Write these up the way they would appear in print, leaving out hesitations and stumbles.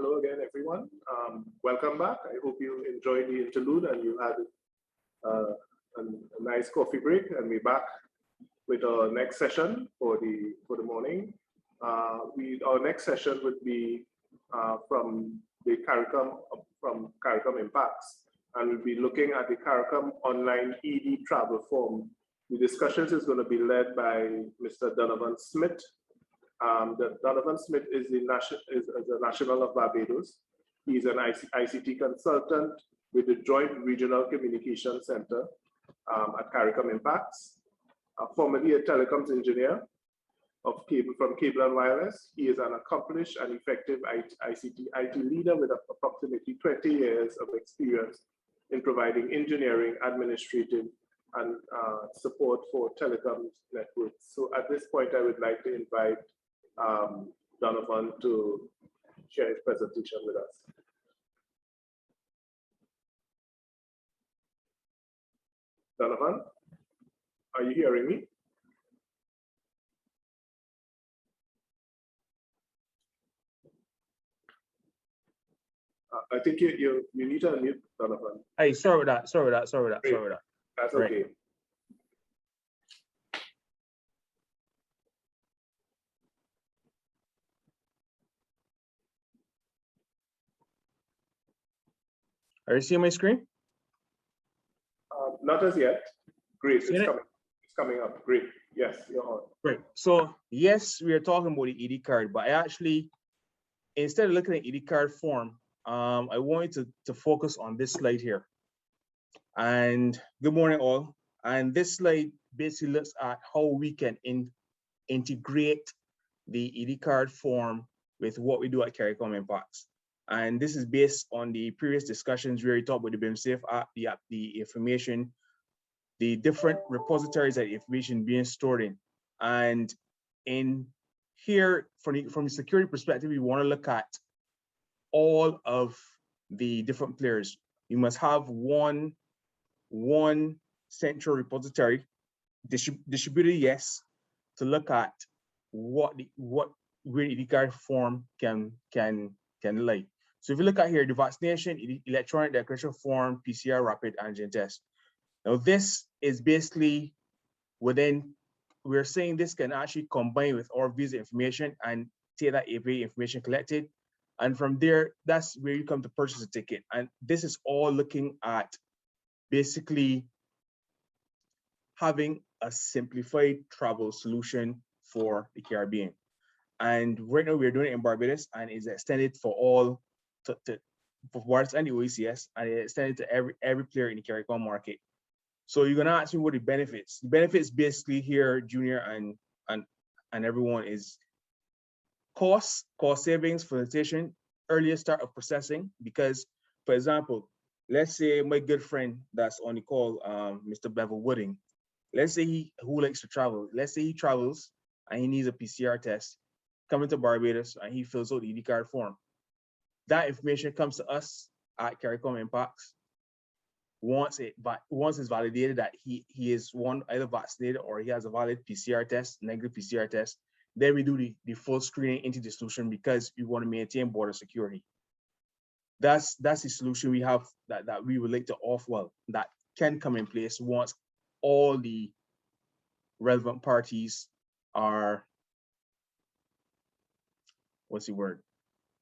Hello again, everyone. Welcome back. I hope you enjoyed the interlude and you had a nice coffee break. And we're back with our next session for the morning. Our next session would be from the CARICOM IMPACS, and we'll be looking at the CARICOM online ED travel form. The discussions is going to be led by Mr. Donovan Smith. Donovan Smith is a national of Barbados. He's an ICT consultant with the Joint Regional Communication Center at CARICOM IMPACS. Formerly a telecoms engineer from Cable and Wireless. He is an accomplished and effective ICT IT leader with approximately 20 years of experience in providing engineering, administrative, and support for telecoms networks. So at this point, I would like to invite Donovan to share his presentation with us. Donovan, are you hearing me? I think you need to unmute, Donovan. Hey, sorry with that. That's okay. Right. Are you seeing my screen? Not as yet. Great, it's coming up. Great, yes, you're on. Great. So yes, we are talking about the ED card, but I actually, instead of looking at ED card form, I wanted to focus on this slide here. And good morning, all. And this slide basically looks at how we can integrate the ED card form with what we do at CARICOM IMPACS. And this is based on the previous discussions where we talked about the BIMSAFE app, the information, the different repositories that information being stored in. And in here, from the security perspective, we want to look at all of the different players. You must have one central repository distributed, yes, to look at where the ED card form can lay. So if you look at here, the vaccination, electronic declaration form, PCR rapid antigen test. Now this is basically we're saying this can actually combine with our visa information and take that APA information collected. And from there, that's where you come to purchase a ticket. And this is all looking at basically having a simplified travel solution for the Caribbean. And right now we're doing it in Barbados, and it's extended for all for Barbados and the OECS, and it's extended to every player in the CARICOM market. So you're gonna ask me what the benefits. The benefits basically here, Junior and everyone, is cost savings, facilitation, earlier start of processing. Because, for example, let's say my good friend that's on the call, Mr. Bevel Wooding, let's say who likes to travel. Let's say he travels and he needs a PCR test, coming to Barbados, and he fills out the ED card form. That information comes to us at CARICOM IMPACS. Once it's validated that he is either vaccinated or he has a valid PCR test, negative PCR test, then we do the full screening into the solution, because we want to maintain border security. That's the solution we have that we would like to offer, well, that can come in place once all the relevant parties are,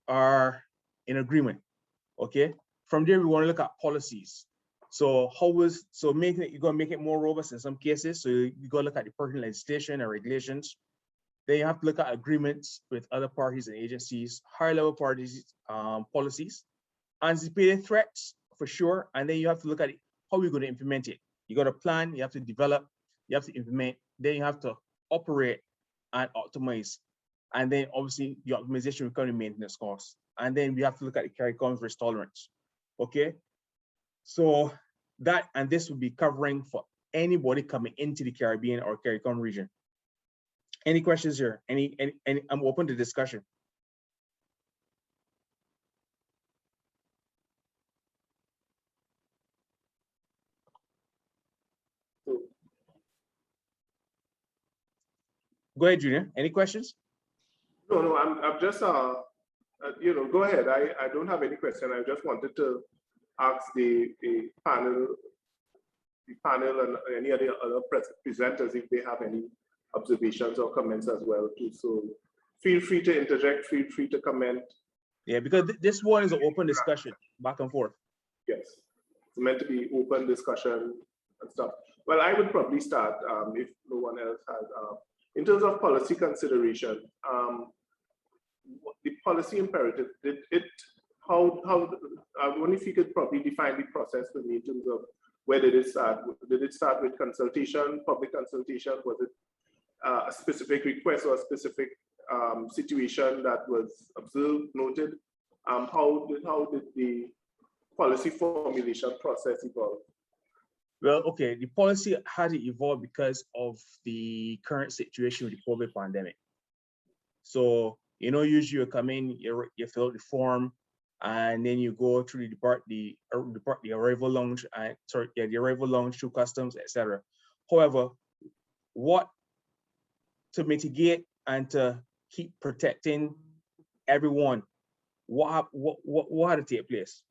are in agreement. Okay. From there, we want to look at policies. So you're gonna make it more robust in some cases. So you gotta look at the pertinent legislation and regulations. Then you have to look at agreements with other parties and agencies, higher level parties, policies, anticipated threats for sure. And then you have to look at it, how we're going to implement it. You got to plan, you have to develop, you have to implement, then you have to operate and optimize. And then obviously the optimization will come in maintenance costs. And then we have to look at the CARICOM's risk tolerance. Okay. So that, and this will be covering for anybody coming into the Caribbean or CARICOM region. Any questions here? Any, I'm open to discussion. Go ahead, Junior. Any questions? No, I'm just Go ahead. I don't have any question. I just wanted to ask the panel and any other presenters if they have any observations or comments as well too. So feel free to interject, feel free to comment. Yeah, because this one is an open discussion back and forth. Yes, it's meant to be open discussion and stuff. Well, I would probably start if no one else has. In terms of policy consideration, the policy imperative, I wonder if you could probably define the process for me in terms of where did it start? Did it start with consultation, public consultation? Was it a specific request or a specific situation that was observed, noted? How did the policy formulation process evolve? Well, okay, the policy had to evolve because of the current situation with the COVID pandemic. So, usually you come in, you fill out the form, and then you go through the arrival lounge, the arrival lounge through customs, etc. However, to mitigate and to keep protecting everyone, what had to take place?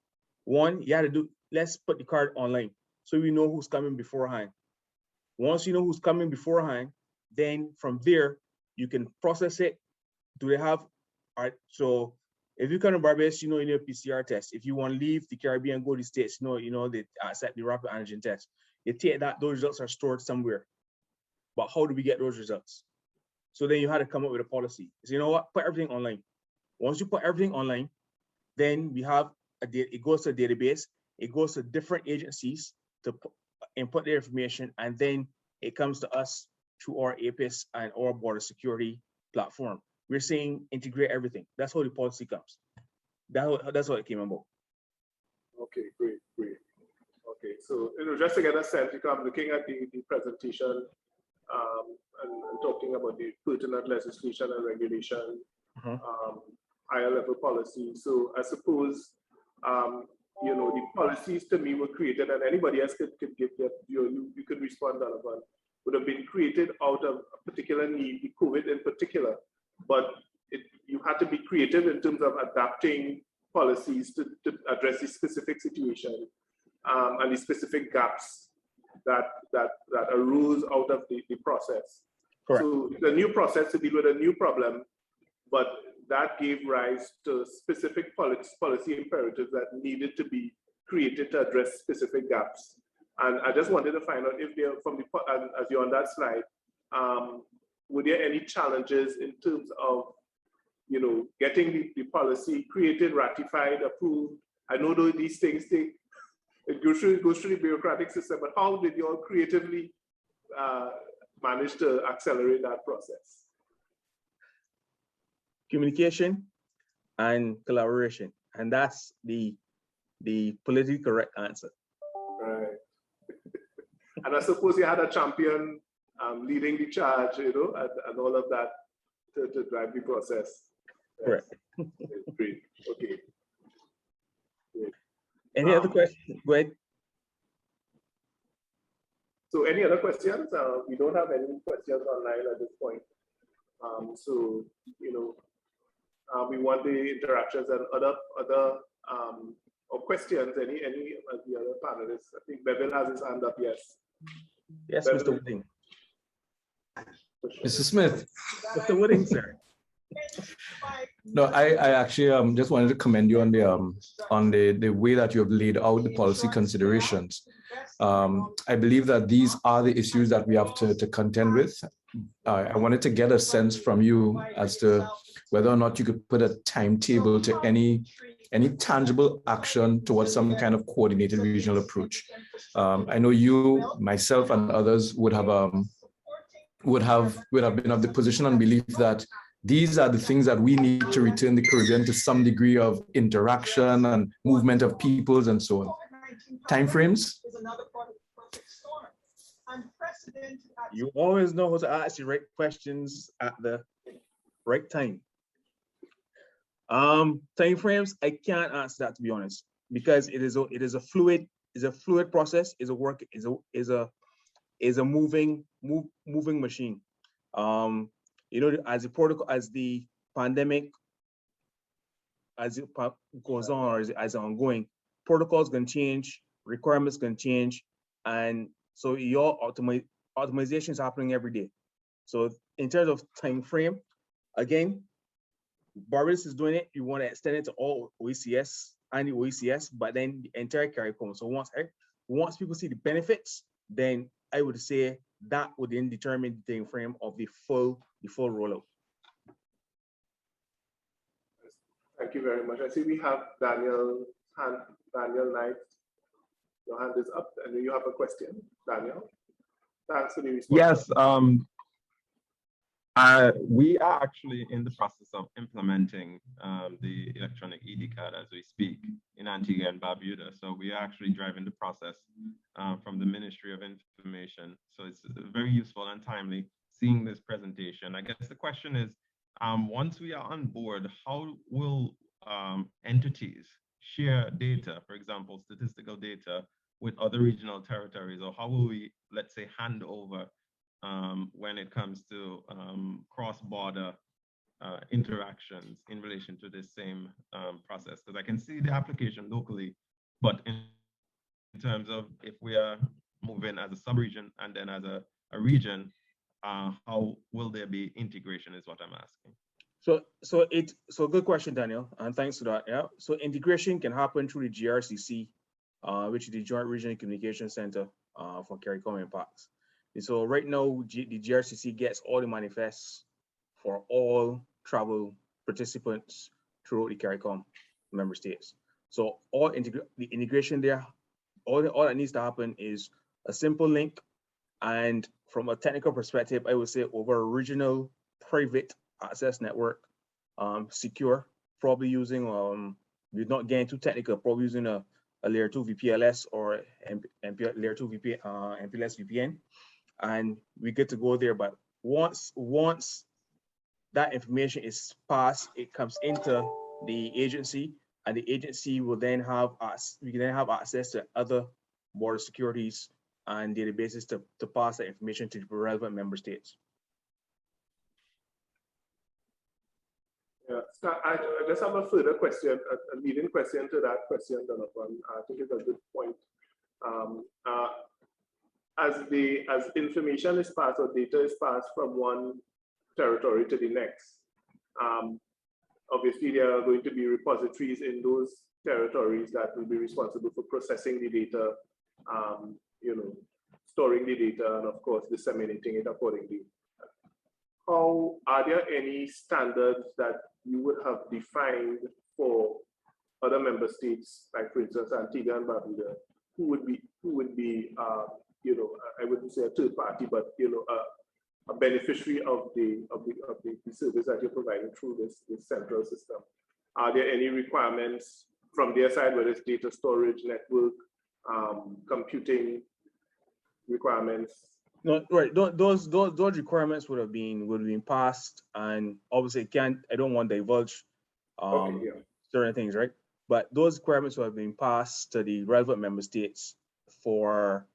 One, you had to let's put the card online so we know who's coming beforehand. Once you know who's coming beforehand, then from there, you can process it. Do they have, all right, so if you come to Barbados, you need a PCR test. If you want to leave the Caribbean, go to the States, they accept the rapid antigen test. You take that, those results are stored somewhere. But how do we get those results? So then you had to come up with a policy. So you know what, put everything online. Once you put everything online, then we have it goes to a database, it goes to different agencies to input their information, and then it comes to us through our APIS and our border security platform. We're saying integrate everything. That's how the policy comes. That's what it came about. Okay, great. Okay, so just to get a sense, I'm looking at the presentation and talking about the pertinent legislation and regulation, higher level policy. So I suppose the policies to me were created, and anybody else could give that. You could respond, Donovan. Would have been created out of a particular need, the COVID in particular. But you had to be creative in terms of adapting policies to address the specific situation and the specific gaps that arose out of the process. Correct. So the new process to deal with a new problem, but that gave rise to specific policy imperatives that needed to be created to address specific gaps. And I just wanted to find out if there, as you're on that slide, were there any challenges in terms of, getting the policy created, ratified, approved? I know these things it goes through the bureaucratic system, but how did you all creatively manage to accelerate that process? Communication and collaboration, and that's the politically correct answer. Right. And I suppose you had a champion leading the charge, and all of that to drive the process. Yes. Correct. Great. Okay. Great. Any other questions? Go ahead. So any other questions? We don't have any questions online at this point. So we want the interactions and other or questions. Any of the other panelists? I think Bevan has his hand up. Yes. Yes, Bevan. Mr. Wooding. Mr. Smith. Mr. Wooding, sir. No, I actually just wanted to commend you on the way that you have laid out the policy considerations. I believe that these are the issues that we have to contend with. I wanted to get a sense from you as to whether or not you could put a timetable to any tangible action towards some kind of coordinated regional approach. I know you, myself, and others would have been of the position and belief that these are the things that we need to return the Caribbean to some degree of interaction and movement of peoples and so on. Timeframes? You always know how to ask the right questions at the right time. Timeframes, I can't answer that, to be honest, because it is a fluid process, is a moving machine. As the pandemic as it goes on or as ongoing, protocols can change, requirements can change, and so your optimization is happening every day. So in terms of time frame, again, Barbados is doing it. You want to extend it to all OECS and the OECS, but then the entire CARICOM. So once people see the benefits, then I would say that would then determine the time frame of the full rollout. Thank you very much. I see we have Daniel Knight. Your hand is up, and you have a question, Daniel. Thanks for the response. Yes, we are actually in the process of implementing the electronic ED card as we speak in Antigua and Barbuda. So we are actually driving the process from the Ministry of Information. So it's very useful and timely seeing this presentation. I guess the question is, once we are on board, how will entities share data, for example, statistical data with other regional territories, or how will we, let's say, hand over when it comes to cross-border interactions in relation to this same process? Because I can see the application locally, but in terms of if we are moving as a sub-region and then as a region, how will there be integration is what I'm asking. So good question, Daniel, and thanks for that. Yeah, so integration can happen through the GRCC, which is the Joint Regional Communication Center for CARICOM IMPACS. And so right now, the GRCC gets all the manifests for all travel participants throughout the CARICOM member states. So the integration there, all that needs to happen is a simple link, and from a technical perspective, I would say over a regional private access network, secure, probably using, we're not getting too technical, probably using a layer 2 VPLS or layer 2 MPLS VPN, and we get to go there. But once that information is passed, it comes into the agency, and the agency will then have we can then have access to other border securities and databases to pass that information to the relevant member states. Yeah, so I just have a further question, a leading question to that question, Donovan. I think it's a good point. As information is passed or data is passed from one territory to the next, obviously there are going to be repositories in those territories that will be responsible for processing the data, storing the data, and of course disseminating it accordingly. How are there any standards that you would have defined for other member states, like for instance Antigua and Barbuda, who would be I wouldn't say a third party, but a beneficiary of the service that you're providing through this central system? Are there any requirements from their side, whether it's data storage, network, computing requirements? No, right. Those requirements would have been passed, and obviously I don't want to divulge certain things, right? But those requirements would have been passed to the relevant member states for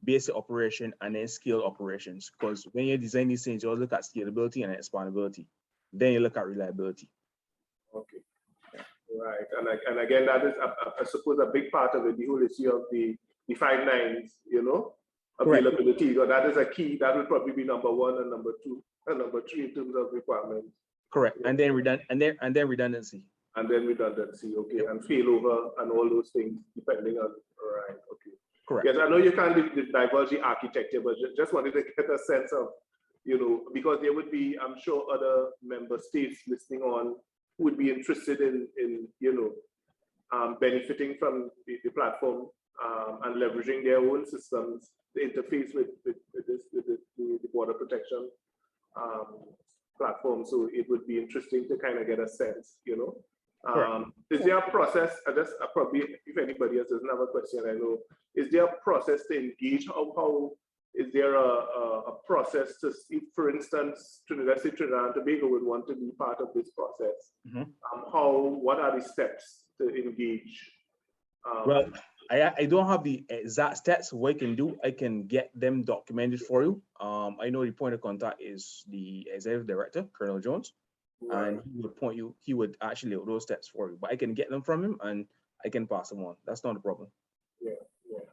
basic operation and then scale operations. Because when you design these things, you look at scalability and expandability. Then you look at reliability. Okay. Right, and again, that is I suppose a big part of it, the whole issue of the 5 nines, availability. So that is a key. That will probably be number 1 and number 2 and number 3 in terms of requirements. Correct. And then redundancy. And then redundancy, okay, yep. And failover and all those things, depending on, right, okay. Correct. Yes, I know you can't divulge the architecture, but just wanted to get a sense of, because there would be, I'm sure, other member states listening on who would be interested in benefiting from the platform and leveraging their own systems to interface with the border protection platform. So it would be interesting to kind of get a sense, Is there a process? Probably, if anybody else doesn't have a question, I know. Is there a process to engage? How is there a process to see, for instance, let's say Trinidad and Tobago would want to be part of this process? Mm-hmm. What are the steps to engage? Well, I don't have the exact steps. What I can do, I can get them documented for you. I know the point of contact is the executive director, Colonel Jones. and he would point you, he would actually lay out those steps for you. But I can get them from him and I can pass them on. That's not a problem. Yeah, yeah.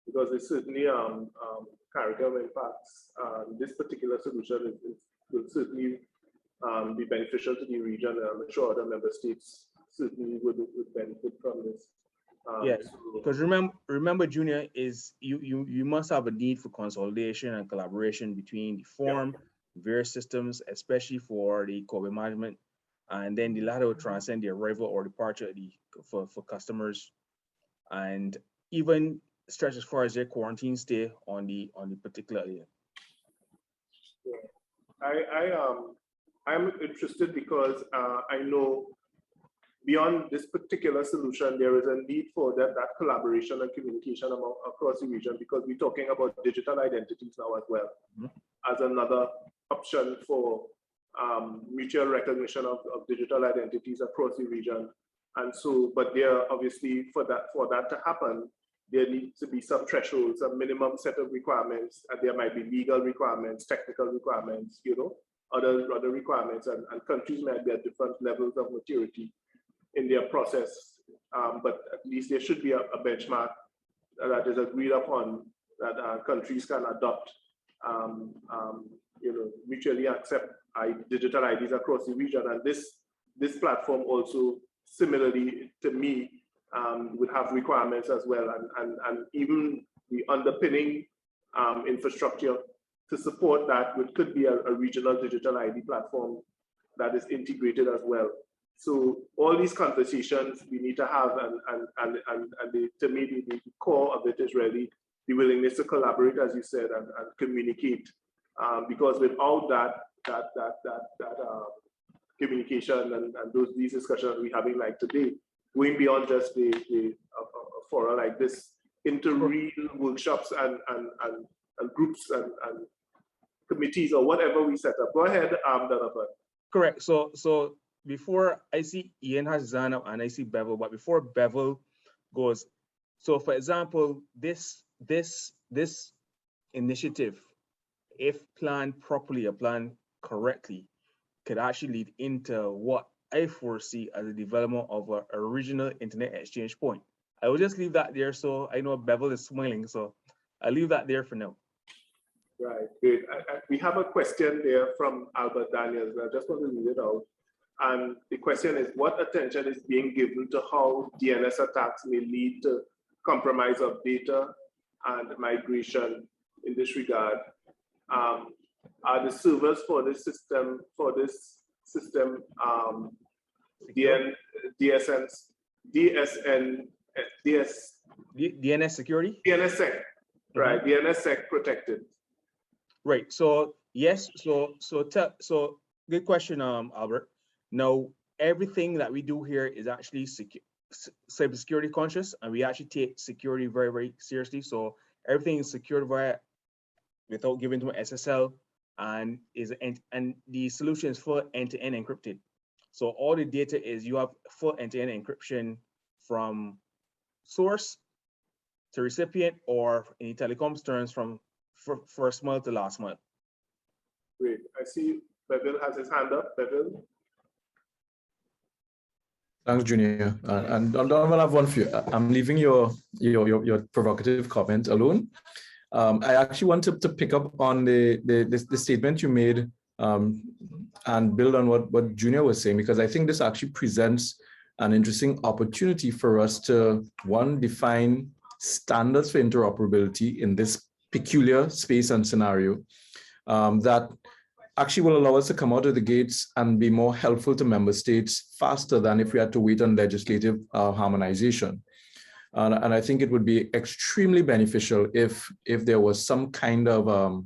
Because it's certainly CARICOM IMPACS. This particular solution will certainly be beneficial to the region, and I'm sure other member states certainly would benefit from this. Yeah, because remember, Junior, is you must have a need for consolidation and collaboration between the form, various systems, especially for the COVID management, and then the latter will transcend the arrival or departure for customers, and even stretch as far as their quarantine stay on the particular area. Yeah. I'm interested because I know beyond this particular solution, there is a need for that collaboration and communication across the region, because we're talking about digital identities now as well, as another option for mutual recognition of digital identities across the region. And so, but there obviously for that to happen, there needs to be some thresholds, a minimum set of requirements, and there might be legal requirements, technical requirements, you know, other requirements, and countries might be at different levels of maturity in their process. But at least there should be a benchmark that is agreed upon, that countries can adopt, you know, mutually accept digital IDs across the region. And this platform also, similarly to me, would have requirements as well, and even the underpinning infrastructure to support that, which could be a regional digital ID platform that is integrated as well. So all these conversations we need to have, and to me, the core of it is really the willingness to collaborate, as you said, and communicate. Because without that communication and these discussions we're having like today, going beyond just a forum like this into real workshops and groups and committees or whatever we set up. Go ahead, Donovan. Correct. So before, I see Ian has his hand up and I see Bevel, but before Bevel goes, so for example, this initiative, if planned properly or planned correctly, could actually lead into what I foresee as the development of a regional internet exchange point. I will just leave that there. So I know Bevel is smiling, so I'll leave that there for now. Right, great. We have a question there from Albert Daniels. I just want to read it out. And the question is, what attention is being given to how DNS attacks may lead to compromise of data and migration in this regard? Are the servers for this system, DNS security? DNSSEC, right? DNSSEC protected. Right. So yes. So good question, Albert. Now everything that we do here is actually cybersecurity conscious, and we actually take security very, very seriously. So everything is secured without giving to SSL, and the solution is full end-to-end encrypted. So all the data is, you have full end-to-end encryption from source to recipient, or in telecoms terms, from first mile to last mile. Great. I see Bevel has his hand up. Bevel. Thanks, Junior. And Donovan, I have one for you. I'm leaving your provocative comment alone. I actually wanted to pick up on the statement you made and build on what Junior was saying, because I think this actually presents an interesting opportunity for us to, one, define standards for interoperability in this peculiar space and scenario that actually will allow us to come out of the gates and be more helpful to member states faster than if we had to wait on legislative harmonization. And I think it would be extremely beneficial if there was some kind of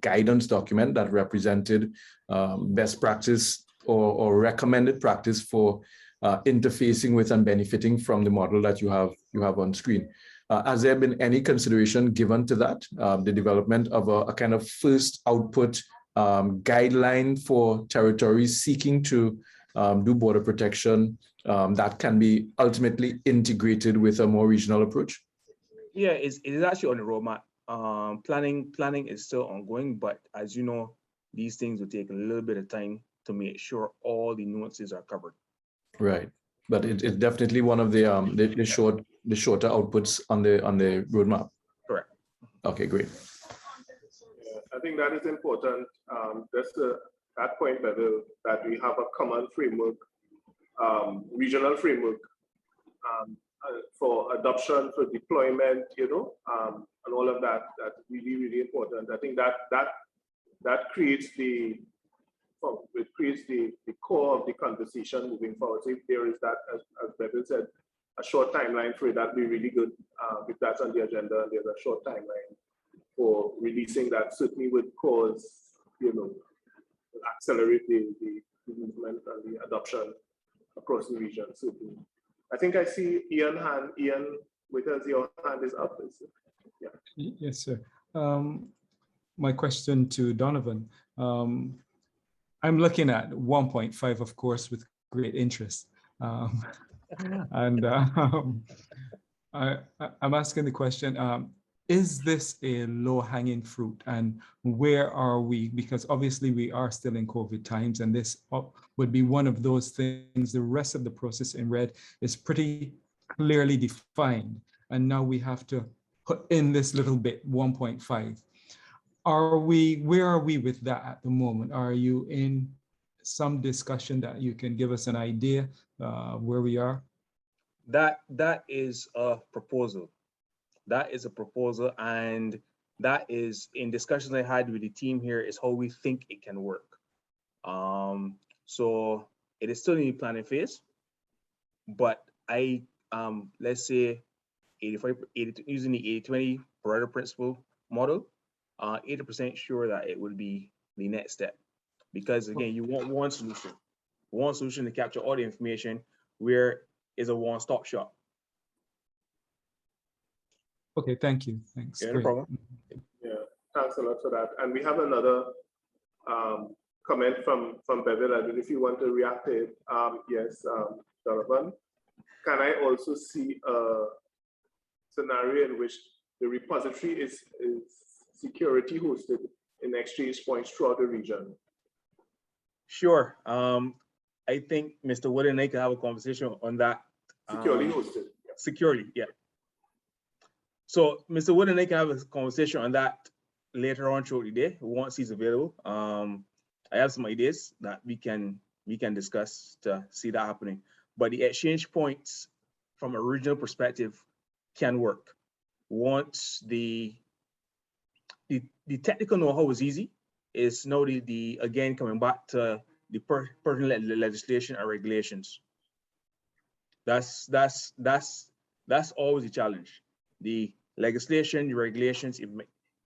guidance document that represented best practice or recommended practice for interfacing with and benefiting from the model that you have on screen. Has there been any consideration given to that, the development of a kind of first output guideline for territories seeking to do border protection that can be ultimately integrated with a more regional approach? Yeah, it is actually on the roadmap. Planning is still ongoing, but as you know, these things will take a little bit of time to make sure all the nuances are covered. Right, but it's definitely one of the shorter outputs on the roadmap. Correct. Okay, great. Yeah, I think that is important. Just that point, Bevel, that we have a common framework, regional framework for adoption, for deployment, you know, and all of that. That's really, really important. I think that creates the core of the conversation moving forward. So if there is that, as Bevel said, a short timeline for it, that'd be really good. If that's on the agenda and there's a short timeline for releasing that, certainly would cause, you know, accelerate the movement and the adoption across the region. Certainly. I think I see Ian hand. Ian, because your hand is up. Yeah. Yes, sir. My question to Donovan. I'm looking at 1.5, of course, with great interest. And I'm asking the question, is this a low-hanging fruit, and where are we? Because obviously we are still in COVID times, and this would be one of those things. The rest of the process in red is pretty clearly defined, and now we have to put in this little bit, 1.5. Where are we with that at the moment? Are you in some discussion that you can give us an idea where we are? That is a proposal. That is a proposal, and that is in discussions I had with the team here is how we think it can work. So it is still in the planning phase, but I let's say 85, 80, using the 80-20 Pareto principle model, 80% sure that it would be the next step, because again, you want one solution to capture all the information, where is a one-stop shop. Okay, thank you. Thanks. Yeah, no problem. Yeah, thanks a lot for that. And we have another comment from Bevel. I don't know if you want to react to it. Yes, Donovan. Can I also see a scenario in which the repository is security hosted in exchange points throughout the region? Sure. I think Mr. Wood and I can have a conversation on that. Securely hosted. Yeah. Securely, yeah. So Mr. Wood and I can have a conversation on that later on throughout the day once he's available. I have some ideas that we can discuss to see that happening. But the exchange points from a regional perspective can work. Once the technical know-how is easy, it's now the again coming back to the pertinent legislation and regulations. That's always a challenge. The legislation, the regulations,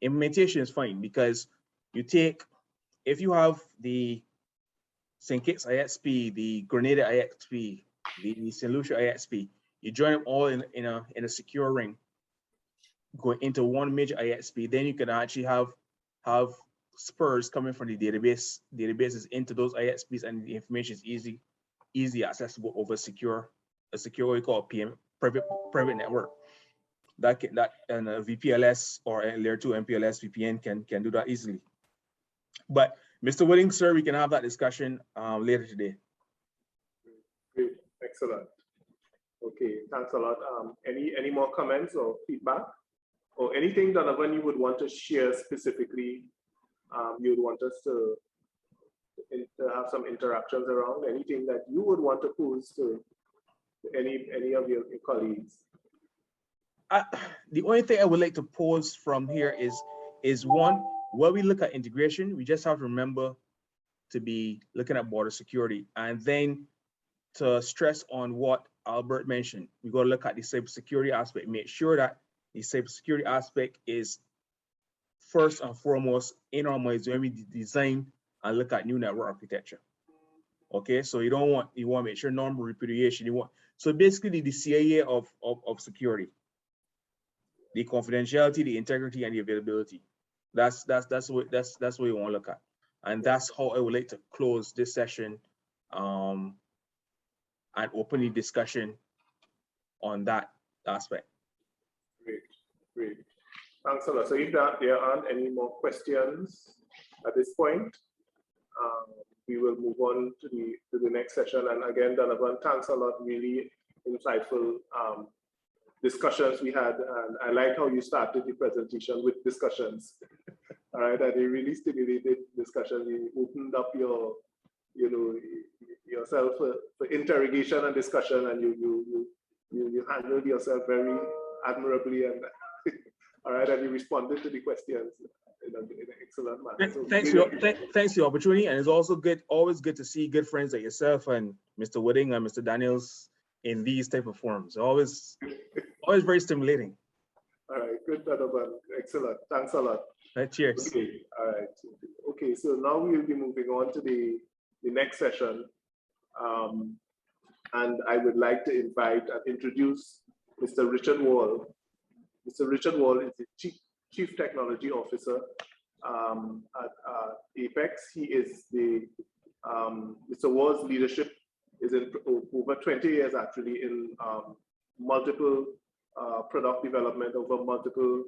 implementation is fine, because you take, if you have the St. Kitts IXP, the Grenada IXP, the St. Lucia IXP, you join them all in a secure ring, going into one major IXP, then you can actually have spurs coming from the databases into those IXPs, and the information is easy accessible over a secure what we call PM, private network. That and a VPLS or a layer 2 MPLS VPN can do that easily. But Mr. Willing, sir, we can have that discussion later today. Great, excellent. Okay, thanks a lot. Any more comments or feedback, or anything, Donovan, you would want to share specifically? You would want us to have some interactions around anything that you would want to pose to any of your colleagues? The only thing I would like to pose from here is one, when we look at integration, we just have to remember to be looking at border security, and then to stress on what Albert mentioned. We got to look at the cybersecurity aspect, make sure that the cybersecurity aspect is first and foremost in our minds when we design and look at new network architecture. Okay, so you want to make sure normal repudiation. So basically the CIA of security, the confidentiality, the integrity, and the availability. That's what you want to look at, and that's how I would like to close this session, and open the discussion on that aspect. Great. Thanks a lot. So if there aren't any more questions at this point, we will move on to the next session. And again, Donovan, thanks a lot. Really insightful discussions we had, and I like how you started the presentation with discussions. All right, and it really stimulated discussion. You opened up your, yourself for interrogation and discussion, and you handled yourself very admirably, and all right, and you responded to the questions in an excellent manner. So thanks for the opportunity, and it's also always good to see good friends like yourself and Mr. Wooding and Mr. Daniels in these type of forums. Always very stimulating. All right, good, Donovan. Excellent. Thanks a lot. Right, cheers. Okay, all right. Okay, so now we will be moving on to the next session. And I would like to invite and introduce Mr. Richard Wall. Mr. Richard Wall is the Chief Technology Officer at IMPACS. He is Mr. Wall's leadership is in over 20 years actually in multiple product development over multiple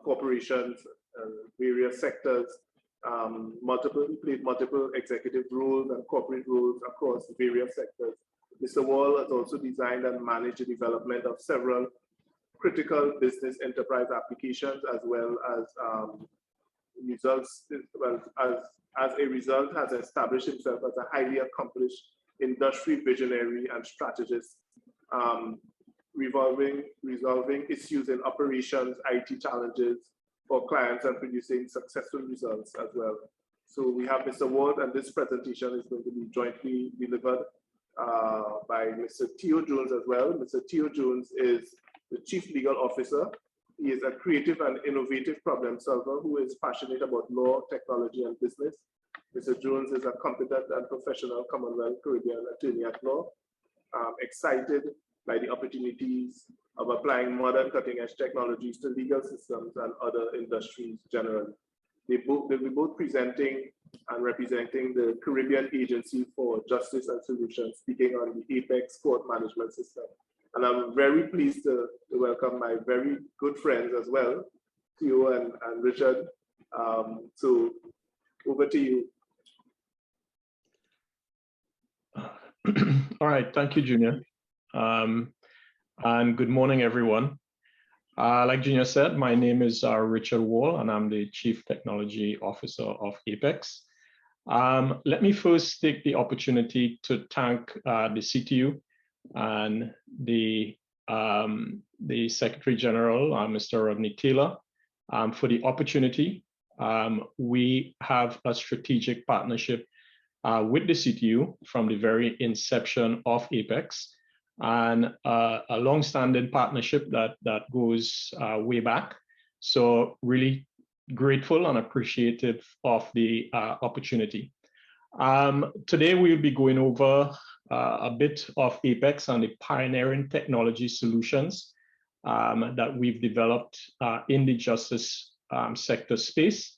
corporations, various sectors, he played multiple executive roles and corporate roles across various sectors. Mr. Wall has also designed and managed the development of several critical business enterprise applications, as well as as a result has established himself as a highly accomplished industry visionary and strategist, resolving issues in operations, IT challenges for clients, and producing successful results as well. So we have Mr. Ward, and this presentation is going to be jointly delivered by Mr. Theo Jones as well. Mr. Theo Jones is the Chief Legal Officer. He is a creative and innovative problem solver who is passionate about law, technology, and business. Mr. Jones is a competent and professional Commonwealth Caribbean attorney at law, excited by the opportunities of applying modern cutting-edge technologies to legal systems and other industries generally. They'll be both presenting and representing the Caribbean Agency for Justice and Solutions, speaking on the IMPACS court management system. And I'm very pleased to welcome my very good friends as well, Theo and Richard. So over to you. All right, thank you, Junior. And good morning, everyone. Like Junior said, my name is Richard Wall, and I'm the Chief Technology Officer of IMPACS. Let me first take the opportunity to thank the CTU and the Secretary General, Mr. Rodney Taylor, for the opportunity. We have a strategic partnership with the CTU from the very inception of IMPACS, and a long-standing partnership that goes way back. So really grateful and appreciative of the opportunity. Today we'll be going over a bit of IMPACS and the pioneering technology solutions that we've developed in the justice sector space.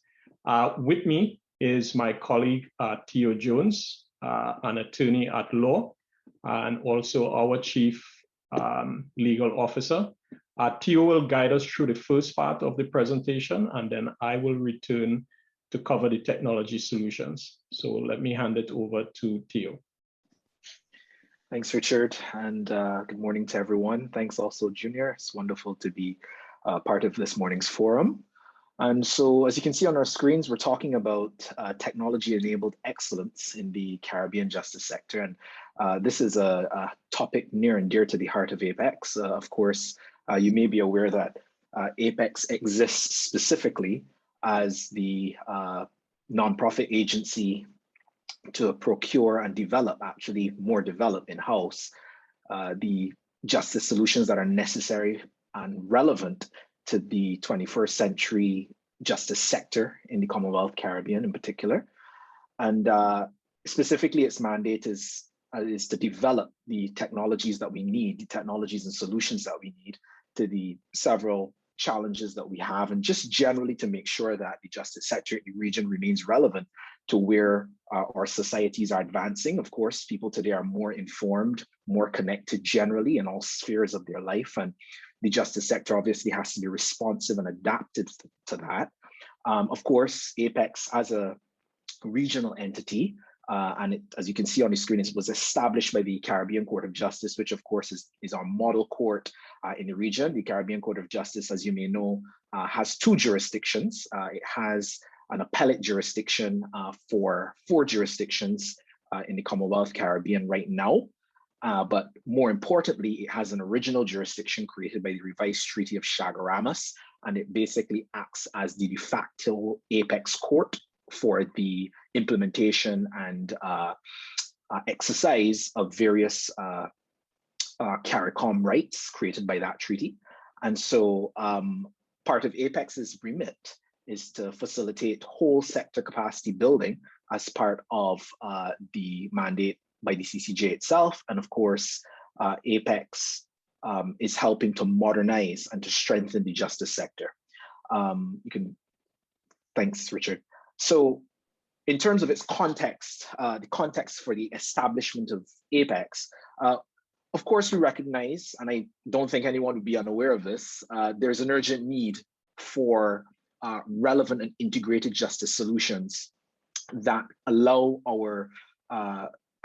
With me is my colleague, Theo Jones, an attorney at law, and also our Chief Legal Officer. Theo will guide us through the first part of the presentation, and then I will return to cover the technology solutions. So let me hand it over to Theo. Thanks, Richard, and good morning to everyone. Thanks also, Junior. It's wonderful to be part of this morning's forum. And so, as you can see on our screens, we're talking about technology-enabled excellence in the Caribbean justice sector. And this is a topic near and dear to the heart of IMPACS. Of course, you may be aware that IMPACS exists specifically as the nonprofit agency to procure and develop, actually more develop in-house, the justice solutions that are necessary and relevant to the 21st century justice sector in the Commonwealth Caribbean in particular. And specifically its mandate is to develop the technologies that we need, the technologies and solutions that we need to the several challenges that we have, and just generally to make sure that the justice sector in the region remains relevant to where our societies are advancing. Of course, people today are more informed, more connected generally in all spheres of their life, and the justice sector obviously has to be responsive and adapted to that. Of course, IMPACS as a regional entity. And as you can see on the screen, it was established by the Caribbean Court of Justice, which of course is our model court in the region. The Caribbean Court of Justice, as you may know, has 2 jurisdictions. It has an appellate jurisdiction for 4 jurisdictions in the Commonwealth Caribbean right now. But more importantly, it has an original jurisdiction created by the revised Treaty of Chaguaramas, and it basically acts as the de facto apex court for the implementation and exercise of various CARICOM rights created by that treaty. And so part of APEX's remit is to facilitate whole sector capacity building as part of the mandate by the CCJ itself. And of course, APEX is helping to modernize and to strengthen the justice sector. Thanks, Richard. So in terms of its context, the context for the establishment of APEX, of course, we recognize, and I don't think anyone would be unaware of this, there's an urgent need for relevant and integrated justice solutions that allow our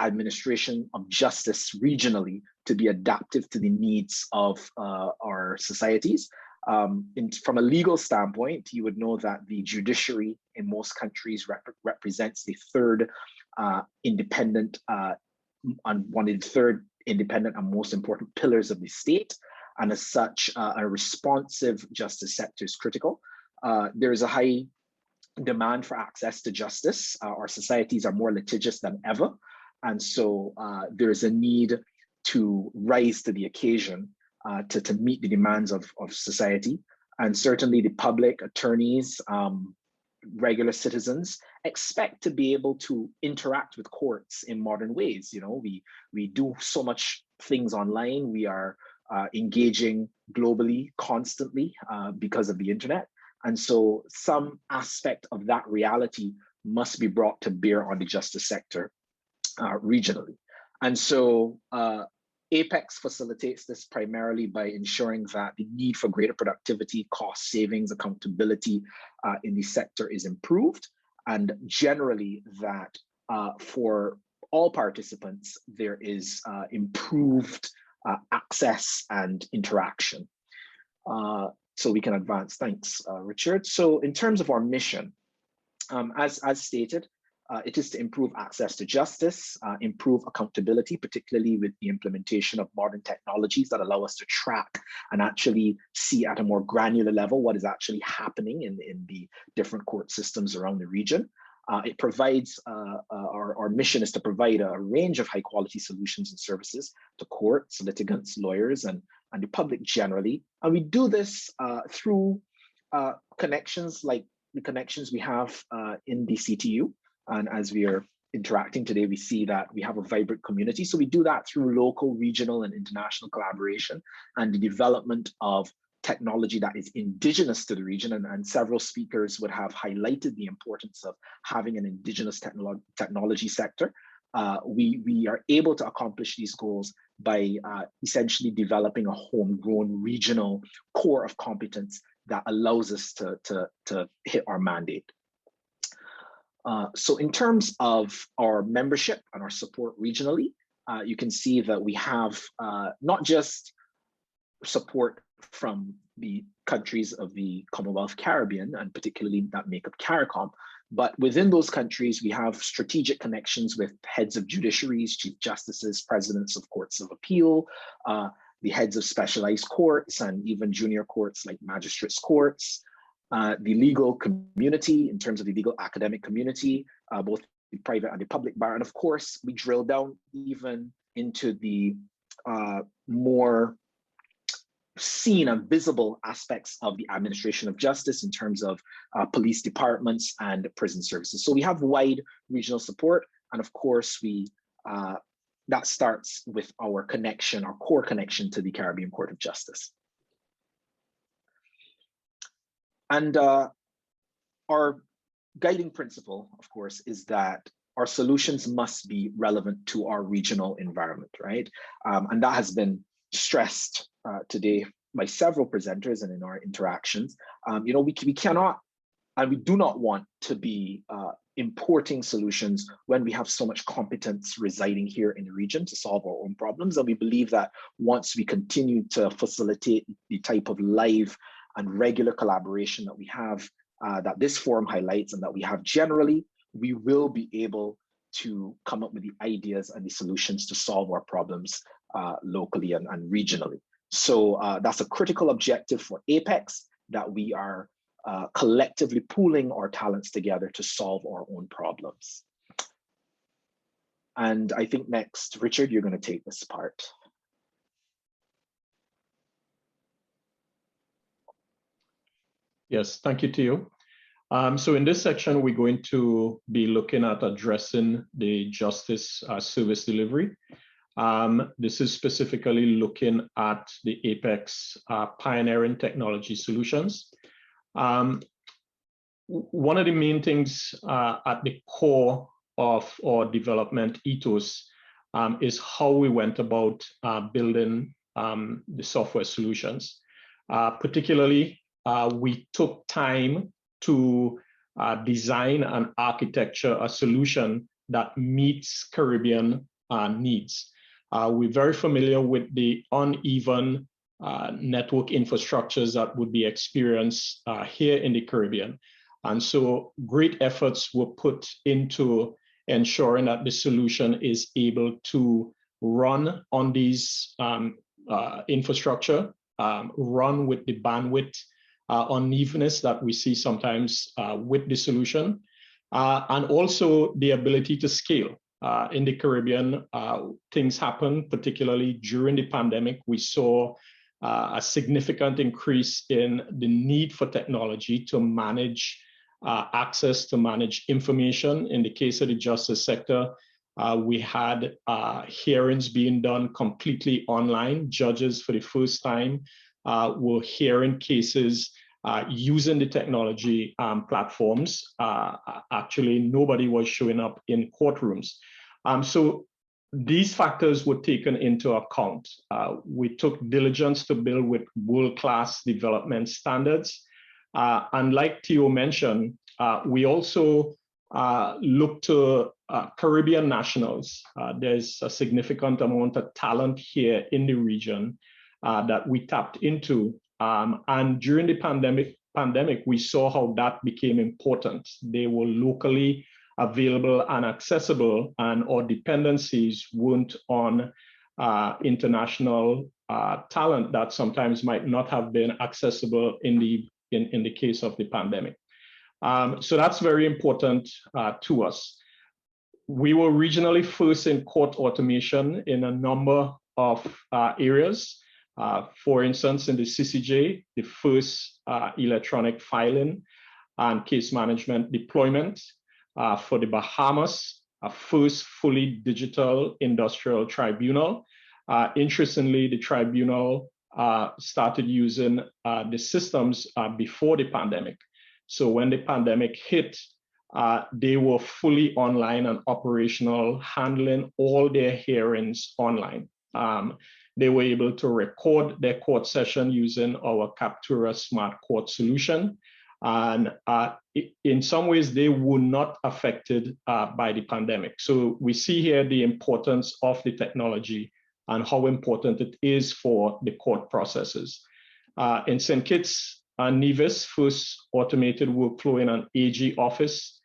administration of justice regionally to be adaptive to the needs of our societies. From a legal standpoint, you would know that the judiciary in most countries represents the third independent and one of the third independent and most important pillars of the state. And as such, a responsive justice sector is critical. There is a high demand for access to justice. Our societies are more litigious than ever. And so there is a need to rise to the occasion to meet the demands of society. And certainly the public, attorneys, regular citizens expect to be able to interact with courts in modern ways. You know, we do so much things online. We are engaging globally constantly because of the internet. And so some aspect of that reality must be brought to bear on the justice sector regionally. And so APEX facilitates this primarily by ensuring that the need for greater productivity, cost savings, accountability in the sector is improved, and generally that for all participants, there is improved access and interaction. So we can advance. Thanks, Richard. So in terms of our mission, as stated, it is to improve access to justice, improve accountability, particularly with the implementation of modern technologies that allow us to track and actually see at a more granular level what is actually happening in the different court systems around the region. It provides, our mission is to provide a range of high quality solutions and services to courts, litigants, lawyers, and the public generally. And we do this through connections like the connections we have in the CTU. And as we are interacting today, we see that we have a vibrant community. So we do that through local, regional, and international collaboration and the development of technology that is indigenous to the region. And several speakers would have highlighted the importance of having an indigenous technology sector. We are able to accomplish these goals by essentially developing a homegrown regional core of competence that allows us to hit our mandate. So in terms of our membership and our support regionally, you can see that we have not just support from the countries of the Commonwealth Caribbean, and particularly that make up CARICOM, but within those countries, we have strategic connections with heads of judiciaries, chief justices, presidents of courts of appeal, the heads of specialized courts, and even junior courts like magistrates courts. The legal community, in terms of the legal academic community, both the private and the public bar. And of course, we drill down even into the more seen and visible aspects of the administration of justice in terms of police departments and prison services. So we have wide regional support. And of course, that starts with our connection, our core connection to the Caribbean Court of Justice. And our guiding principle, of course, is that our solutions must be relevant to our regional environment, right? And that has been stressed today by several presenters and in our interactions. You know, we cannot And we do not want to be importing solutions when we have so much competence residing here in the region to solve our own problems. And we believe that once we continue to facilitate the type of live and regular collaboration that we have, that this forum highlights and that we have generally, we will be able to come up with the ideas and the solutions to solve our problems locally and regionally. So that's a critical objective for APEX, that we are collectively pooling our talents together to solve our own problems. And I think next, Richard, you're going to take this part. Yes, thank you, Theo. So in this section, we're going to be looking at addressing the justice service delivery. This is specifically looking at the APEX pioneering technology solutions. One of the main things at the core of our development ethos is how we went about building the software solutions. Particularly, we took time to design and architecture a solution that meets Caribbean needs. We're very familiar with the uneven network infrastructures that would be experienced here in the Caribbean. And so great efforts were put into ensuring that the solution is able to run on these infrastructure, run with the bandwidth unevenness that we see sometimes with the solution, and also the ability to scale. In the Caribbean, things happen, particularly during the pandemic. We saw a significant increase in the need for technology to manage access, to manage information. In the case of the justice sector, we had hearings being done completely online. Judges, for the first time, were hearing cases using the technology platforms. Actually, nobody was showing up in courtrooms. So these factors were taken into account. We took diligence to build with world-class development standards. And like Theo mentioned, we also look to Caribbean nationals. There's a significant amount of talent here in the region that we tapped into. And during the pandemic, we saw how that became important. They were locally available and accessible, and our dependencies weren't on international talent that sometimes might not have been accessible in the case of the pandemic. So that's very important to us. We were regionally first in court automation in a number of areas. For instance, in the CCJ, the first electronic filing and case management deployment. For the Bahamas, a first fully digital industrial tribunal. Interestingly, the tribunal started using the systems before the pandemic. So when the pandemic hit, they were fully online and operational, handling all their hearings online. They were able to record their court session using our Captura Smart Court solution. And in some ways, they were not affected by the pandemic. So we see here the importance of the technology and how important it is for the court processes. In St. Kitts and Nevis, first automated workflow in an AG office.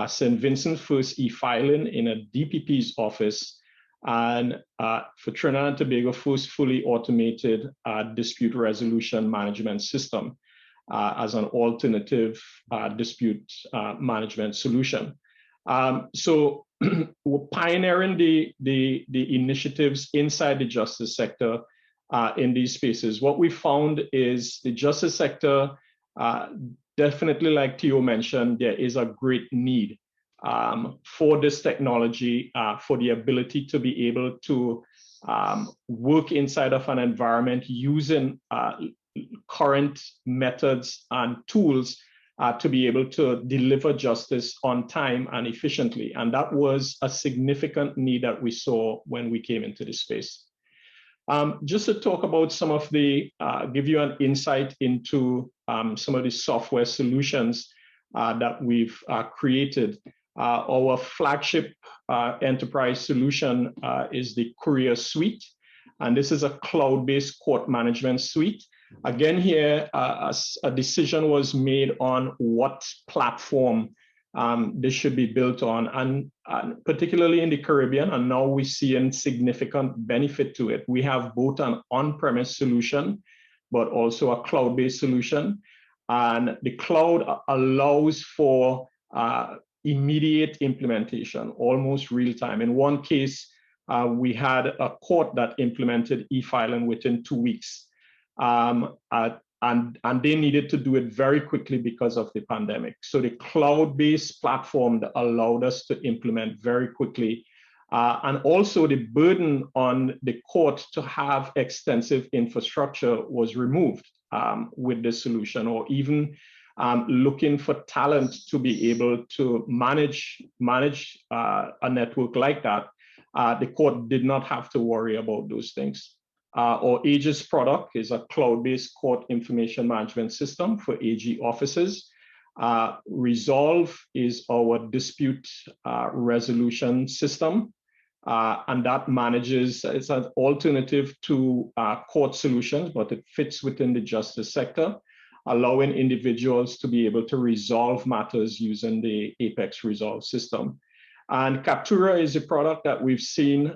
St. Vincent, first e-filing in a DPP's office. And for Trinidad and Tobago, first fully automated dispute resolution management system as an alternative dispute management solution. So we're pioneering the initiatives inside the justice sector in these spaces. What we found is the justice sector, definitely like Theo mentioned, there is a great need for this technology, for the ability to be able to work inside of an environment using current methods and tools to be able to deliver justice on time and efficiently. And that was a significant need that we saw when we came into this space. Just to talk about some of the, give you an insight into some of the software solutions that we've created. Our flagship enterprise solution is the Courier Suite, and this is a cloud-based court management suite. Again, here, a decision was made on what platform this should be built on, and particularly in the Caribbean, and now we see a significant benefit to it. We have both an on-premise solution, but also a cloud-based solution. And the cloud allows for immediate implementation, almost real time. In one case, we had a court that implemented e-filing within 2 weeks. And they needed to do it very quickly because of the pandemic. So the cloud-based platform that allowed us to implement very quickly. And also the burden on the court to have extensive infrastructure was removed with this solution, or even looking for talent to be able to manage a network like that. The court did not have to worry about those things. Our Aegis product is a cloud-based court information management system for AG offices. Resolve is our dispute resolution system, and that manages, it's an alternative to court solutions, but it fits within the justice sector, allowing individuals to be able to resolve matters using the Apex Resolve system. And Captura is a product that we've seen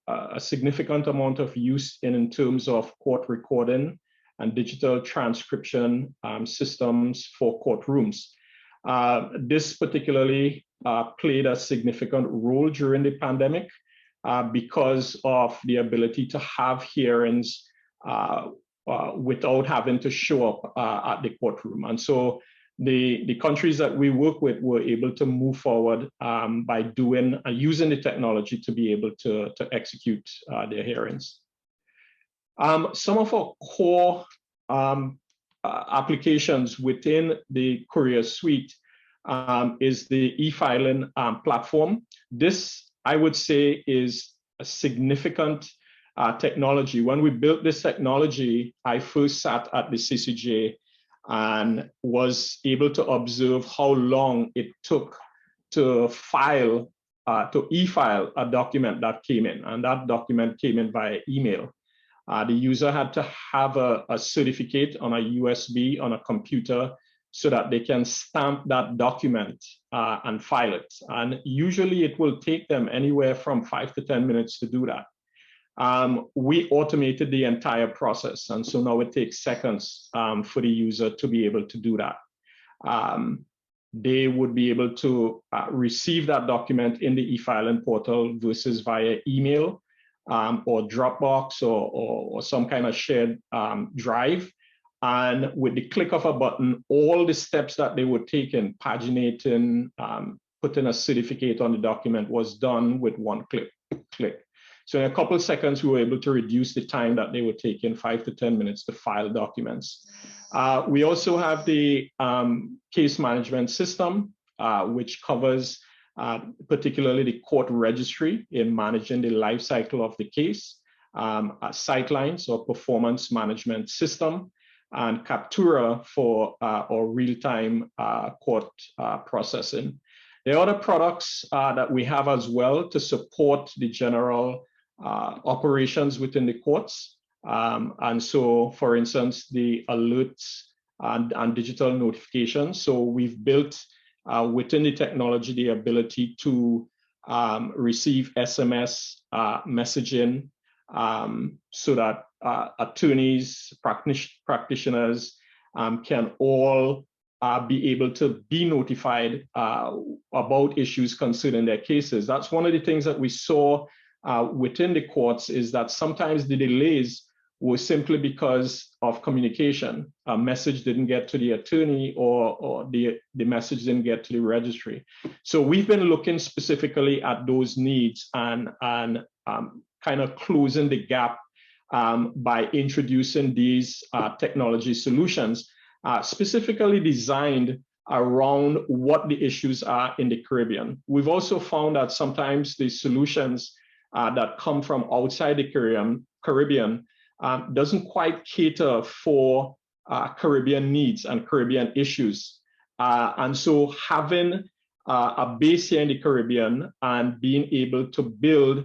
a significant amount of use in terms of court recording and digital transcription systems for courtrooms. This particularly played a significant role during the pandemic because of the ability to have hearings without having to show up at the courtroom. And so the countries that we work with were able to move forward by using the technology to be able to execute their hearings. Some of our core applications within the Courier Suite is the e-filing platform. This, I would say, is a significant technology. When we built this technology, I first sat at the CCJ and was able to observe how long it took to e-file a document that came in, and that document came in via email. The user had to have a certificate on a USB on a computer so that they can stamp that document and file it. And usually it will take them anywhere from 5 to 10 minutes to do that. We automated the entire process, and so now it takes seconds for the user to be able to do that. They would be able to receive that document in the e-filing portal versus via email or Dropbox or some kind of shared drive. And with the click of a button, all the steps that they were taking, paginating, putting a certificate on the document, was done with one click. So in a couple of seconds, we were able to reduce the time that they were taking, 5 to 10 minutes to file documents. We also have the case management system, which covers particularly the court registry in managing the life cycle of the case, Sightlines or performance management system, and Captura for our real-time court processing. There are other products that we have as well to support the general operations within the courts. And so, for instance, the alerts and digital notifications. So we've built within the technology the ability to receive SMS messaging so that attorneys, practitioners can all be able to be notified about issues concerning their cases. That's one of the things that we saw within the courts, is that sometimes the delays were simply because of communication. A message didn't get to the attorney, or the message didn't get to the registry. So we've been looking specifically at those needs and kind of closing the gap by introducing these technology solutions specifically designed around what the issues are in the Caribbean. We've also found that sometimes the solutions that come from outside the Caribbean doesn't quite cater for Caribbean needs and Caribbean issues. And so having a base here in the Caribbean and being able to build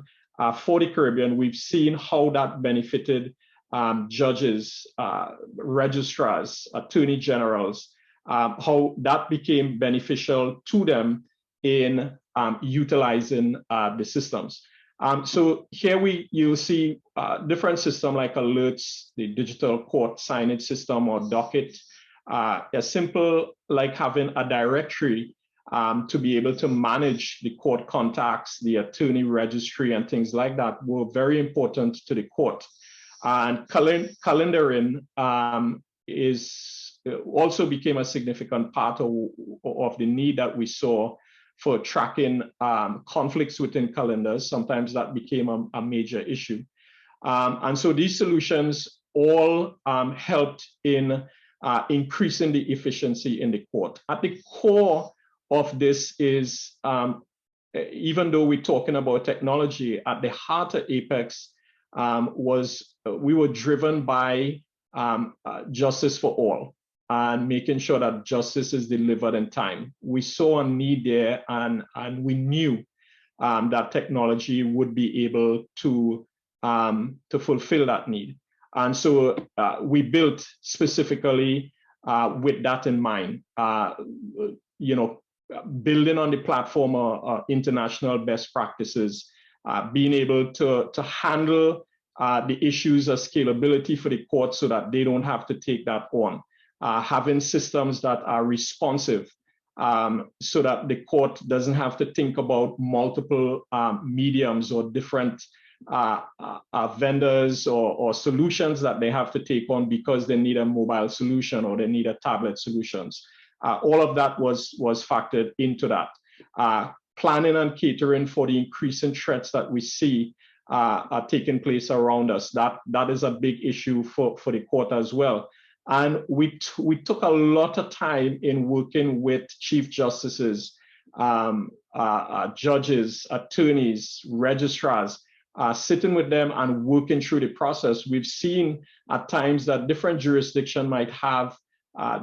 for the Caribbean, we've seen how that benefited judges, registrars, attorney generals, how that became beneficial to them in utilizing the systems. So here you'll see different systems like alerts, the digital court signage system or docket. As simple like having a directory to be able to manage the court contacts, the attorney registry and things like that were very important to the court. And calendaring also became a significant part of the need that we saw for tracking conflicts within calendars. Sometimes that became a major issue. And so these solutions all helped in increasing the efficiency in the court. At the core of this is, even though we're talking about technology, at the heart of IMPACS we were driven by justice for all and making sure that justice is delivered in time. We saw a need there, and we knew that technology would be able to fulfill that need. And so we built specifically with that in mind, building on the platform of international best practices, being able to handle the issues of scalability for the court so that they don't have to take that on. Having systems that are responsive so that the court doesn't have to think about multiple mediums or different vendors or solutions that they have to take on because they need a mobile solution or they need a tablet solutions. All of that was factored into that. Planning and catering for the increasing threats that we see are taking place around us. That is a big issue for the court as well. And we took a lot of time in working with chief justices, judges, attorneys, registrars, sitting with them and working through the process. We've seen at times that different jurisdictions might have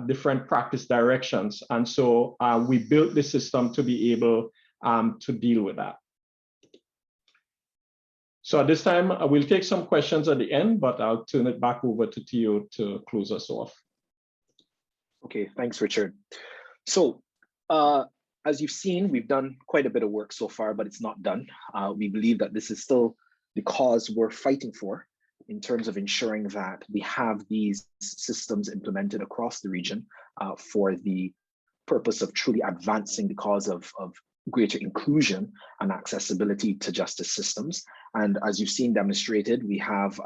different practice directions. And so we built the system to be able to deal with that. So at this time, we'll take some questions at the end, but I'll turn it back over to Theo to close us off. Okay, thanks, Richard. So as you've seen, we've done quite a bit of work so far, but it's not done. We believe that this is still the cause we're fighting for in terms of ensuring that we have these systems implemented across the region for the purpose of truly advancing the cause of greater inclusion and accessibility to justice systems. And as you've seen demonstrated, we have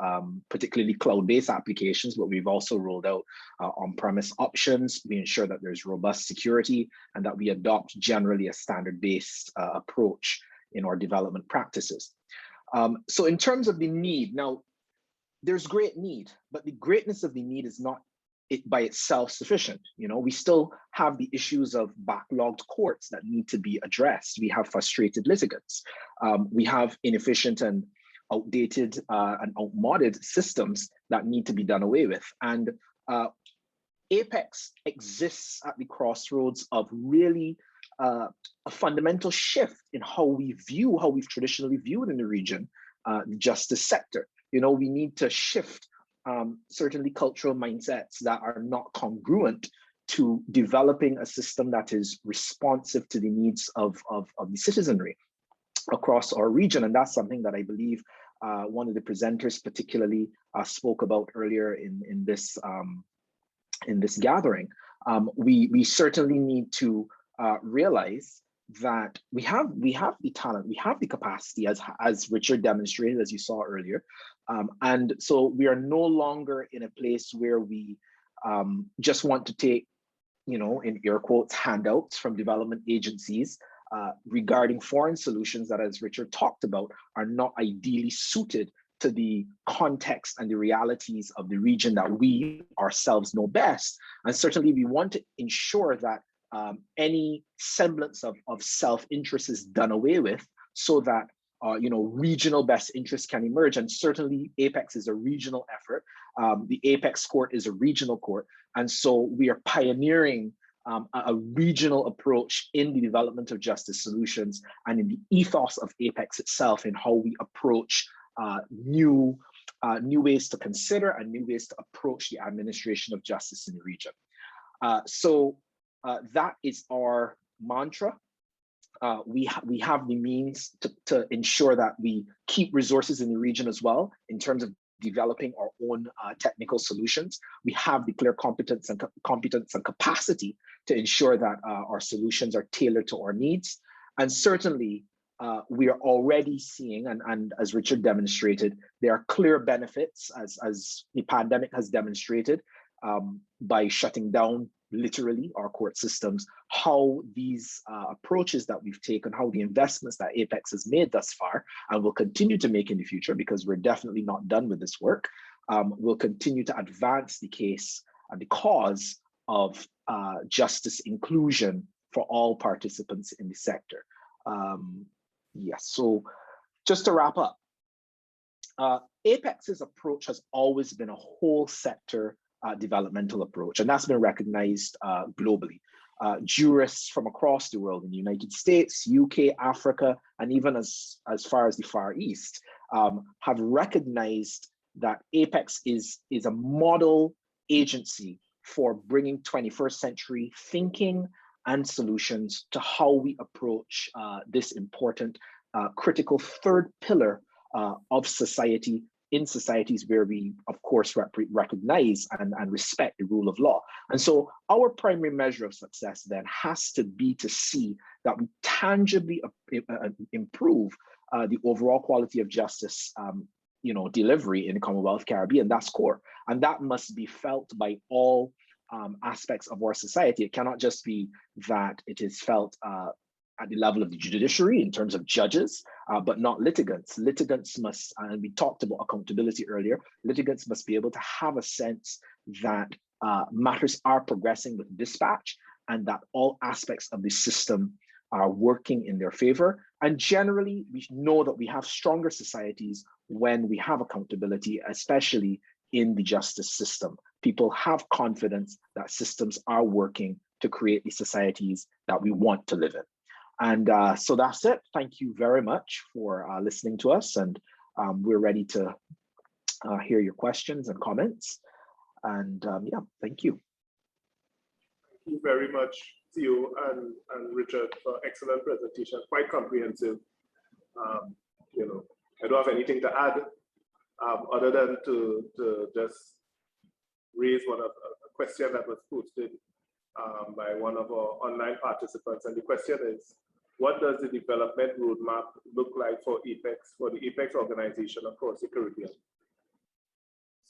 particularly cloud-based applications, but we've also rolled out on-premise options. We ensure that there's robust security and that we adopt generally a standard-based approach in our development practices. So in terms of the need, now there's great need, but the greatness of the need is not by itself sufficient. We still have the issues of backlogged courts that need to be addressed. We have frustrated litigants. We have inefficient and outdated and outmoded systems that need to be done away with. And IMPACS exists at the crossroads of really a fundamental shift in how we've traditionally viewed in the region, the justice sector. We need to shift certainly cultural mindsets that are not congruent to developing a system that is responsive to the needs of the citizenry across our region. And that's something that I believe one of the presenters particularly spoke about earlier in this gathering. We certainly need to realize that we have the talent, we have the capacity, as Richard demonstrated, as you saw earlier. And so we are no longer in a place where we just want to take, in air quotes, handouts from development agencies regarding foreign solutions that, as Richard talked about, are not ideally suited to the context and the realities of the region that we ourselves know best. And certainly we want to ensure that any semblance of self-interest is done away with so that regional best interests can emerge. And certainly IMPACS is a regional effort. The Apex Court is a regional court. And so we are pioneering a regional approach in the development of justice solutions and in the ethos of APEX itself in how we approach new ways to consider and new ways to approach the administration of justice in the region. So that is our mantra. We have the means to ensure that we keep resources in the region as well in terms of developing our own technical solutions. We have the clear competence and capacity to ensure that our solutions are tailored to our needs. And certainly, we are already seeing, and as Richard demonstrated, there are clear benefits as the pandemic has demonstrated by shutting down literally our court systems, how these approaches that we've taken, how the investments that APEX has made thus far and will continue to make in the future, because we're definitely not done with this work, will continue to advance the case and the cause of justice inclusion for all participants in the sector. Yes, so just to wrap up, APEX's approach has always been a whole sector developmental approach, and that's been recognized globally. Jurists from across the world in the United States, UK, Africa, and even as far as the Far East have recognized that APEX is a model agency for bringing 21st century thinking and solutions to how we approach this important critical third pillar of society in societies where we, of course, recognize and respect the rule of law. And so our primary measure of success then has to be to see that we tangibly improve the overall quality of justice delivery in the Commonwealth Caribbean. That's core. And that must be felt by all aspects of our society. It cannot just be that it is felt at the level of the judiciary in terms of judges, but not litigants. Litigants must, and we talked about accountability earlier, litigants must be able to have a sense that matters are progressing with dispatch and that all aspects of the system are working in their favor. And generally, we know that we have stronger societies when we have accountability, especially in the justice system. People have confidence that systems are working to create the societies that we want to live in. And so that's it. Thank you very much for listening to us. And we're ready to hear your questions and comments. And yeah, thank you. Thank you very much, Theo and Richard, for excellent presentation, quite comprehensive. I don't have anything to add other than to just raise a question that was posted by one of our online participants. And the question is, what does the development roadmap look like for APEX, for the APEX organization across the Caribbean?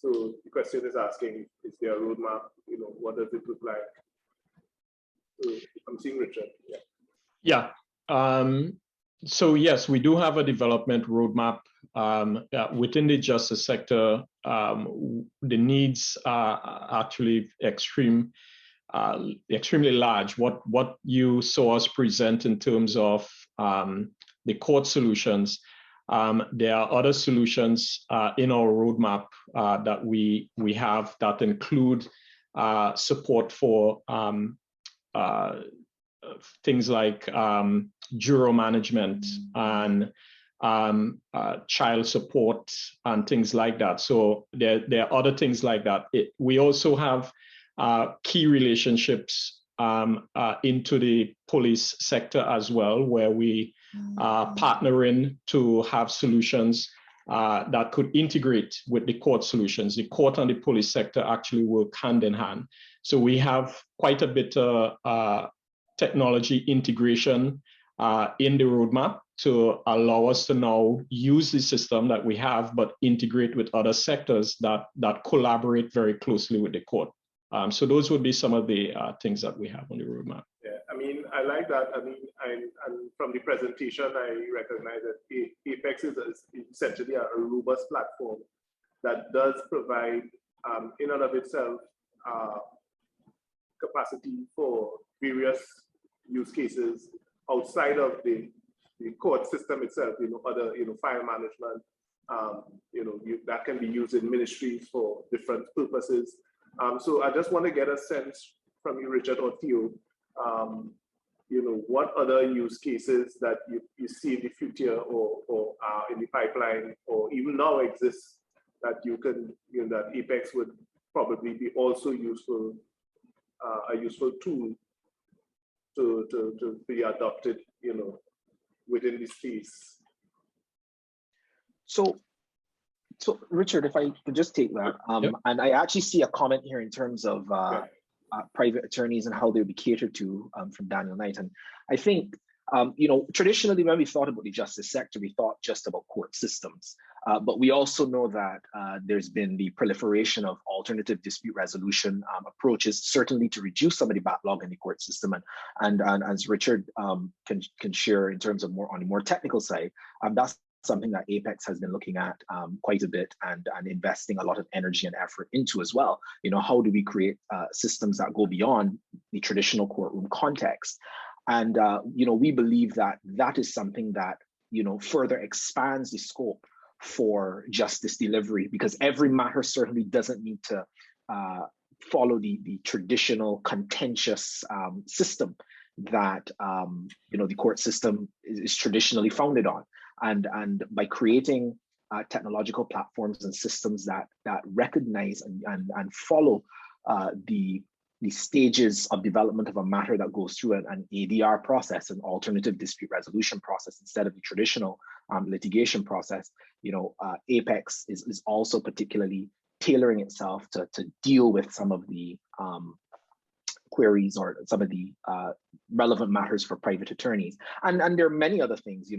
So the question is asking, is there a roadmap? What does it look like? So I'm seeing Richard. Yeah. So yes, we do have a development roadmap within the justice sector. The needs are actually extremely large. What you saw us present in terms of the court solutions, there are other solutions in our roadmap that we have that include support for things like juror management and child support and things like that. So there are other things like that. We also have key relationships into the police sector as well, where we are partnering to have solutions that could integrate with the court solutions. The court and the police sector actually work hand in hand. So we have quite a bit of technology integration in the roadmap to allow us to now use the system that we have, but integrate with other sectors that collaborate very closely with the court. So those would be some of the things that we have on the roadmap. Yeah, I mean, I like that. I mean, and from the presentation, I recognize that APEX is essentially a robust platform that does provide, in and of itself, capacity for various use cases outside of the court system itself. Other file management, that can be used in ministries for different purposes. So I just want to get a sense from you, Richard or Theo, what other use cases that you see in the future or in the pipeline or even now exist that that IMPACS would probably be also useful, a useful tool to be adopted, within this space. So Richard, if I could just take that, Yep. and I actually see a comment here in terms of private attorneys and how they'll be catered to from Daniel Knight. And I think, traditionally when we thought about the justice sector, we thought just about court systems. But we also know that there's been the proliferation of alternative dispute resolution approaches, certainly to reduce some of the backlog in the court system. And as Richard can share in terms of on the more technical side, that's something that IMPACS has been looking at quite a bit and investing a lot of energy and effort into as well. How do we create systems that go beyond the traditional courtroom context? And we believe that that is something that further expands the scope for justice delivery, because every matter certainly doesn't need to follow the traditional contentious system that the court system is traditionally founded on. And by creating technological platforms and systems that recognize and follow the stages of development of a matter that goes through an ADR process, an alternative dispute resolution process, instead of the traditional litigation process, IMPACS is also particularly tailoring itself to deal with some of the queries or some of the relevant matters for private attorneys. And there are many other things,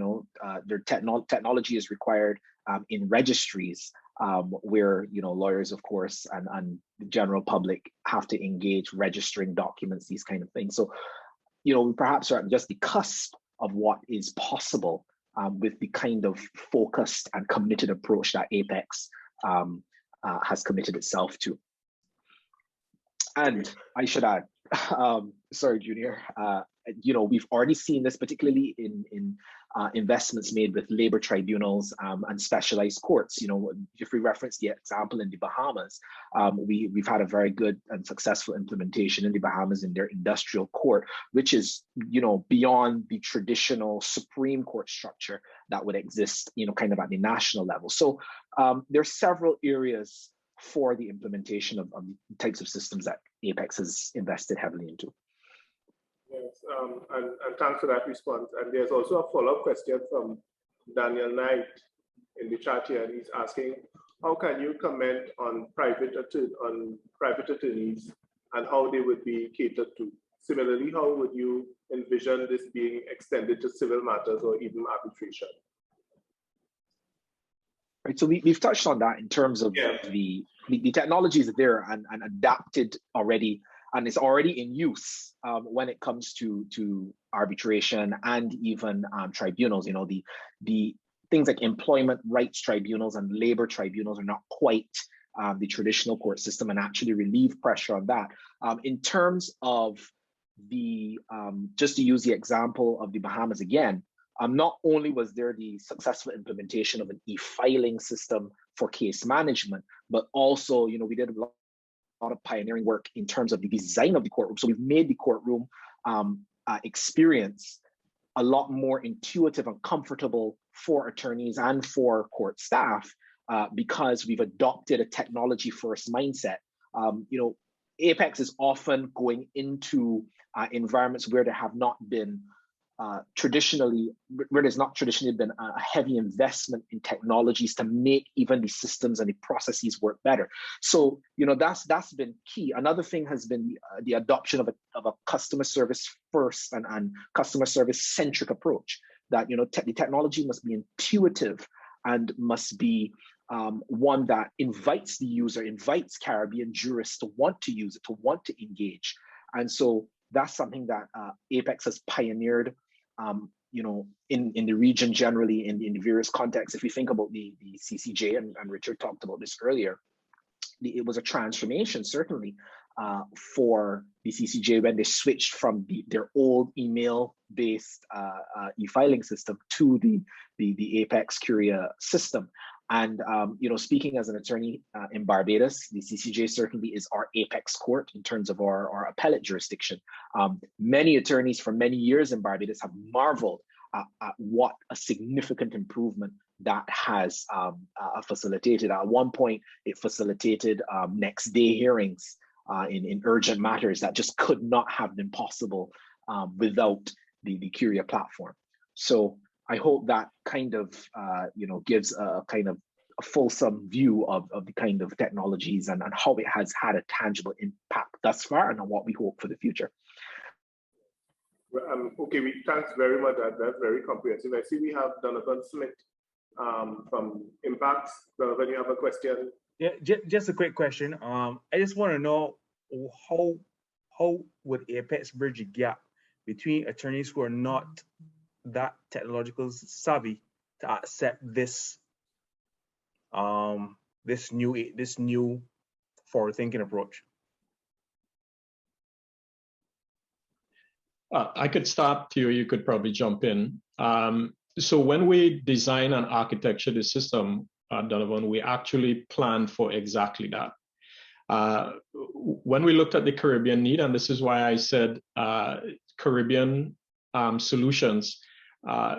their technology is required in registries where, lawyers, of course, and the general public have to engage registering documents, these kind of things. So, we perhaps are at just the cusp of what is possible with the kind of focused and committed approach that IMPACS has committed itself to. And I should add, sorry, Junior, we've already seen this, particularly in investments made with labor tribunals and specialized courts. If we reference the example in the Bahamas, we've had a very good and successful implementation in the Bahamas in their industrial court, which is, beyond the traditional Supreme Court structure that would exist, kind of at the national level. So there's several areas for the implementation of the types of systems that IMPACS has invested heavily into. Yes, and thanks for that response. And there's also a follow-up question from Daniel Knight in the chat here, and he's asking, how can you comment on private attorneys and how they would be catered to? Similarly, how would you envision this being extended to civil matters or even arbitration? Right, so we've touched on that in terms of the technology is there and adapted already, and it's already in use when it comes to arbitration and even tribunals. The things like employment rights tribunals and labor tribunals are not quite the traditional court system, and actually relieve pressure on that. In terms of the, just to use the example of the Bahamas again, not only was there the successful implementation of an e-filing system for case management, but also, we did a lot of pioneering work in terms of the design of the courtroom. So we've made the courtroom experience a lot more intuitive and comfortable for attorneys and for court staff because we've adopted a technology-first mindset. IMPACS is often going into environments where there have not been where there's not traditionally been a heavy investment in technologies to make even the systems and the processes work better. So, that's been key. Another thing has been the adoption of a customer service first and customer service centric approach, that, the technology must be intuitive and must be one that invites the user, invites Caribbean jurists to want to use it, to want to engage. And so that's something that IMPACS has pioneered, in the region generally, in the various contexts. If we think about the CCJ, and Richard talked about this earlier, it was a transformation, certainly, for the CCJ when they switched from their old email-based e-filing system to the IMPACS Curia system. And speaking as an attorney in Barbados, the CCJ certainly is our apex court in terms of our appellate jurisdiction. Many attorneys for many years in Barbados have marveled at what a significant improvement that has facilitated. At one point, it facilitated next day hearings in urgent matters that just could not have been possible without the Curia platform. So I hope that kind of gives a kind of a fulsome view of the kind of technologies and how it has had a tangible impact thus far and on what we hope for the future. Okay, thanks very much. That's very comprehensive. I see we have Donovan Smith from IMPACS. Donovan, you have a question? Yeah, just a quick question. I just want to know how would Apex bridge a gap between attorneys who are not that technological savvy to accept this this new forward-thinking approach? I could start, Theo, you could probably jump in. So when we design and architecture the system, Donovan, we actually planned for exactly that. When we looked at the Caribbean need, and this is why I said Caribbean solutions,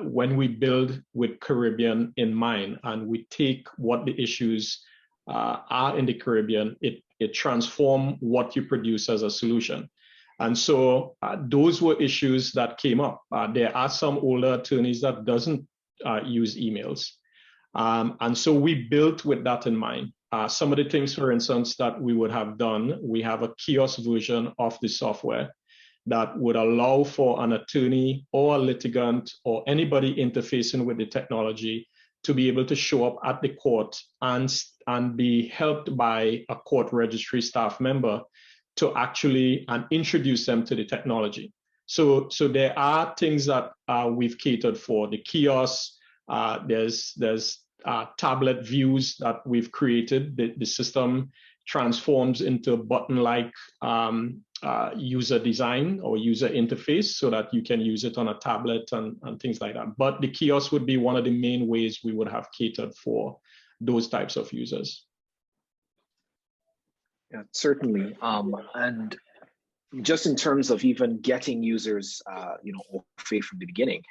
when we build with Caribbean in mind and we take what the issues are in the Caribbean, it transforms what you produce as a solution. And so those were issues that came up. There are some older attorneys that doesn't use emails. And so we built with that in mind. Some of the things, for instance, that we would have done, we have a kiosk version of the software that would allow for an attorney or a litigant or anybody interfacing with the technology to be able to show up at the court and be helped by a court registry staff member to actually introduce them to the technology. So there are things that we've catered for. The kiosks, there's tablet views that we've created. The system transforms into button-like user design or user interface so that you can use it on a tablet and things like that. But the kiosk would be one of the main ways we would have catered for those types of users. Yeah, certainly. And just in terms of even getting users, from the beginning,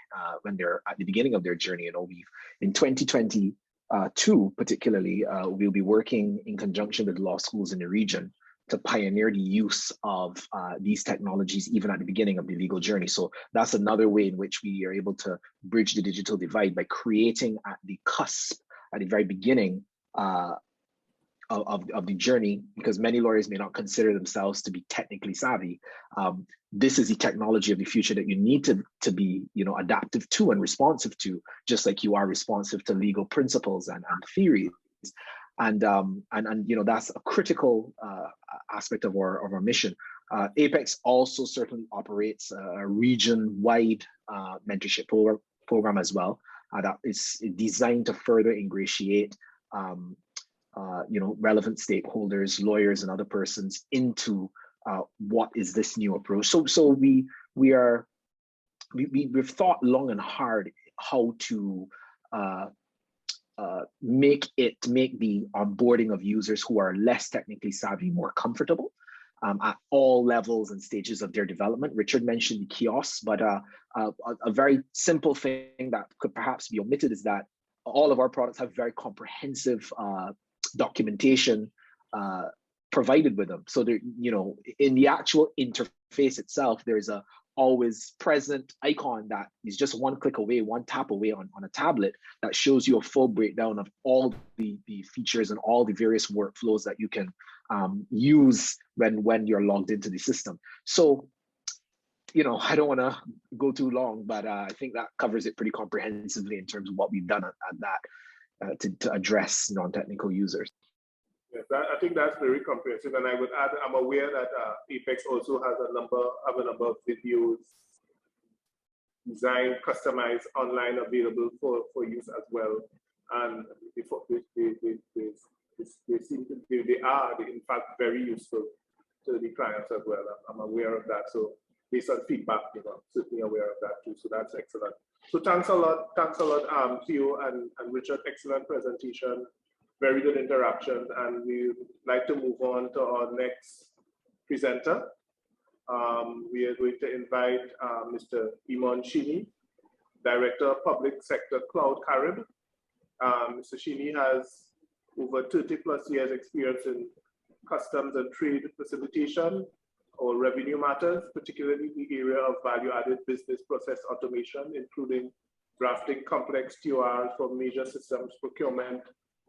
when they're at the beginning of their journey, we've in 2022, particularly, we'll be working in conjunction with law schools in the region to pioneer the use of these technologies even at the beginning of the legal journey. So that's another way in which we are able to bridge the digital divide by creating at the cusp, at the very beginning of the journey, because many lawyers may not consider themselves to be technically savvy. This is the technology of the future that you need to be adaptive to and responsive to, just like you are responsive to legal principles and theories. And that's a critical aspect of our mission. Apex also certainly operates a region-wide mentorship program as well that is designed to further ingratiate relevant stakeholders, lawyers, and other persons into what is this new approach. So we've thought long and hard how to make the onboarding of users who are less technically savvy more comfortable at all levels and stages of their development. Richard mentioned the kiosks, but a very simple thing that could perhaps be omitted is that all of our products have very comprehensive documentation provided with them. So there, in the actual interface itself, there's a always present icon that is just one click away, one tap away on a tablet that shows you a full breakdown of all the features and all the various workflows that you can use when you're logged into the system. So, I don't want to go too long, but I think that covers it pretty comprehensively in terms of what we've done at that to address non-technical users. Yes, I think that's very comprehensive, and I would add, I'm aware that Apex also has a number of videos designed, customized, online available for use as well. And they are in fact very useful to the clients as well. I'm aware of that. So based on feedback, certainly aware of that too. So that's excellent. So thanks a lot, Theo and Richard. Excellent presentation, very good interaction, and we'd like to move on to our next presenter. We are going to invite Mr. Eamonn Sheehy, Director of Public Sector Cloud Carib. Mr. Sheehy has over 30+ years experience in customs and trade facilitation or revenue matters, particularly the area of value-added business process automation, including drafting complex TORs for major systems procurement,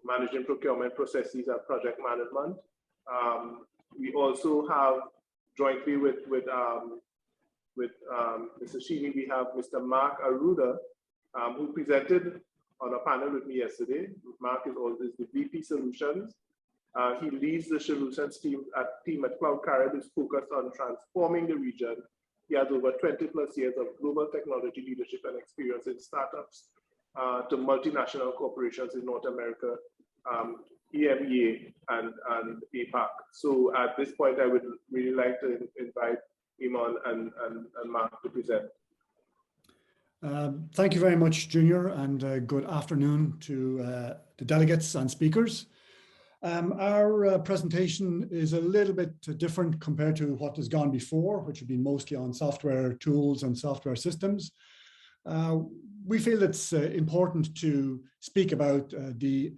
managing procurement processes and project management. We also have jointly with Mr. Sheehy, we have Mr. Mark Arruda, who presented on a panel with me yesterday. Mark is always the VP Solutions. He leads the solutions team at Cloud Carib, is focused on transforming the region. He has over 20+ years of global technology leadership and experience in startups to multinational corporations in North America, EMEA, and APAC. So at this point, I would really like to invite Eamonn and Mark to present. Thank you very much, Junior, and good afternoon to the delegates and speakers. Our presentation is a little bit different compared to what has gone before, which have been mostly on software tools and software systems. We feel it's important to speak about the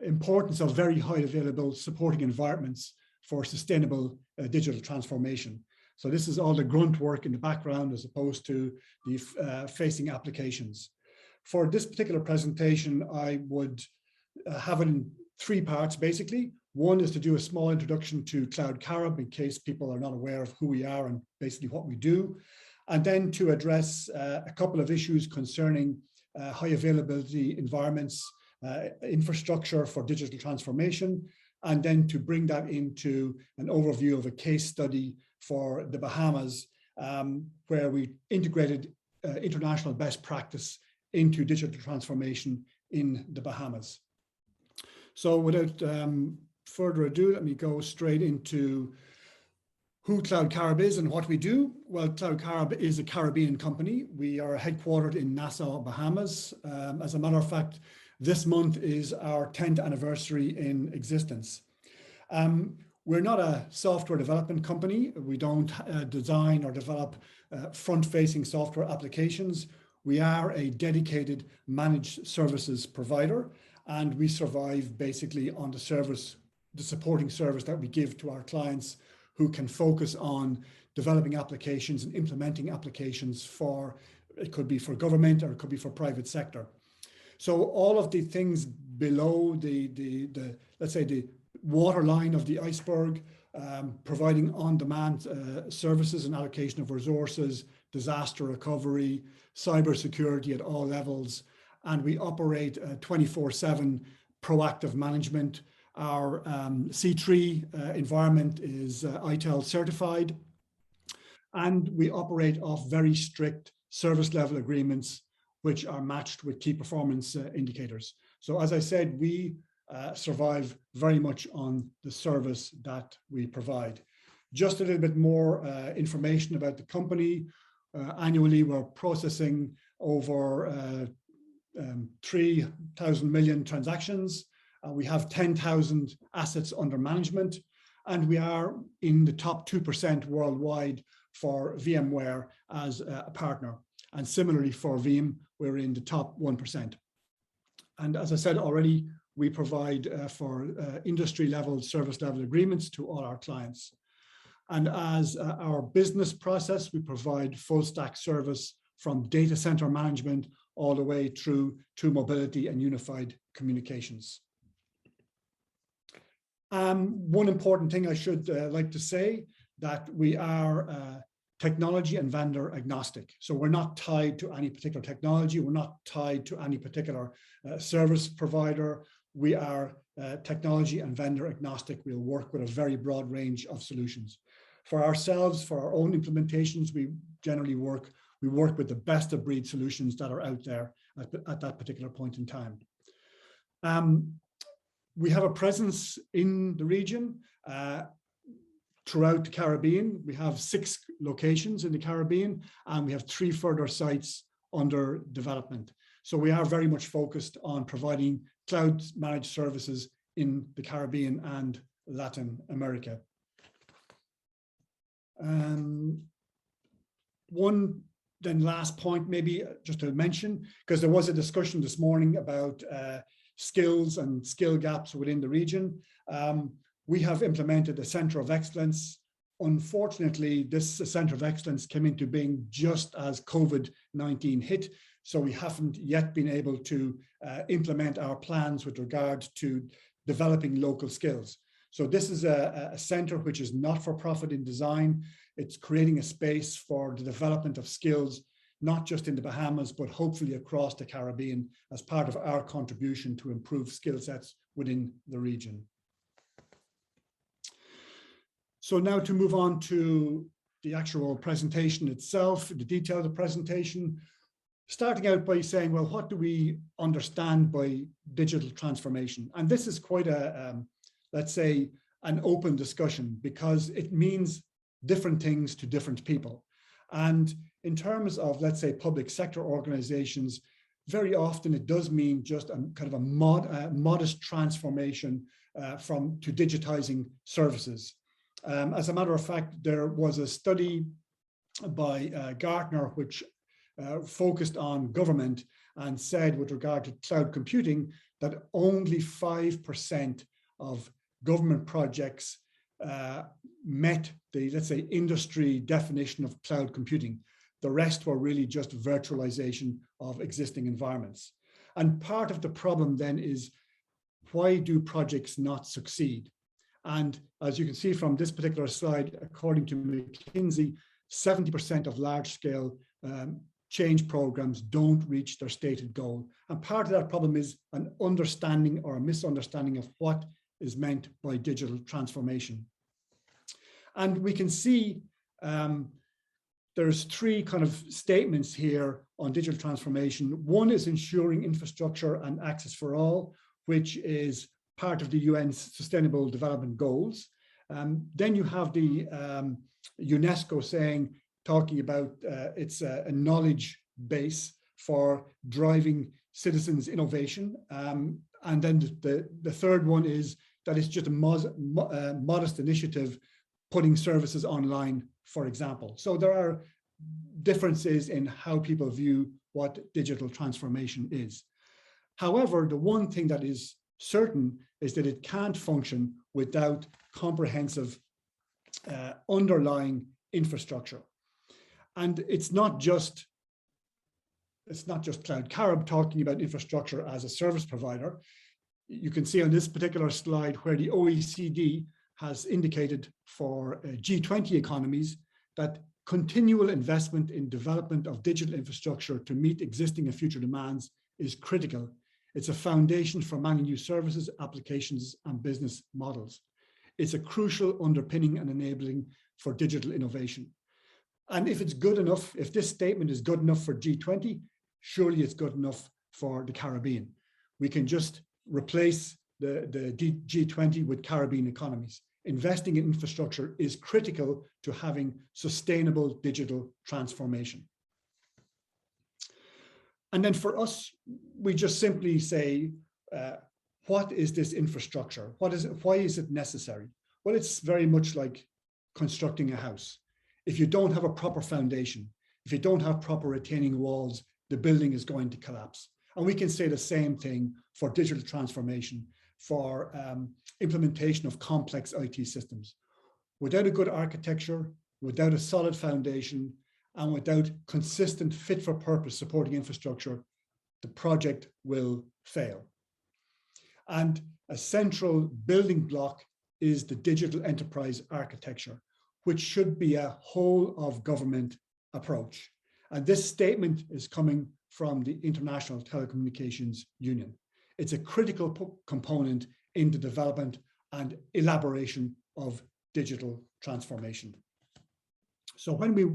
importance of very high available supporting environments for sustainable digital transformation. So this is all the grunt work in the background as opposed to the facing applications. For this particular presentation, I would have it in 3 parts, basically. One is to do a small introduction to Cloud Carib in case people are not aware of who we are and basically what we do. And then to address a couple of issues concerning high availability environments, infrastructure for digital transformation, and then to bring that into an overview of a case study for the Bahamas, where we integrated international best practice into digital transformation in the Bahamas. So without further ado, let me go straight into who Cloud Carib is and what we do. Well, Cloud Carib is a Caribbean company. We are headquartered in Nassau, Bahamas. As a matter of fact, this month is our 10th anniversary in existence. We're not a software development company. We don't design or develop front-facing software applications. We are a dedicated managed services provider, and we survive basically on the supporting service that we give to our clients, who can focus on developing applications and implementing applications for, it could be for government or it could be for private sector. So all of the things below the let's say the waterline of the iceberg, providing on-demand services and allocation of resources, disaster recovery, cybersecurity at all levels, and we operate 24/7 proactive management. Our C3 environment is ITEL certified, and we operate off very strict service level agreements, which are matched with key performance indicators. So as I said, we survive very much on the service that we provide. Just a little bit more information about the company. Annually, we're processing over 3,000 million transactions. We have 10,000 assets under management, and we are in the top 2% worldwide for VMware as a partner. And similarly for Veeam, we're in the top 1%. And as I said already, we provide for industry level, service level agreements to all our clients. And as our business process, we provide full stack service from data center management all the way through to mobility and unified communications. One important thing I should like to say, that we are technology and vendor agnostic. So we're not tied to any particular technology. We're not tied to any particular service provider. We are technology and vendor agnostic. We'll work with a very broad range of solutions. For ourselves, for our own implementations, we generally work with the best of breed solutions that are out there at that particular point in time. We have a presence in the region throughout the Caribbean. We have 6 locations in the Caribbean, and we have 3 further sites under development. So we are very much focused on providing cloud managed services in the Caribbean and Latin America. One then last point, maybe just to mention, because there was a discussion this morning about skills and skill gaps within the region. We have implemented a Center of Excellence. Unfortunately, this Center of Excellence came into being just as COVID-19 hit, so we haven't yet been able to implement our plans with regard to developing local skills. So this is a center which is not for profit in design. It's creating a space for the development of skills, not just in the Bahamas, but hopefully across the Caribbean as part of our contribution to improve skill sets within the region. So now to move on to the actual presentation itself, the detail of the presentation, starting out by saying, well, what do we understand by digital transformation? And this is quite a, let's say, an open discussion because it means different things to different people. And in terms of, let's say, public sector organizations, very often it does mean just a kind of a modest transformation to digitizing services. As a matter of fact, there was a study by Gartner which focused on government and said with regard to cloud computing that only 5% of government projects met the, let's say, industry definition of cloud computing. The rest were really just virtualization of existing environments. And part of the problem then is, why do projects not succeed? And as you can see from this particular slide, according to McKinsey, 70% of large-scale change programs don't reach their stated goal. And part of that problem is an understanding or a misunderstanding of what is meant by digital transformation. And we can see there's three kind of statements here on digital transformation. One is ensuring infrastructure and access for all, which is part of the UN's Sustainable Development Goals. Then you have the UNESCO talking about it's a knowledge base for driving citizens' innovation. And then the third one is that it's just a modest initiative putting services online, for example. So there are differences in how people view what digital transformation is. However, the one thing that is certain is that it can't function without comprehensive underlying infrastructure. And it's not just Cloud Carib talking about infrastructure as a service provider. You can see on this particular slide where the OECD has indicated for G20 economies that continual investment in development of digital infrastructure to meet existing and future demands is critical. It's a foundation for many new services, applications, and business models. It's a crucial underpinning and enabling for digital innovation. And if it's good enough, if this statement is good enough for G20, surely it's good enough for the Caribbean. We can just replace the G20 with Caribbean economies. Investing in infrastructure is critical to having sustainable digital transformation. And then for us, we just simply say, what is this infrastructure? What is it? Why is it necessary? Well, it's very much like constructing a house. If you don't have a proper foundation, if you don't have proper retaining walls, the building is going to collapse. And we can say the same thing for digital transformation, for implementation of complex IT systems. Without a good architecture, without a solid foundation, and without consistent fit for purpose supporting infrastructure, the project will fail. And a central building block is the digital enterprise architecture, which should be a whole of government approach. And this statement is coming from the International Telecommunications Union. It's a critical component in the development and elaboration of digital transformation. So when we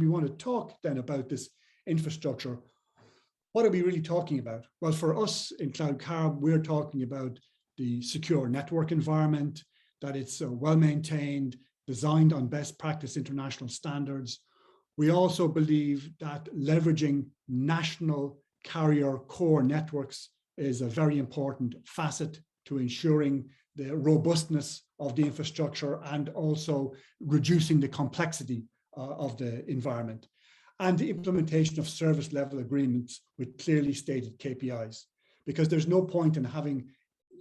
want to talk then about this infrastructure, what are we really talking about? Well, for us in Cloud Carib, we're talking about the secure network environment, that it's well maintained, designed on best practice international standards. We also believe that leveraging national carrier core networks is a very important facet to ensuring the robustness of the infrastructure and also reducing the complexity of the environment, and the implementation of service level agreements with clearly stated KPIs, because there's no point in having,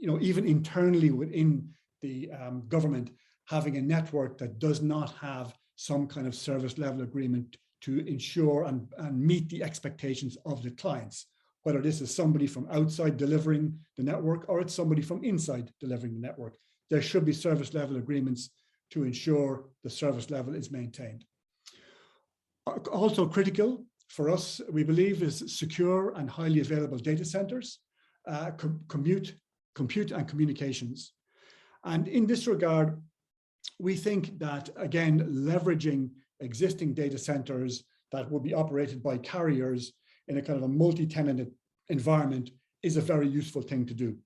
even internally within the government, having a network that does not have some kind of service level agreement to ensure and meet the expectations of the clients, whether this is somebody from outside delivering the network or it's somebody from inside delivering the network. There should be service level agreements to ensure the service level is maintained. Also critical for us, we believe, is secure and highly available data centers, compute and communications. And in this regard, we think that, again, leveraging existing data centers that will be operated by carriers in a kind of a multi-tenant environment is a very useful thing to do.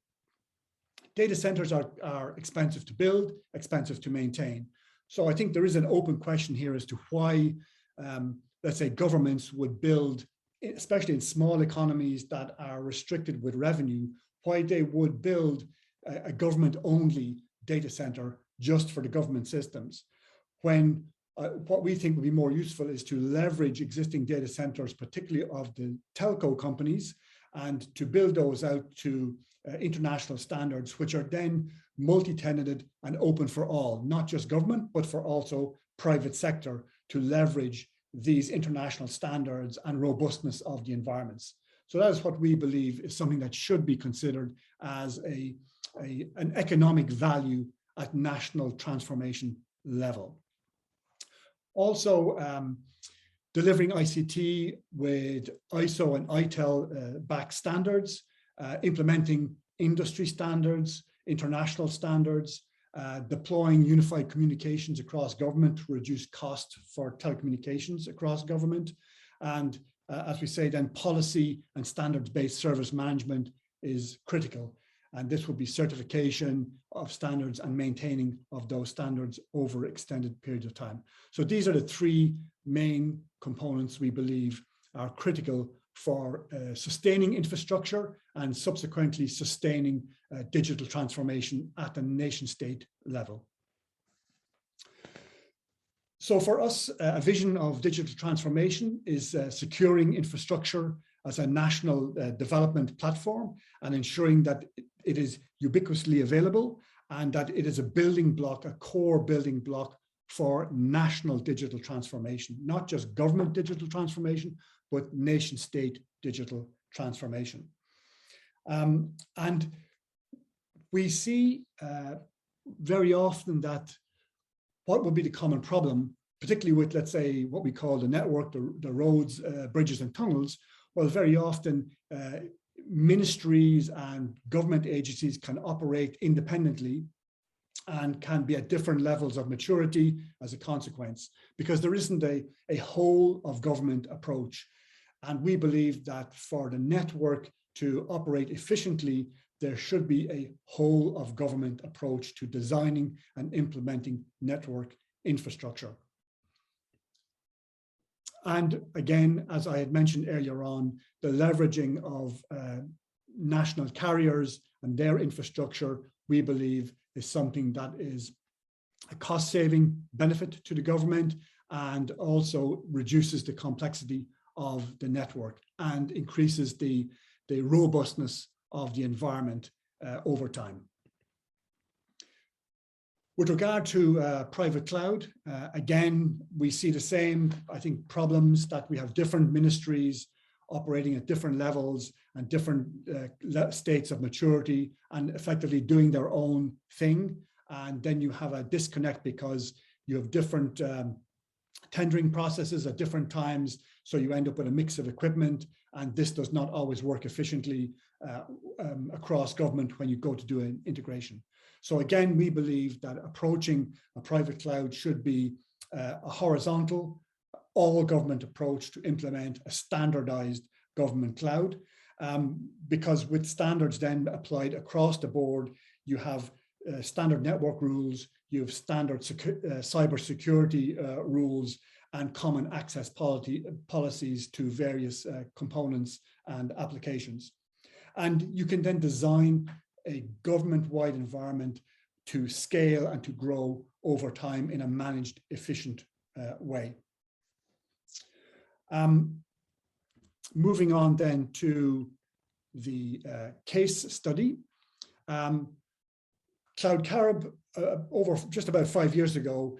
Data centers are expensive to build, expensive to maintain. So I think there is an open question here as to why, let's say, governments would build, especially in small economies that are restricted with revenue, why they would build a government-only data center just for the government systems, when what we think would be more useful is to leverage existing data centers, particularly of the telco companies, and to build those out to international standards, which are then multi-tenanted and open for all, not just government, but for also private sector to leverage these international standards and robustness of the environments. So that is what we believe is something that should be considered as an economic value at national transformation level. Also, delivering ICT with ISO and ITEL backed standards, implementing industry standards, international standards, deploying unified communications across government to reduce cost for telecommunications across government. And as we say, then policy and standards-based service management is critical. And this will be certification of standards and maintaining of those standards over extended periods of time. So these are the three main components we believe are critical for sustaining infrastructure and subsequently sustaining digital transformation at the nation state level. So for us, a vision of digital transformation is securing infrastructure as a national development platform and ensuring that it is ubiquitously available and that it is a building block, a core building block for national digital transformation, not just government digital transformation, but nation state digital transformation. And we see very often that what would be the common problem, particularly with, let's say, what we call the network, the roads, bridges and tunnels, well, very often ministries and government agencies can operate independently and can be at different levels of maturity as a consequence, because there isn't a whole of government approach. And we believe that for the network to operate efficiently, there should be a whole of government approach to designing and implementing network infrastructure. And again, as I had mentioned earlier on, the leveraging of national carriers and their infrastructure, we believe, is something that is a cost-saving benefit to the government and also reduces the complexity of the network and increases the robustness of the environment over time. With regard to private cloud, again, we see the same, I think, problems that we have different ministries operating at different levels and different states of maturity and effectively doing their own thing. And then you have a disconnect because you have different tendering processes at different times. So you end up with a mix of equipment, and this does not always work efficiently across government when you go to do an integration. So again, we believe that approaching a private cloud should be a horizontal, all government approach to implement a standardized government cloud, because with standards then applied across the board, you have standard network rules, you have standard cybersecurity rules, and common access policies to various components and applications. And you can then design a government-wide environment to scale and to grow over time in a managed, efficient way. Moving on then to the case study. Cloud Carib, over just about 5 years ago,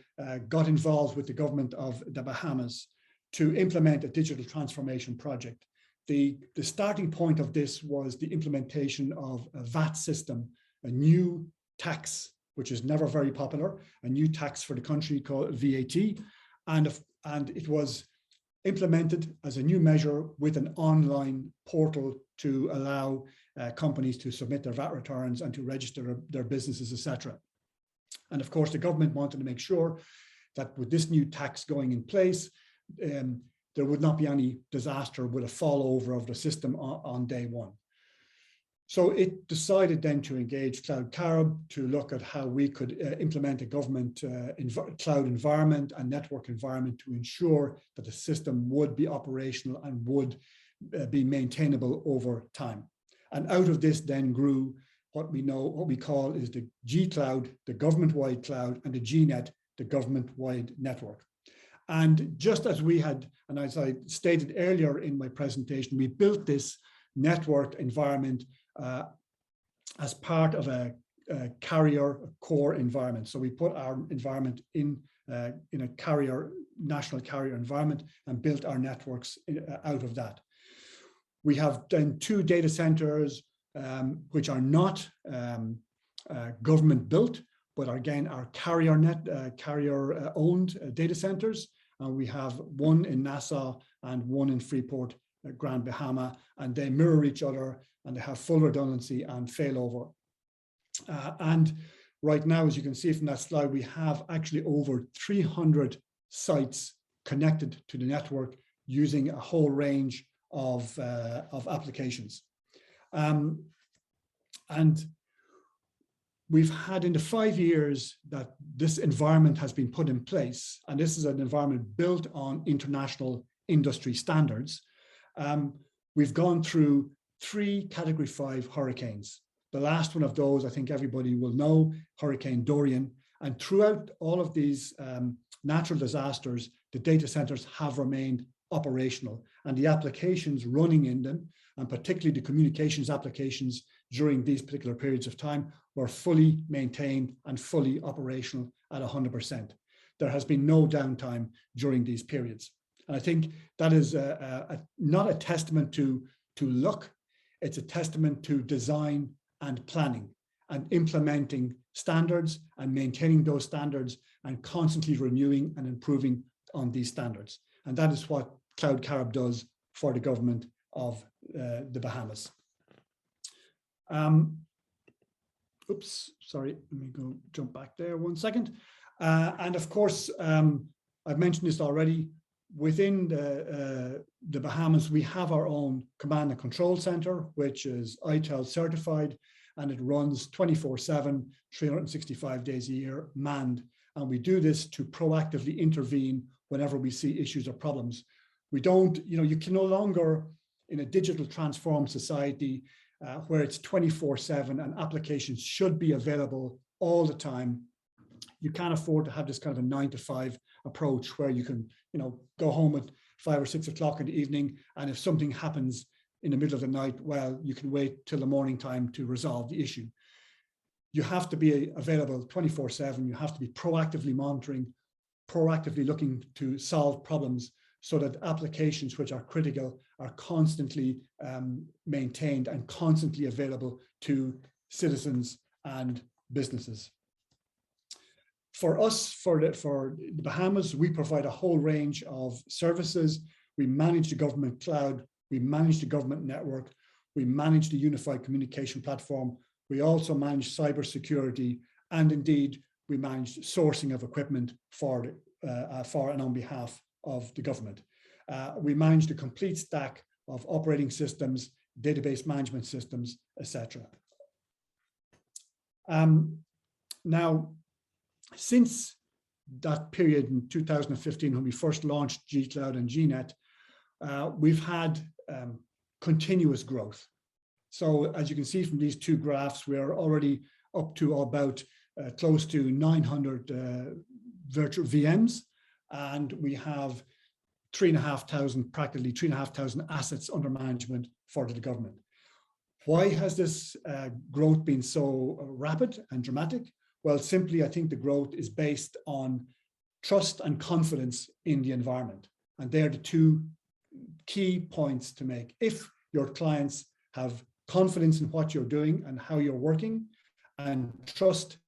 got involved with the government of the Bahamas to implement a digital transformation project. The starting point of this was the implementation of a VAT system, a new tax, which is never very popular, a new tax for the country called VAT, and it was implemented as a new measure with an online portal to allow companies to submit their VAT returns and to register their businesses, etc. And of course, the government wanted to make sure that with this new tax going in place, there would not be any disaster with a fallover of the system on day one. So it decided then to engage Cloud Carib to look at how we could implement a government cloud environment and network environment to ensure that the system would be operational and would be maintainable over time. And out of this then grew what we call is the G Cloud, the government-wide cloud, and the GNet, the government-wide network. And just as we had, and as I stated earlier in my presentation, we built this network environment as part of a carrier core environment. So we put our environment in a national carrier environment and built our networks out of that. We have then 2 data centers which are not government built, but again are carrier owned data centers. We have one in Nassau and one in Freeport, Grand Bahama, and they mirror each other and they have full redundancy and failover. And right now, as you can see from that slide, we have actually over 300 sites connected to the network using a whole range of applications. And we've had in the 5 years that this environment has been put in place, and this is an environment built on international industry standards. We've gone through 3 Category 5 hurricanes. The last one of those, I think everybody will know, Hurricane Dorian. And throughout all of these natural disasters, the data centers have remained operational, and the applications running in them, and particularly the communications applications during these particular periods of time, were fully maintained and fully operational at 100%. There has been no downtime during these periods. And I think that is not a testament to luck, it's a testament to design and planning and implementing standards and maintaining those standards and constantly renewing and improving on these standards. And that is what Cloud Carib does for the government of the Bahamas. Oops, sorry, let me jump back there 1 second. And of course, I've mentioned this already, within the Bahamas, we have our own command and control center, which is ITEL certified, and it runs 24/7, 365 days a year, manned. And we do this to proactively intervene whenever we see issues or problems. We don't, you can no longer, in a digital transformed society, where it's 24/7 and applications should be available all the time, you can't afford to have this kind of a 9 to 5 approach where you can, go home at 5 or 6 o'clock in the evening, and if something happens in the middle of the night, well, you can wait till the morning time to resolve the issue. You have to be available 24/7. You have to be proactively monitoring, proactively looking to solve problems so that applications which are critical are constantly maintained and constantly available to citizens and businesses. For us, for the Bahamas, we provide a whole range of services. We manage the government cloud, we manage the government network, we manage the unified communication platform. We also manage cybersecurity, and indeed, we manage sourcing of equipment for and on behalf of the government. We manage the complete stack of operating systems, database management systems, etc. Now, since that period in 2015 when we first launched G-Cloud and GNet, we've had continuous growth. So as you can see from these two graphs, we're already up to about close to 900 virtual VMs, and we have 3,500, practically 3,500 assets under management for the government. Why has this growth been so rapid and dramatic? Well, simply, I think the growth is based on trust and confidence in the environment. And they're the two key points to make. If your clients have confidence in what you're doing and how you're working, and trust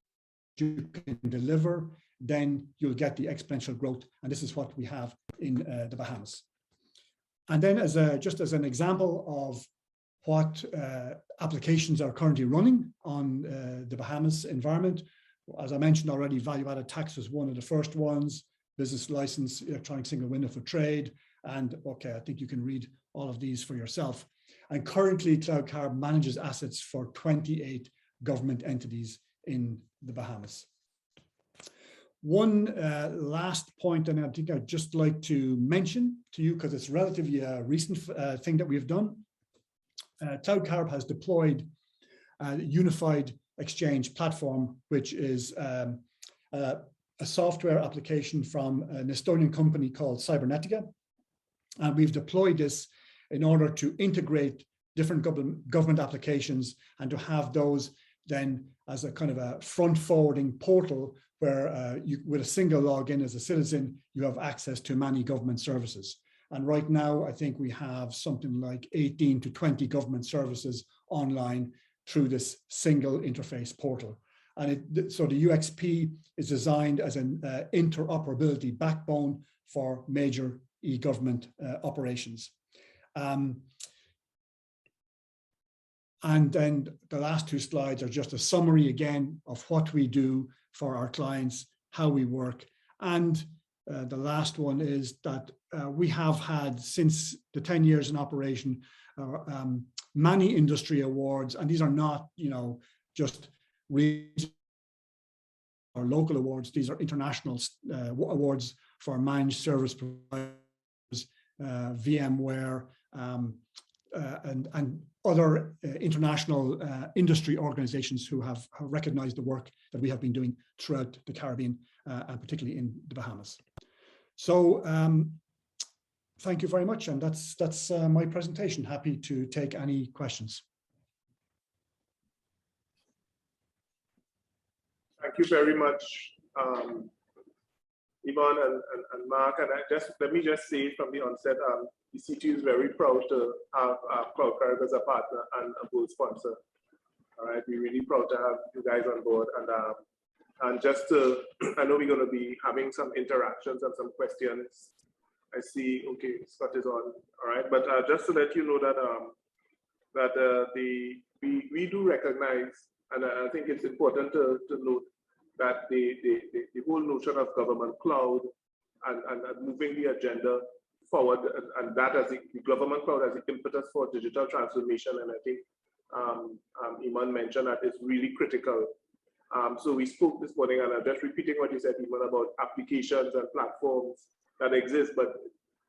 you can deliver, then you'll get the exponential growth. And this is what we have in the Bahamas. And then just as an example of what applications are currently running on the Bahamas environment, as I mentioned already, value-added tax was one of the first ones, business license, electronic single window for trade, and okay, I think you can read all of these for yourself. And currently, Cloud Carib manages assets for 28 government entities in the Bahamas. One last point, and I think I'd just like to mention to you, because it's relatively a recent thing that we've done. Cloud Carib has deployed a unified exchange platform, which is a software application from an Estonian company called Cybernetica. And we've deployed this in order to integrate different government applications and to have those then as a kind of a front forwarding portal where you, with a single login as a citizen, you have access to many government services. And right now, I think we have something like 18 to 20 government services online through this single interface portal. And so the UXP is designed as an interoperability backbone for major e-government operations. And then the last two slides are just a summary again of what we do for our clients, how we work. And the last one is that we have had, since the 10 years in operation, many industry awards, and these are not, just regional or local awards. These are international awards for managed service providers, VMware, and other international industry organizations who have recognized the work that we have been doing throughout the Caribbean, and particularly in the Bahamas. So thank you very much, and that's my presentation. Happy to take any questions. Thank you very much, Eamonn and Mark. And let me just say from the onset, the CTU is very proud to have Cloud Carib as a partner and a board sponsor. All right, we're really proud to have you guys on board. And just to, I know we're going to be having some interactions and some questions. I see, okay, Scott is on, all right. But just to let you know that we do recognize, and I think it's important to note that the whole notion of government cloud and moving the agenda forward, and that as the government cloud as the impetus for digital transformation, and I think Eamonn mentioned that is really critical. So we spoke this morning, and I'm just repeating what you said, Eamonn, about applications and platforms that exist, but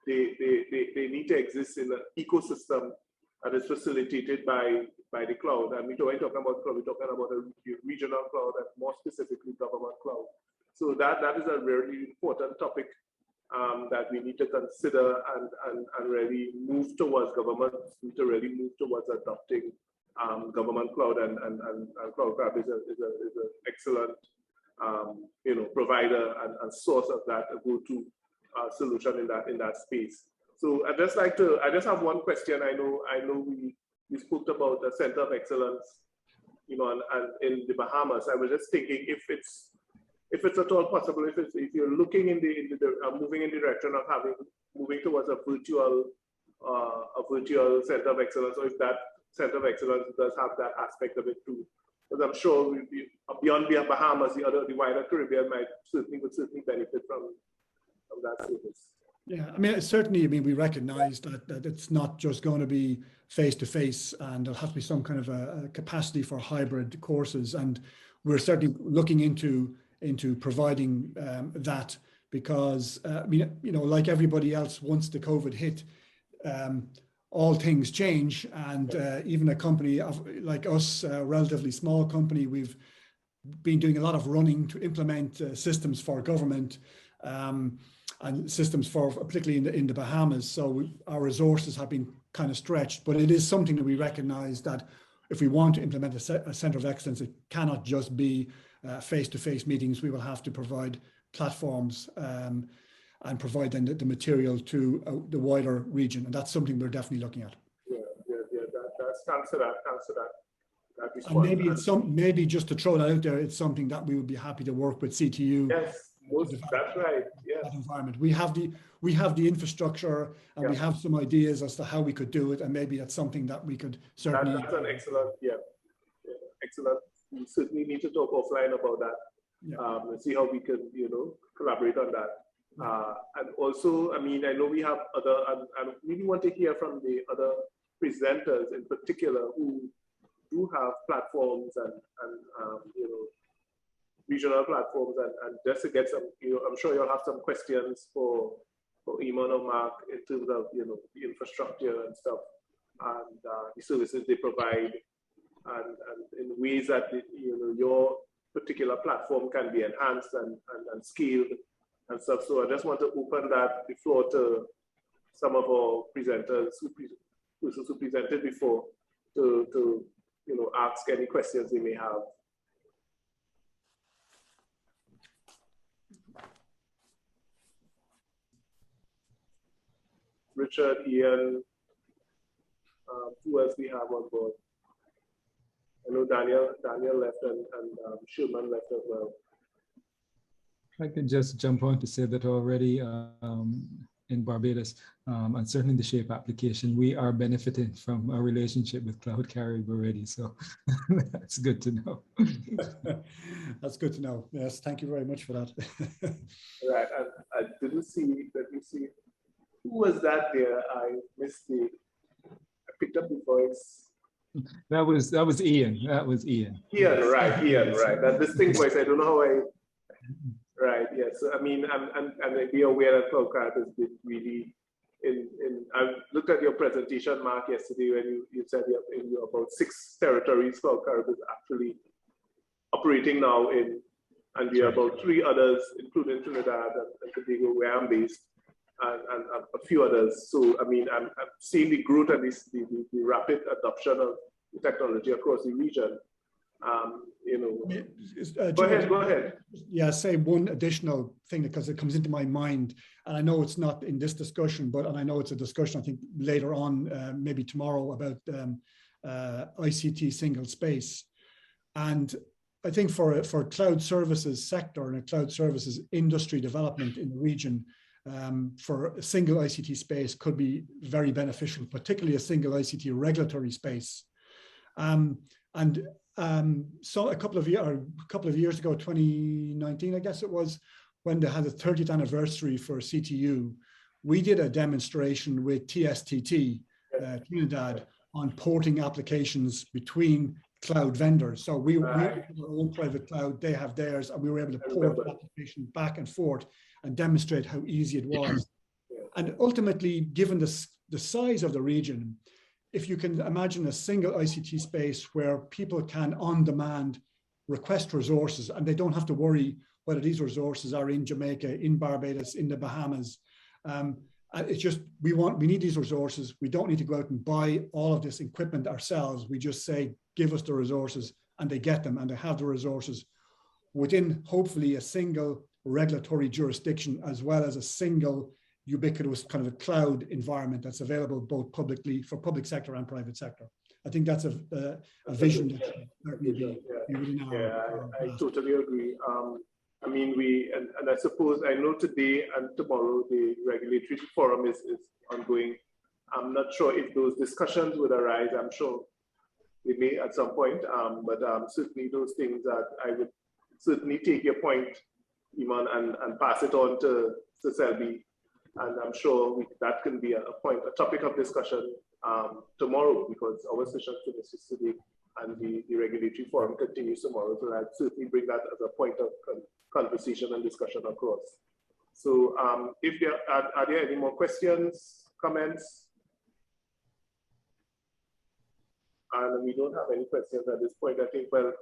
they need to exist in an ecosystem that is facilitated by the cloud. And we're talking about cloud, we're talking about a regional cloud and more specifically government cloud. So that is a very important topic that we need to consider and really move towards. Governments need to really move towards adopting government cloud, and Cloud Carib is an excellent provider and source of that, a go-to solution in that space. So I just have one question. I know we spoke about the Center of Excellence, and in the Bahamas. I was just thinking if it's at all possible, if you're looking moving in the direction of moving towards a virtual Center of Excellence, or if that Center of Excellence does have that aspect of it too. Because I'm sure beyond the Bahamas, the wider Caribbean would certainly benefit from that service. Yeah, I mean, certainly, we recognize that it's not just going to be face-to-face, and there'll have to be some kind of a capacity for hybrid courses. And we're certainly looking into into providing that, because like everybody else, once the COVID hit, all things change, and even a company like us, a relatively small company, we've been doing a lot of running to implement systems for government and systems for particularly in the Bahamas. So our resources have been kind of stretched, but it is something that we recognize that if we want to implement a center of excellence, it cannot just be face-to-face meetings. We will have to provide platforms and provide then the material to the wider region. And that's something we're definitely looking at. Thanks for that. And maybe it's maybe just to throw that out there, it's something that we would be happy to work with CTU. Yes, that's right. Yes. That environment. We have the infrastructure, and we have some ideas as to how we could do it, and maybe that's something that we could certainly. That's an excellent, excellent. We certainly need to talk offline about that. And see how we can, collaborate on that. And also, I mean, I know we have other, and really want to hear from the other presenters in particular who do have platforms and regional platforms, and just to get some, I'm sure you'll have some questions for Eamonn or Mark in terms of, the infrastructure and stuff, and the services they provide, and in ways that, your particular platform can be enhanced and scaled and stuff. So I just want to open the floor to some of our presenters who presented before to ask any questions they may have. Richard, Ian, who else we have on board? I know Daniel left and Sherman left as well. I can just jump on to say that already in Barbados, and certainly the SHAPE application, we are benefiting from a relationship with Cloud Carib already. So that's good to know. That's good to know. Yes, thank you very much for that. Right, I didn't see, let me see. Who was that there? I missed I picked up the voice. That was Ian. That was Ian. Ian, right. That distinct voice. I don't know how right, yes. I mean, and be aware that CloudCard has been really I looked at your presentation, Mark, yesterday when you said in about 6 territories CloudCard is actually operating now in, and we have about 3 others, including Trinidad and Tobago, where I'm based, and a few others. So, I mean, I'm seeing the growth and the rapid adoption of the technology across the region. Go ahead. Yeah, say one additional thing because it comes into my mind, and I know it's not in this discussion, and I know it's a discussion I think later on, maybe tomorrow, about ICT single space. And I think for cloud services sector and a cloud services industry development in the region, for a single ICT space could be very beneficial, particularly a single ICT regulatory space. So a couple of years ago, 2019, I guess it was, when they had the 30th anniversary for CTU, we did a demonstration with TSTT, Trinidad, on porting applications between cloud vendors. So we have our own private cloud, they have theirs, and we were able to port the application back and forth and demonstrate how easy it was. And ultimately, given the size of the region, if you can imagine a single ICT space where people can on demand request resources, and they don't have to worry whether these resources are in Jamaica, in Barbados, in the Bahamas. It's just, we need these resources. We don't need to go out and buy all of this equipment ourselves. We just say, give us the resources, and they get them, and they have the resources within hopefully a single regulatory jurisdiction, as well as a single ubiquitous kind of a cloud environment that's available both publicly for public sector and private sector. I think that's a vision that should certainly be within our I totally agree. I mean, and I suppose, I know today and tomorrow the regulatory forum is ongoing. I'm not sure if those discussions would arise. I'm sure they may at some point, but certainly those things that I would certainly take your point, Eamonn, and pass it on to Selby. And I'm sure that can be a topic of discussion tomorrow, because our session finishes today. and the regulatory forum continues tomorrow. So I'd certainly bring that as a point of conversation and discussion across. So if there are there any more questions, comments? And we don't have any questions at this point. I think, well,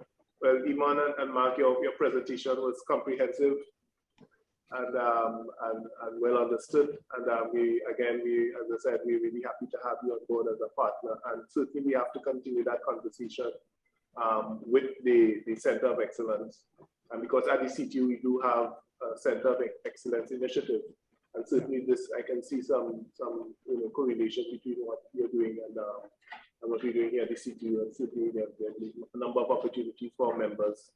Eamonn and Mark, your presentation was comprehensive and well understood. And we, as I said, we're really happy to have you on board as a partner. And certainly we have to continue that conversation with the Center of Excellence. And because at the CTU, we do have a Center of Excellence initiative. And certainly this, I can see some correlation between what you're doing and what we're doing here at the CTU. And certainly there's a number of opportunities for members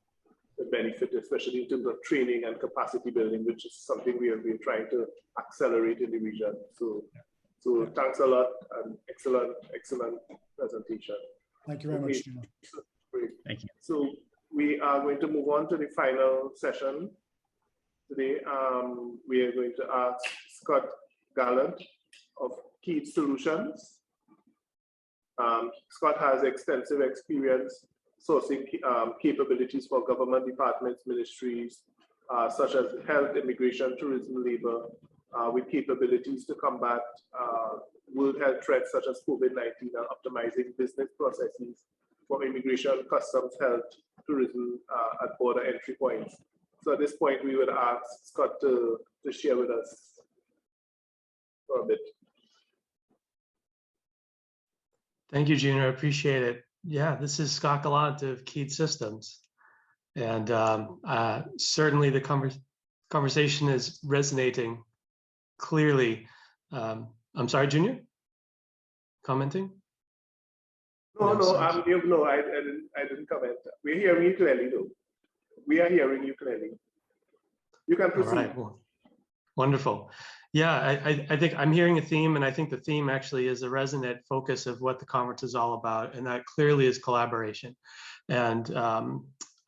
to benefit, especially in terms of training and capacity building, which is something we're trying to accelerate in the region. So thanks a lot and excellent presentation. Thank you very much, Gino. Great. Thank you. So we are going to move on to the final session today. We are going to ask Scott Gallant of Key Solutions. Scott has extensive experience sourcing capabilities for government departments, ministries, such as health, immigration, tourism, labor, with capabilities to combat world health threats such as COVID-19 and optimizing business processes for immigration, customs, health, tourism at border entry points. So at this point, we would ask Scott to share with us for a bit. Thank you, Junior. I appreciate it. Yeah, this is Scott Gallant of Keyed Systems. And certainly the conversation is resonating clearly. I'm sorry, Junior? Commenting? No, I didn't comment. We're hearing you clearly, though. We are hearing you clearly. You can proceed. All right, well, wonderful. Yeah, I think I'm hearing a theme, and I think the theme actually is a resonant focus of what the conference is all about, and that clearly is collaboration. And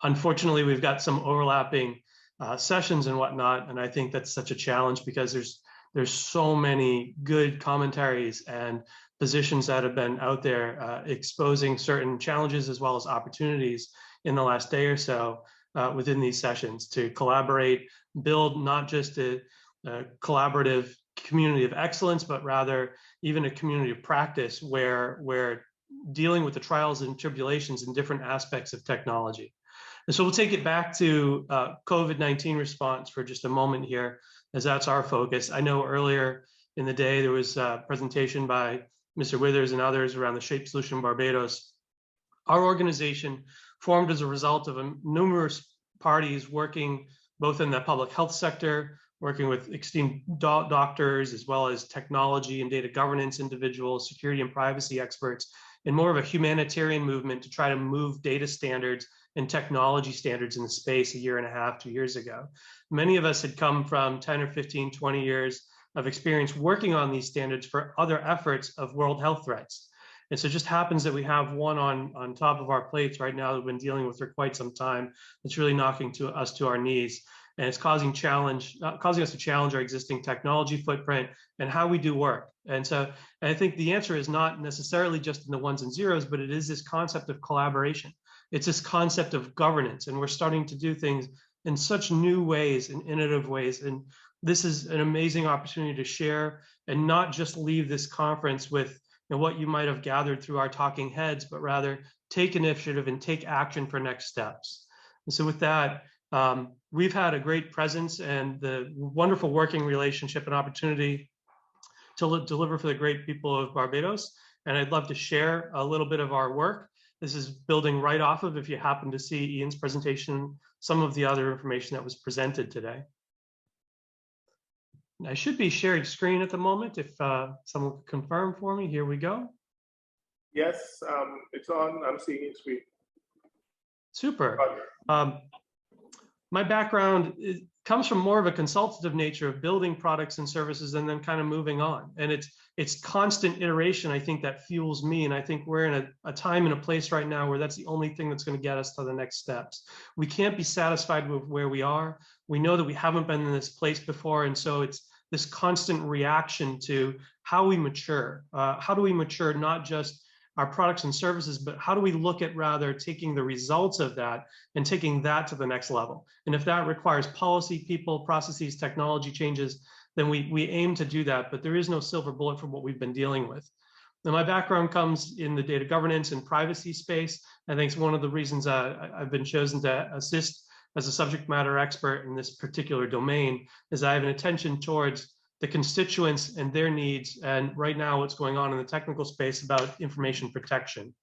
unfortunately, we've got some overlapping sessions and whatnot, and I think that's such a challenge because there's so many good commentaries and positions that have been out there exposing certain challenges as well as opportunities in the last day or so within these sessions to collaborate, build not just a collaborative community of excellence, but rather even a community of practice where dealing with the trials and tribulations in different aspects of technology. And so we'll take it back to COVID-19 response for just a moment here, as that's our focus. I know earlier in the day, there was a presentation by Mr. Withers and others around the SHAPE solution Barbados. Our organization formed as a result of numerous parties working both in the public health sector, working with esteemed doctors, as well as technology and data governance individuals, security and privacy experts, in more of a humanitarian movement to try to move data standards and technology standards in the space 1.5 years, 2 years ago. Many of us had come from 10 or 15, 20 years of experience working on these standards for other efforts of world health threats. And so it just happens that we have one on top of our plates right now that we've been dealing with for quite some time. It's really knocking us to our knees. And it's causing us to challenge our existing technology footprint and how we do work. And so I think the answer is not necessarily just in the ones and zeros, but it is this concept of collaboration. It's this concept of governance, and we're starting to do things in such new ways and innovative ways. And this is an amazing opportunity to share and not just leave this conference with what you might have gathered through our talking heads, but rather take initiative and take action for next steps. And so with that, we've had a great presence and the wonderful working relationship and opportunity to deliver for the great people of Barbados. And I'd love to share a little bit of our work. This is building right off of, if you happen to see Ian's presentation, some of the other information that was presented today. I should be sharing screen at the moment. If someone could confirm for me, here we go. Yes, it's on. I'm seeing it screen. Super. My background comes from more of a consultative nature of building products and services and then kind of moving on. And it's constant iteration, I think, that fuels me. And I think we're in a time and a place right now where that's the only thing that's going to get us to the next steps. We can't be satisfied with where we are. We know that we haven't been in this place before. And so it's this constant reaction to how we mature. How do we mature not just our products and services, but how do we look at rather taking the results of that and taking that to the next level? And if that requires policy, people, processes, technology changes, then we aim to do that, but there is no silver bullet for what we've been dealing with. Now, my background comes in the data governance and privacy space. I think it's one of the reasons I've been chosen to assist as a subject matter expert in this particular domain, is I have an attention towards the constituents and their needs, and right now what's going on in the technical space about information protection.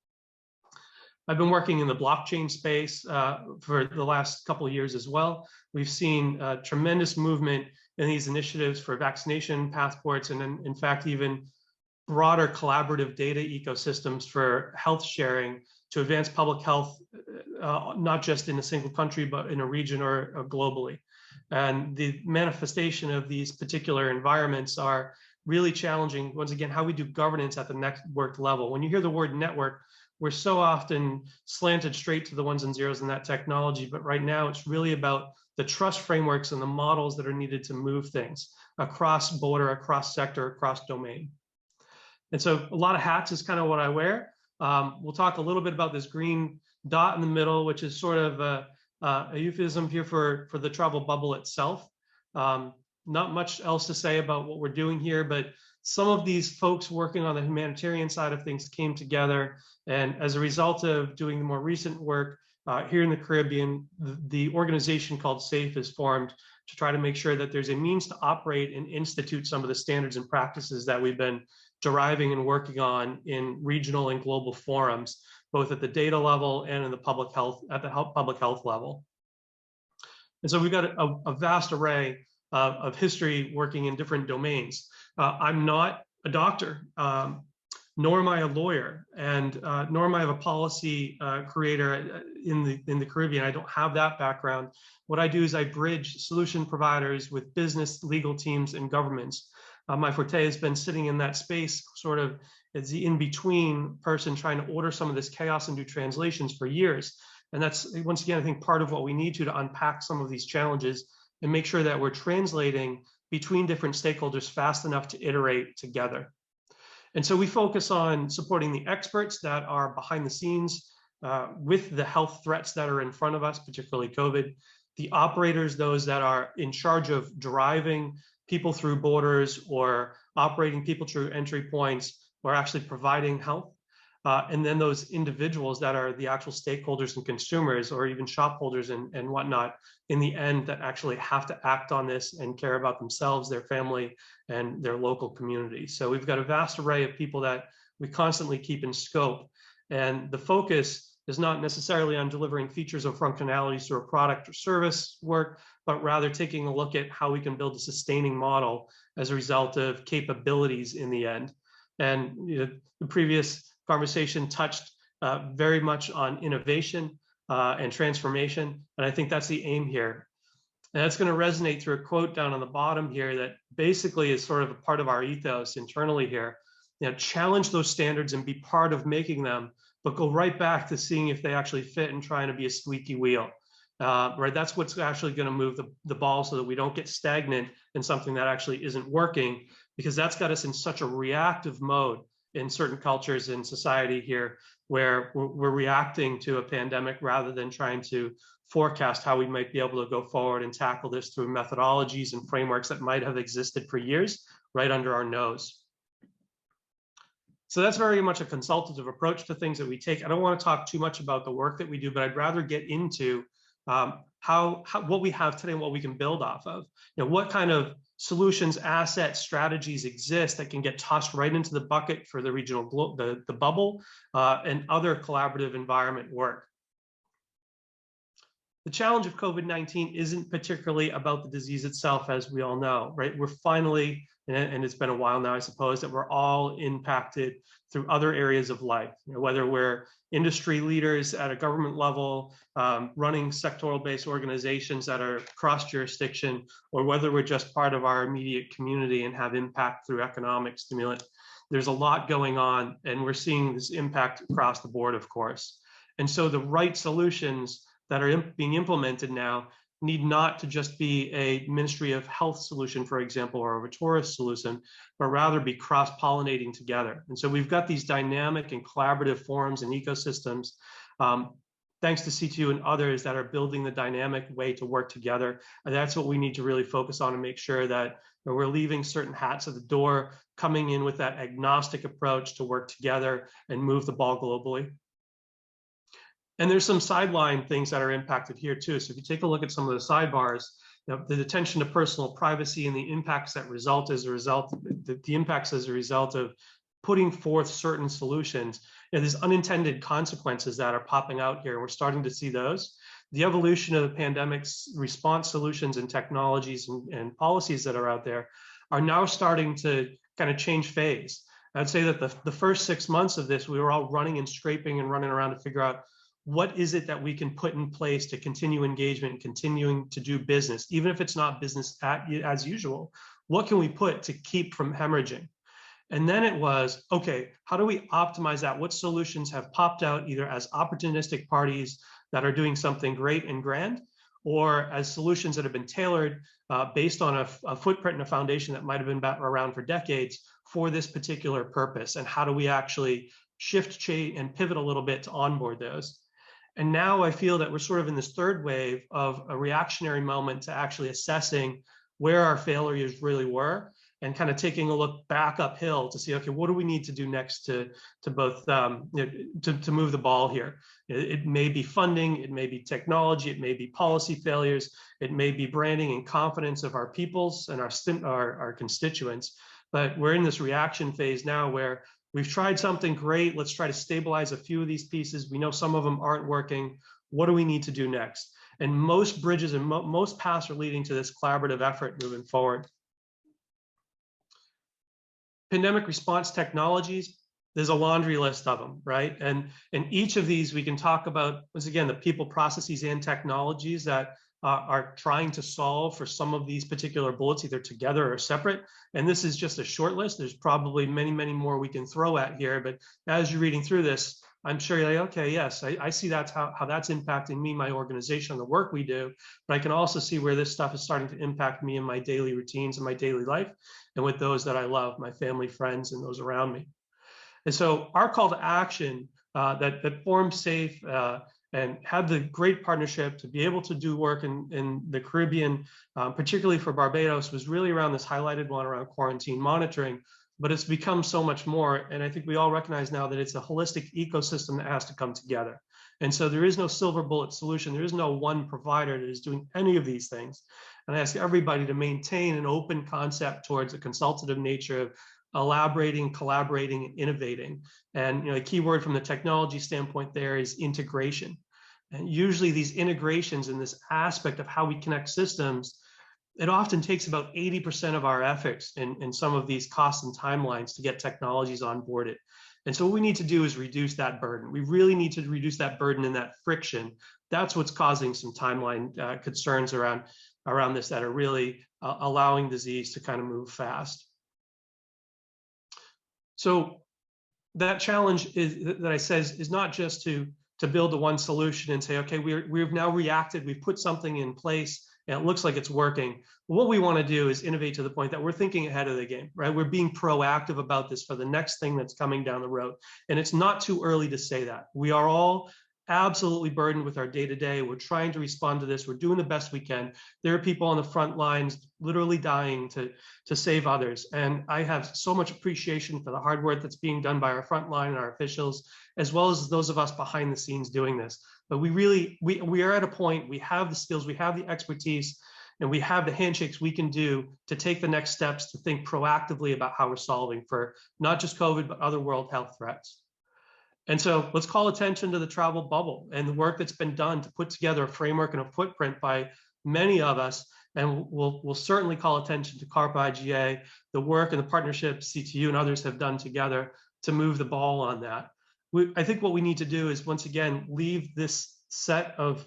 I've been working in the blockchain space for the last couple of years as well. We've seen tremendous movement in these initiatives for vaccination passports, and in fact, even broader collaborative data ecosystems for health sharing to advance public health, not just in a single country, but in a region or globally. And the manifestation of these particular environments are really challenging, once again, how we do governance at the network level. When you hear the word network, we're so often slanted straight to the ones and zeros in that technology, but right now it's really about the trust frameworks and the models that are needed to move things across border, across sector, across domain. And so a lot of hats is kind of what I wear. We'll talk a little bit about this green dot in the middle, which is sort of a euphemism here for the travel bubble itself. Not much else to say about what we're doing here, but some of these folks working on the humanitarian side of things came together. And as a result of doing the more recent work here in the Caribbean, the organization called SAFE is formed to try to make sure that there's a means to operate and institute some of the standards and practices that we've been deriving and working on in regional and global forums, both at the data level and in the public health, at the public health level. And so we've got a vast array of history working in different domains. I'm not a doctor, nor am I a lawyer, and nor am I a policy creator in the Caribbean. I don't have that background. What I do is I bridge solution providers with business, legal teams, and governments. My forte has been sitting in that space, sort of as the in-between person trying to order some of this chaos and do translations for years. And that's, once again, I think part of what we need to unpack some of these challenges and make sure that we're translating between different stakeholders fast enough to iterate together. And so we focus on supporting the experts that are behind the scenes with the health threats that are in front of us, particularly COVID, the operators, those that are in charge of driving people through borders or operating people through entry points or actually providing health. And then those individuals that are the actual stakeholders and consumers or even shop holders and whatnot in the end that actually have to act on this and care about themselves, their family, and their local community. So we've got a vast array of people that we constantly keep in scope. And the focus is not necessarily on delivering features or functionalities through a product or service work, but rather taking a look at how we can build a sustaining model as a result of capabilities in the end. And the previous conversation touched very much on innovation and transformation. And I think that's the aim here. And that's going to resonate through a quote down on the bottom here that basically is sort of a part of our ethos internally here. Challenge those standards and be part of making them, but go right back to seeing if they actually fit and trying to be a squeaky wheel. Right, that's what's actually going to move the ball so that we don't get stagnant in something that actually isn't working, because that's got us in such a reactive mode in certain cultures in society here, where we're reacting to a pandemic rather than trying to forecast how we might be able to go forward and tackle this through methodologies and frameworks that might have existed for years right under our nose. So that's very much a consultative approach to things that we take. I don't want to talk too much about the work that we do, but I'd rather get into what we have today and what we can build off of. What kind of solutions, assets, strategies exist that can get tossed right into the bucket for the regional, the bubble and other collaborative environment work. The challenge of COVID-19 isn't particularly about the disease itself, as we all know, right? We're finally, and it's been a while now, I suppose, that we're all impacted through other areas of life, whether we're industry leaders at a government level, running sectoral-based organizations that are cross-jurisdiction, or whether we're just part of our immediate community and have impact through economic stimulant. There's a lot going on, and we're seeing this impact across the board, of course. And so the right solutions that are being implemented now need not to just be a Ministry of Health solution, for example, or a tourist solution, but rather be cross-pollinating together. And so we've got these dynamic and collaborative forums and ecosystems, thanks to CTU and others that are building the dynamic way to work together. And that's what we need to really focus on and make sure that we're leaving certain hats at the door, coming in with that agnostic approach to work together and move the ball globally. And there's some sideline things that are impacted here too. So if you take a look at some of the sidebars, the attention to personal privacy and the impacts that result as a result, the impacts as a result of putting forth certain solutions, there's unintended consequences that are popping out here. We're starting to see those. The evolution of the pandemic's response solutions and technologies and policies that are out there are now starting to kind of change phase. I'd say that the first 6 months of this, we were all running and scraping and running around to figure out what is it that we can put in place to continue engagement and continuing to do business, even if it's not business as usual. What can we put to keep from hemorrhaging? And then it was, okay, how do we optimize that? What solutions have popped out either as opportunistic parties that are doing something great and grand, or as solutions that have been tailored based on a footprint and a foundation that might have been around for decades for this particular purpose? And how do we actually shift, change, and pivot a little bit to onboard those? And now I feel that we're sort of in this third wave of a reactionary moment to actually assessing where our failures really were and kind of taking a look back uphill to see, okay, what do we need to do next to both to move the ball here? It may be funding, it may be technology, it may be policy failures, it may be branding and confidence of our peoples and our constituents. But we're in this reaction phase now where we've tried something great. Let's try to stabilize a few of these pieces. We know some of them aren't working. What do we need to do next? And most bridges and most paths are leading to this collaborative effort moving forward. Pandemic response technologies, there's a laundry list of them, right? And in each of these, we can talk about, once again, the people, processes, and technologies that are trying to solve for some of these particular bullets, either together or separate. And this is just a short list. There's probably many, many more we can throw at here. But as you're reading through this, I'm sure you're like, okay, yes, I see that's how that's impacting me, my organization, the work we do. But I can also see where this stuff is starting to impact me in my daily routines and my daily life, and with those that I love, my family, friends, and those around me. And so our call to action that Forum Safe and had the great partnership to be able to do work in the Caribbean, particularly for Barbados, was really around this highlighted one around quarantine monitoring, but it's become so much more. And I think we all recognize now that it's a holistic ecosystem that has to come together. And so there is no silver bullet solution. There is no one provider that is doing any of these things. And I ask everybody to maintain an open concept towards a consultative nature of elaborating, collaborating, and innovating. And a key word from the technology standpoint there is integration. And usually these integrations in this aspect of how we connect systems, it often takes about 80% of our efforts in some of these costs and timelines to get technologies onboarded. And so what we need to do is reduce that burden. We really need to reduce that burden and that friction. That's what's causing some timeline concerns around this that are really allowing disease to kind of move fast. So that challenge that I said is not just to build the one solution and say, okay, we've now reacted, we've put something in place, and it looks like it's working. What we want to do is innovate to the point that we're thinking ahead of the game, right? We're being proactive about this for the next thing that's coming down the road. And it's not too early to say that. We are all absolutely burdened with our day-to-day. We're trying to respond to this. We're doing the best we can. There are people on the front lines literally dying to save others. And I have so much appreciation for the hard work that's being done by our front line and our officials, as well as those of us behind the scenes doing this. But we are at a point, we have the skills, we have the expertise, and we have the handshakes we can do to take the next steps to think proactively about how we're solving for not just COVID, but other world health threats. And so let's call attention to the travel bubble and the work that's been done to put together a framework and a footprint by many of us. And we'll certainly call attention to CARP IGA, the work and the partnership CTU and others have done together to move the ball on that. I think what we need to do is, once again, leave this set of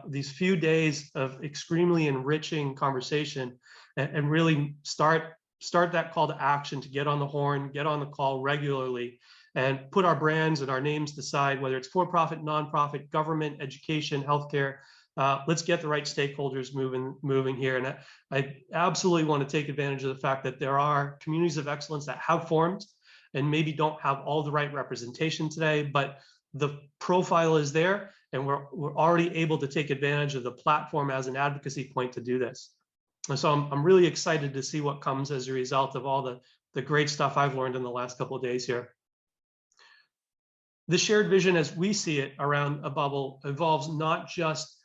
these few days of extremely enriching conversation and really start that call to action to get on the horn, get on the call regularly, and put our brands and our names aside, whether it's for-profit, nonprofit, government, education, healthcare, let's get the right stakeholders moving here. And I absolutely want to take advantage of the fact that there are communities of excellence that have formed and maybe don't have all the right representation today, but the profile is there, and we're already able to take advantage of the platform as an advocacy point to do this. And so I'm really excited to see what comes as a result of all the great stuff I've learned in the last couple of days here. The shared vision as we see it around a bubble involves not just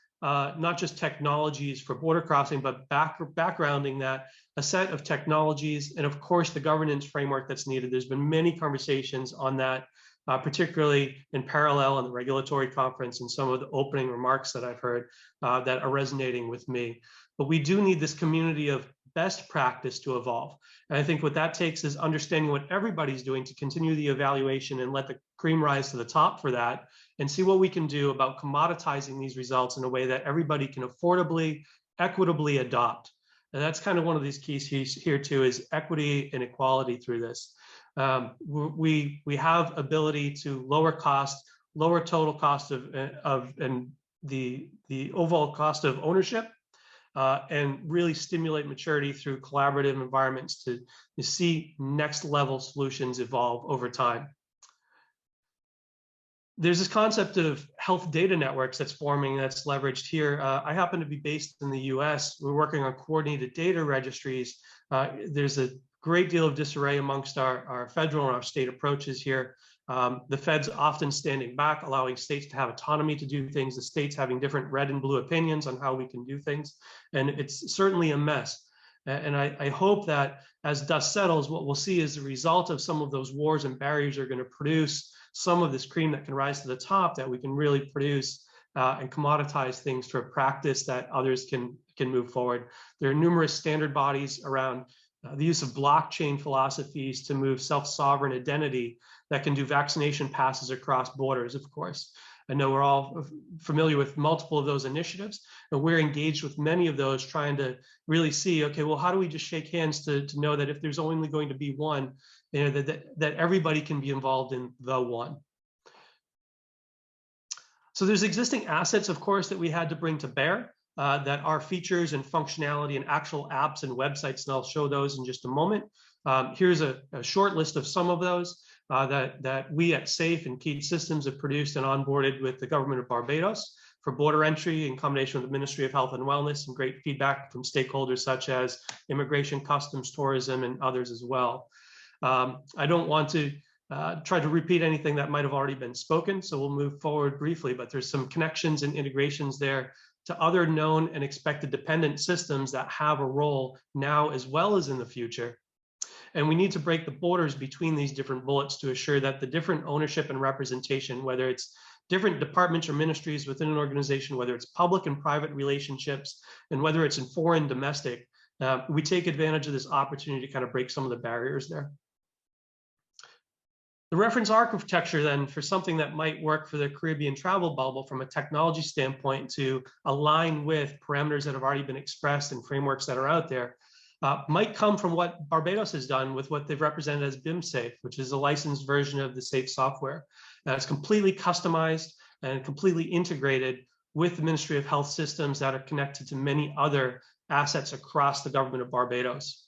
technologies for border crossing, but backgrounding that a set of technologies and of course the governance framework that's needed. There's been many conversations on that, particularly in parallel in the regulatory conference and some of the opening remarks that I've heard that are resonating with me. But we do need this community of best practice to evolve. And I think what that takes is understanding what everybody's doing to continue the evaluation and let the cream rise to the top for that, and see what we can do about commoditizing these results in a way that everybody can affordably, equitably adopt. And that's kind of one of these keys here too, is equity and equality through this. We have ability to lower cost, lower total cost and the overall cost of ownership, and really stimulate maturity through collaborative environments to see next level solutions evolve over time. There's this concept of health data networks that's forming, that's leveraged here. I happen to be based in the US. We're working on coordinated data registries. There's a great deal of disarray amongst our federal and our state approaches here. The feds often standing back, allowing states to have autonomy to do things, the states having different red and blue opinions on how we can do things. And it's certainly a mess. And I hope that as dust settles, what we'll see is the result of some of those wars and barriers are going to produce some of this cream that can rise to the top, that we can really produce and commoditize things for a practice that others can move forward. There are numerous standard bodies around the use of blockchain philosophies to move self-sovereign identity that can do vaccination passes across borders, of course. I know we're all familiar with multiple of those initiatives, and we're engaged with many of those, trying to really see, okay, well, how do we just shake hands to know that if there's only going to be one, you know, that everybody can be involved in the one. So there's existing assets, of course, that we had to bring to bear that are features and functionality and actual apps and websites, and I'll show those in just a moment. Here's a short list of some of those that we at SAFE and Keyed Systems have produced and onboarded with the government of Barbados for border entry in combination with the Ministry of Health and Wellness, and great feedback from stakeholders such as Immigration, Customs, Tourism, and others as well. I don't want to try to repeat anything that might have already been spoken, so we'll move forward briefly, but there's some connections and integrations there to other known and expected dependent systems that have a role now as well as in the future. And we need to break the borders between these different bullets to assure that the different ownership and representation, whether it's different departments or ministries within an organization, whether it's public and private relationships, and whether it's in foreign, domestic, we take advantage of this opportunity to kind of break some of the barriers there. The reference architecture then for something that might work for the Caribbean travel bubble from a technology standpoint to align with parameters that have already been expressed and frameworks that are out there might come from what Barbados has done with what they've represented as BIMSAFE, which is a licensed version of the SAFE software. It's completely customized and completely integrated with the Ministry of Health systems that are connected to many other assets across the government of Barbados.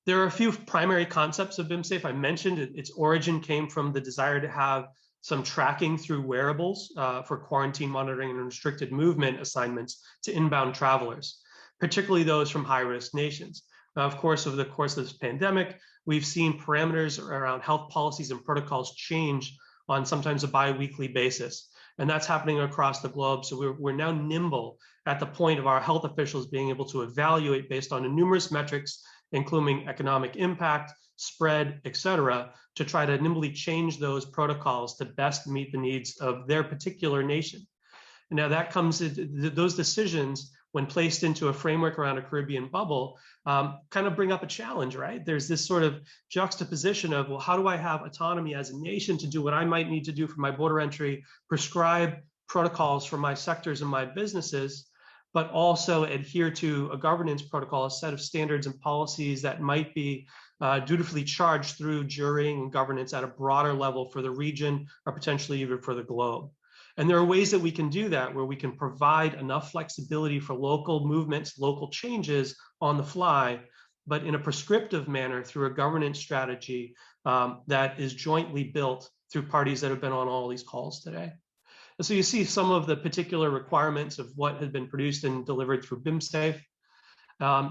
There are a few primary concepts of BIMSAFE. I mentioned its origin came from the desire to have some tracking through wearables for quarantine monitoring and restricted movement assignments to inbound travelers, particularly those from high-risk nations. Now, of course, over the course of this pandemic, we've seen parameters around health policies and protocols change on sometimes a bi-weekly basis. And that's happening across the globe. So we're now nimble at the point of our health officials being able to evaluate based on numerous metrics, including economic impact, spread, et cetera, to try to nimbly change those protocols to best meet the needs of their particular nation. Now that comes, those decisions, when placed into a framework around a Caribbean bubble, kind of bring up a challenge, right? There's this sort of juxtaposition of, well, how do I have autonomy as a nation to do what I might need to do for my border entry, prescribe protocols for my sectors and my businesses, but also adhere to a governance protocol, a set of standards and policies that might be dutifully charged through jurying and governance at a broader level for the region or potentially even for the globe. And there are ways that we can do that where we can provide enough flexibility for local movements, local changes on the fly, but in a prescriptive manner through a governance strategy that is jointly built through parties that have been on all these calls today. And so you see some of the particular requirements of what has been produced and delivered through BIMSAFE.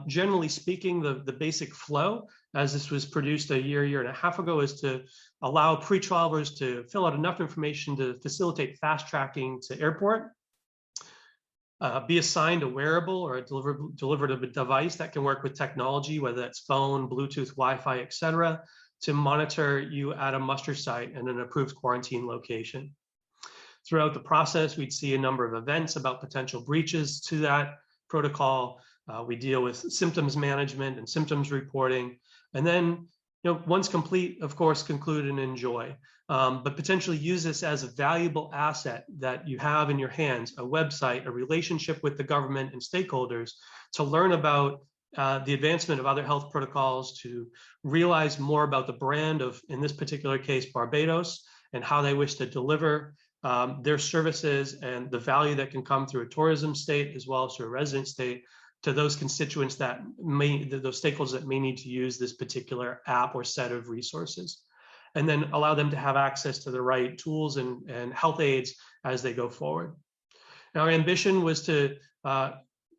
Generally speaking, the basic flow, as this was produced a year and a half ago, is to allow pre-travelers to fill out enough information to facilitate fast tracking to airport, be assigned a wearable or a delivered device that can work with technology, whether that's phone, Bluetooth, Wi-Fi, et cetera, to monitor you at a muster site and an approved quarantine location. Throughout the process, we'd see a number of events about potential breaches to that protocol. We deal with symptoms management and symptoms reporting. And then, once complete, of course, conclude and enjoy. But potentially use this as a valuable asset that you have in your hands, a website, a relationship with the government and stakeholders to learn about the advancement of other health protocols, to realize more about the brand of, in this particular case, Barbados, and how they wish to deliver their services and the value that can come through a tourism state as well as through a resident state to those constituents that those stakeholders that may need to use this particular app or set of resources, and then allow them to have access to the right tools and health aids as they go forward. Now, our ambition was to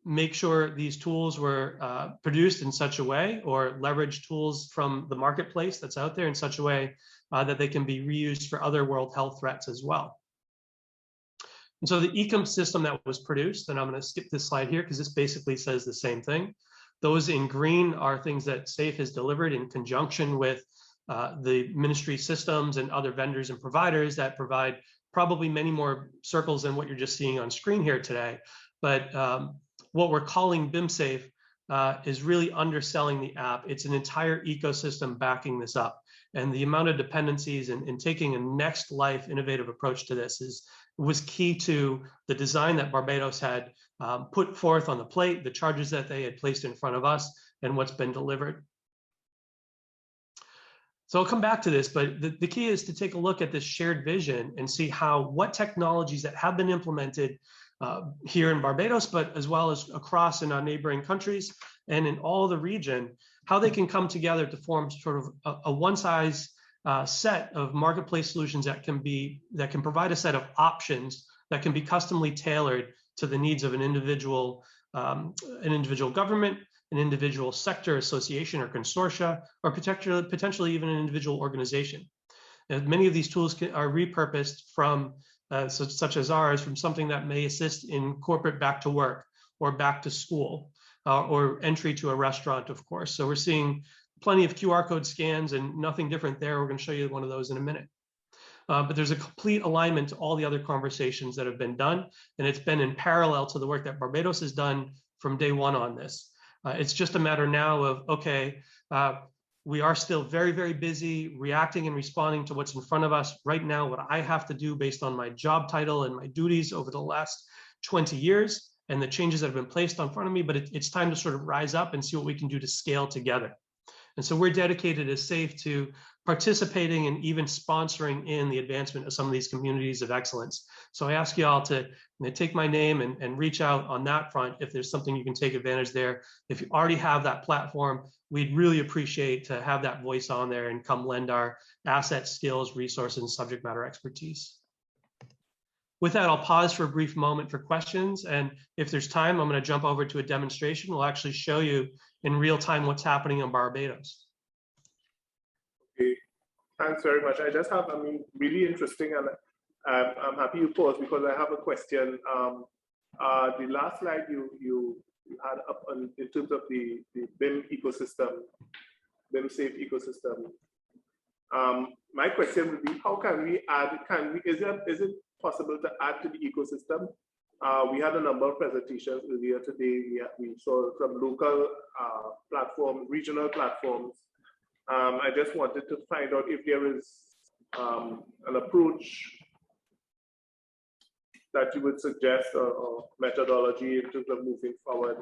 make sure these tools were produced in such a way, or leverage tools from the marketplace that's out there in such a way that they can be reused for other world health threats as well. And so the ecosystem that was produced, and I'm going to skip this slide here because this basically says the same thing. Those in green are things that SAFE has delivered in conjunction with the ministry systems and other vendors and providers that provide probably many more circles than what you're just seeing on screen here today. But what we're calling BIMSAFE is really underselling the app. It's an entire ecosystem backing this up. And the amount of dependencies and taking a next life innovative approach to this was key to the design that Barbados had put forth on the plate, the charges that they had placed in front of us, and what's been delivered. So I'll come back to this, but the key is to take a look at this shared vision and see what technologies that have been implemented here in Barbados, but as well as across in our neighboring countries and in all the region, how they can come together to form sort of a one-size set of marketplace solutions that can provide a set of options that can be customly tailored to the needs of an individual government, an individual sector association or consortia, or potentially even an individual organization. And many of these tools are repurposed from, such as ours, from something that may assist in corporate back to work or back to school or entry to a restaurant, of course. So we're seeing plenty of QR code scans and nothing different there. We're going to show you one of those in a minute. But there's a complete alignment to all the other conversations that have been done, and it's been in parallel to the work that Barbados has done from day one on this. It's just a matter now of, okay, we are still very, very busy reacting and responding to what's in front of us right now, what I have to do based on my job title and my duties over the last 20 years and the changes that have been placed in front of me, but it's time to sort of rise up and see what we can do to scale together. And so we're dedicated as SAFE to participating and even sponsoring in the advancement of some of these communities of excellence. So I ask you all to take my name and reach out on that front if there's something you can take advantage there. If you already have that platform, we'd really appreciate to have that voice on there and come lend our assets, skills, resources, and subject matter expertise. With that, I'll pause for a brief moment for questions. And if there's time, I'm going to jump over to a demonstration. We'll actually show you in real time what's happening in Barbados. Okay, thanks very much. I just have, really interesting, and I'm happy you paused because I have a question. The last slide you had up on, in terms of the BIM ecosystem, BIM-safe ecosystem. My question would be, how can we add, is it possible to add to the ecosystem? We had a number of presentations earlier today. We saw some local platforms, regional platforms. I just wanted to find out if there is an approach that you would suggest or methodology in terms of moving forward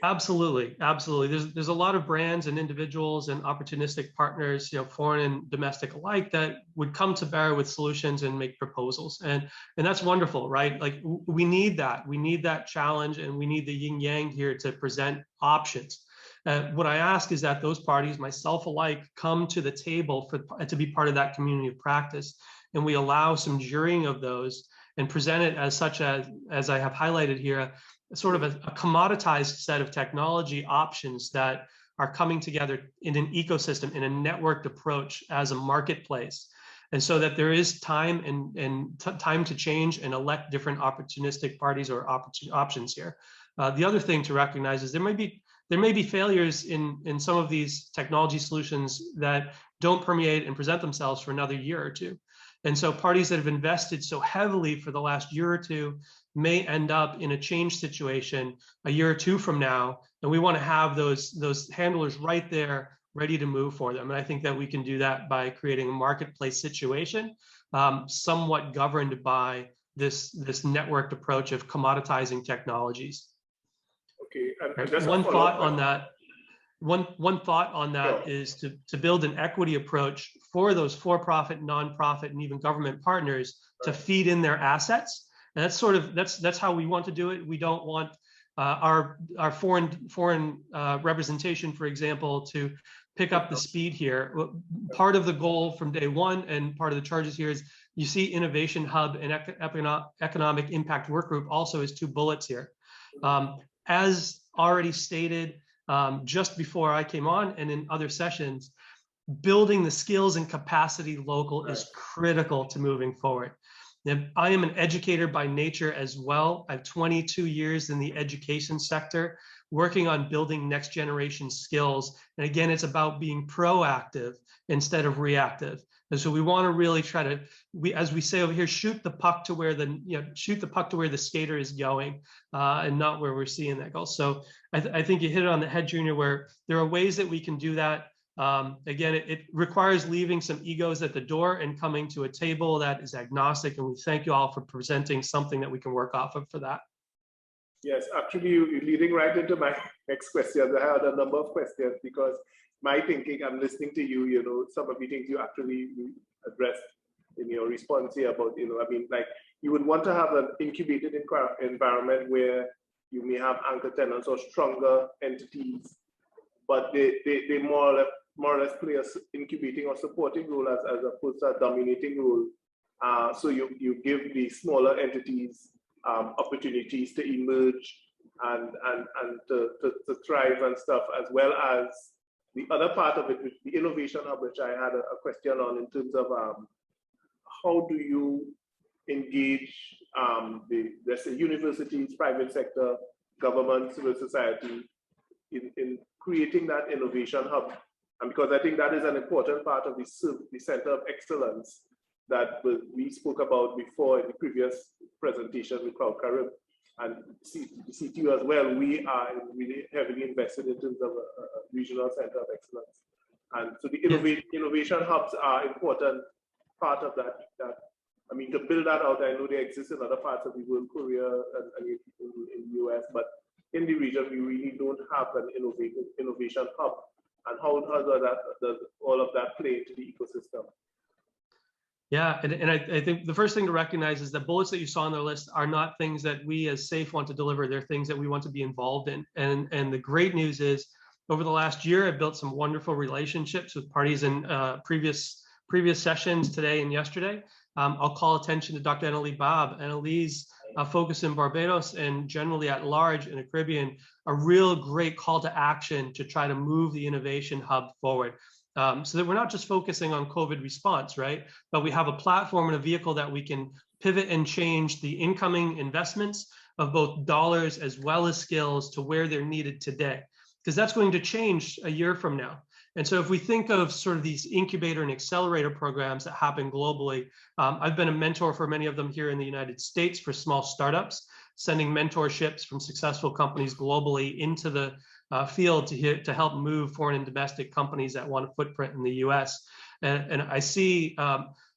Absolutely, absolutely. There's a lot of brands and individuals and opportunistic partners, foreign and domestic alike, that would come to bear with solutions and make proposals, and that's wonderful, right? Like we need that challenge, and we need the yin yang here to present options. What I ask is that those parties, myself alike, come to the table to be part of that community of practice, and we allow some jurying of those and present it as such as I have highlighted here. Sort of a commoditized set of technology options that are coming together in an ecosystem, in a networked approach as a marketplace. And so that there is time and time to change and elect different opportunistic parties or options here. The other thing to recognize is there may be failures in some of these technology solutions that don't permeate and present themselves for another year or two. And so parties that have invested so heavily for the last year or two may end up in a change situation a year or two from now. And we want to have those handlers right there ready to move for them. And I think that we can do that by creating a marketplace situation, somewhat governed by this networked approach of commoditizing technologies. Okay. And one thought on that. One thought on that is to build an equity approach for those for-profit, nonprofit, and even government partners to feed in their assets. And that's how we want to do it. We don't want our foreign representation, for example, to pick up the speed here. Part of the goal from day one and part of the charges here is you see Innovation Hub and Economic Impact Work Group also as two bullets here. As already stated, just before I came on and in other sessions, building the skills and capacity local is critical to moving forward. Now, I am an educator by nature as well. I have 22 years in the education sector, working on building next generation skills. And again, it's about being proactive instead of reactive. And so we want to really try to, as we say over here, shoot the puck to where the skater is going, and not where we're seeing that goal. So I think you hit it on the head, Junior, where there are ways that we can do that. Again, it requires leaving some egos at the door and coming to a table that is agnostic. And we thank you all for presenting something that we can work off of for that. Yes, actually, you're leading right into my next question. I had a number of questions because my thinking, I'm listening to you, some of the things you actually addressed in your response here about, like you would want to have an incubated environment where you may have anchor tenants or stronger entities, but they more or less play an incubating or supporting role as opposed to a dominating role. So you give the smaller entities opportunities to emerge and to thrive and stuff, as well as the other part of it, the innovation hub, which I had a question on in terms of how do you engage let's say universities, private sector, government, civil society in creating that innovation hub. And because I think that is an important part of the Center of Excellence that we spoke about before in the previous presentation with Carib and the CTU as well. We are really heavily invested in terms of a regional center of excellence. And so the innovation hubs are important part of that. To build that out, I know they exist in other parts of the world, Korea and in the US, but in the region, we really don't have an innovation hub. And how does all of that play into the ecosystem? Yeah, and I think the first thing to recognize is that bullets that you saw on the list are not things that we as SAFE want to deliver. They're things that we want to be involved in. And the great news is, over the last year, I've built some wonderful relationships with parties in previous sessions today and yesterday. I'll call attention to Dr. Annalie Bab. Annalie's focus in Barbados and generally at large in the Caribbean, a real great call to action to try to move the innovation hub forward. So that we're not just focusing on COVID response, right? But we have a platform and a vehicle that we can pivot and change the incoming investments of both dollars as well as skills to where they're needed today, because that's going to change a year from now. And so if we think of sort of these incubator and accelerator programs that happen globally, I've been a mentor for many of them here in the United States for small startups, sending mentorships from successful companies globally into the field to help move foreign and domestic companies that want a footprint in the US. And I see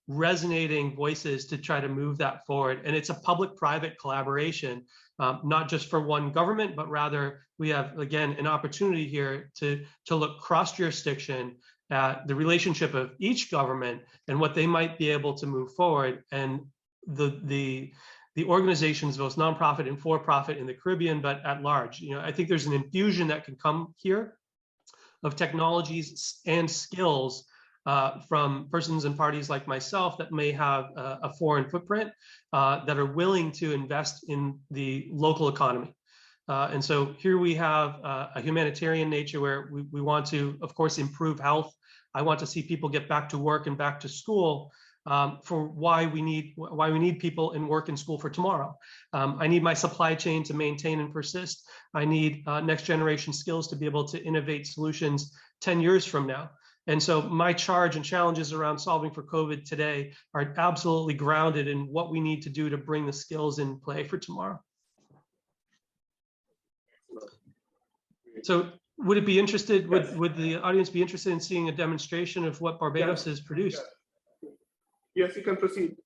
resonating voices to try to move that forward. And it's a public-private collaboration, not just for one government, but rather we have, again, an opportunity here to look cross-jurisdiction at the relationship of each government and what they might be able to move forward. And the organizations, both nonprofit and for-profit in the Caribbean, but at large. I think there's an infusion that can come here of technologies and skills from persons and parties like myself that may have a foreign footprint that are willing to invest in the local economy. And so here we have a humanitarian nature where we want to, of course, improve health. I want to see people get back to work and back to school for why we need people in work and school for tomorrow. I need my supply chain to maintain and persist. I need next generation skills to be able to innovate solutions 10 years from now. And so my charge and challenges around solving for COVID today are absolutely grounded in what we need to do to bring the skills in play for tomorrow. So would it be interested, would the audience be interested in seeing a demonstration of what Barbados has produced? Yes, you can proceed.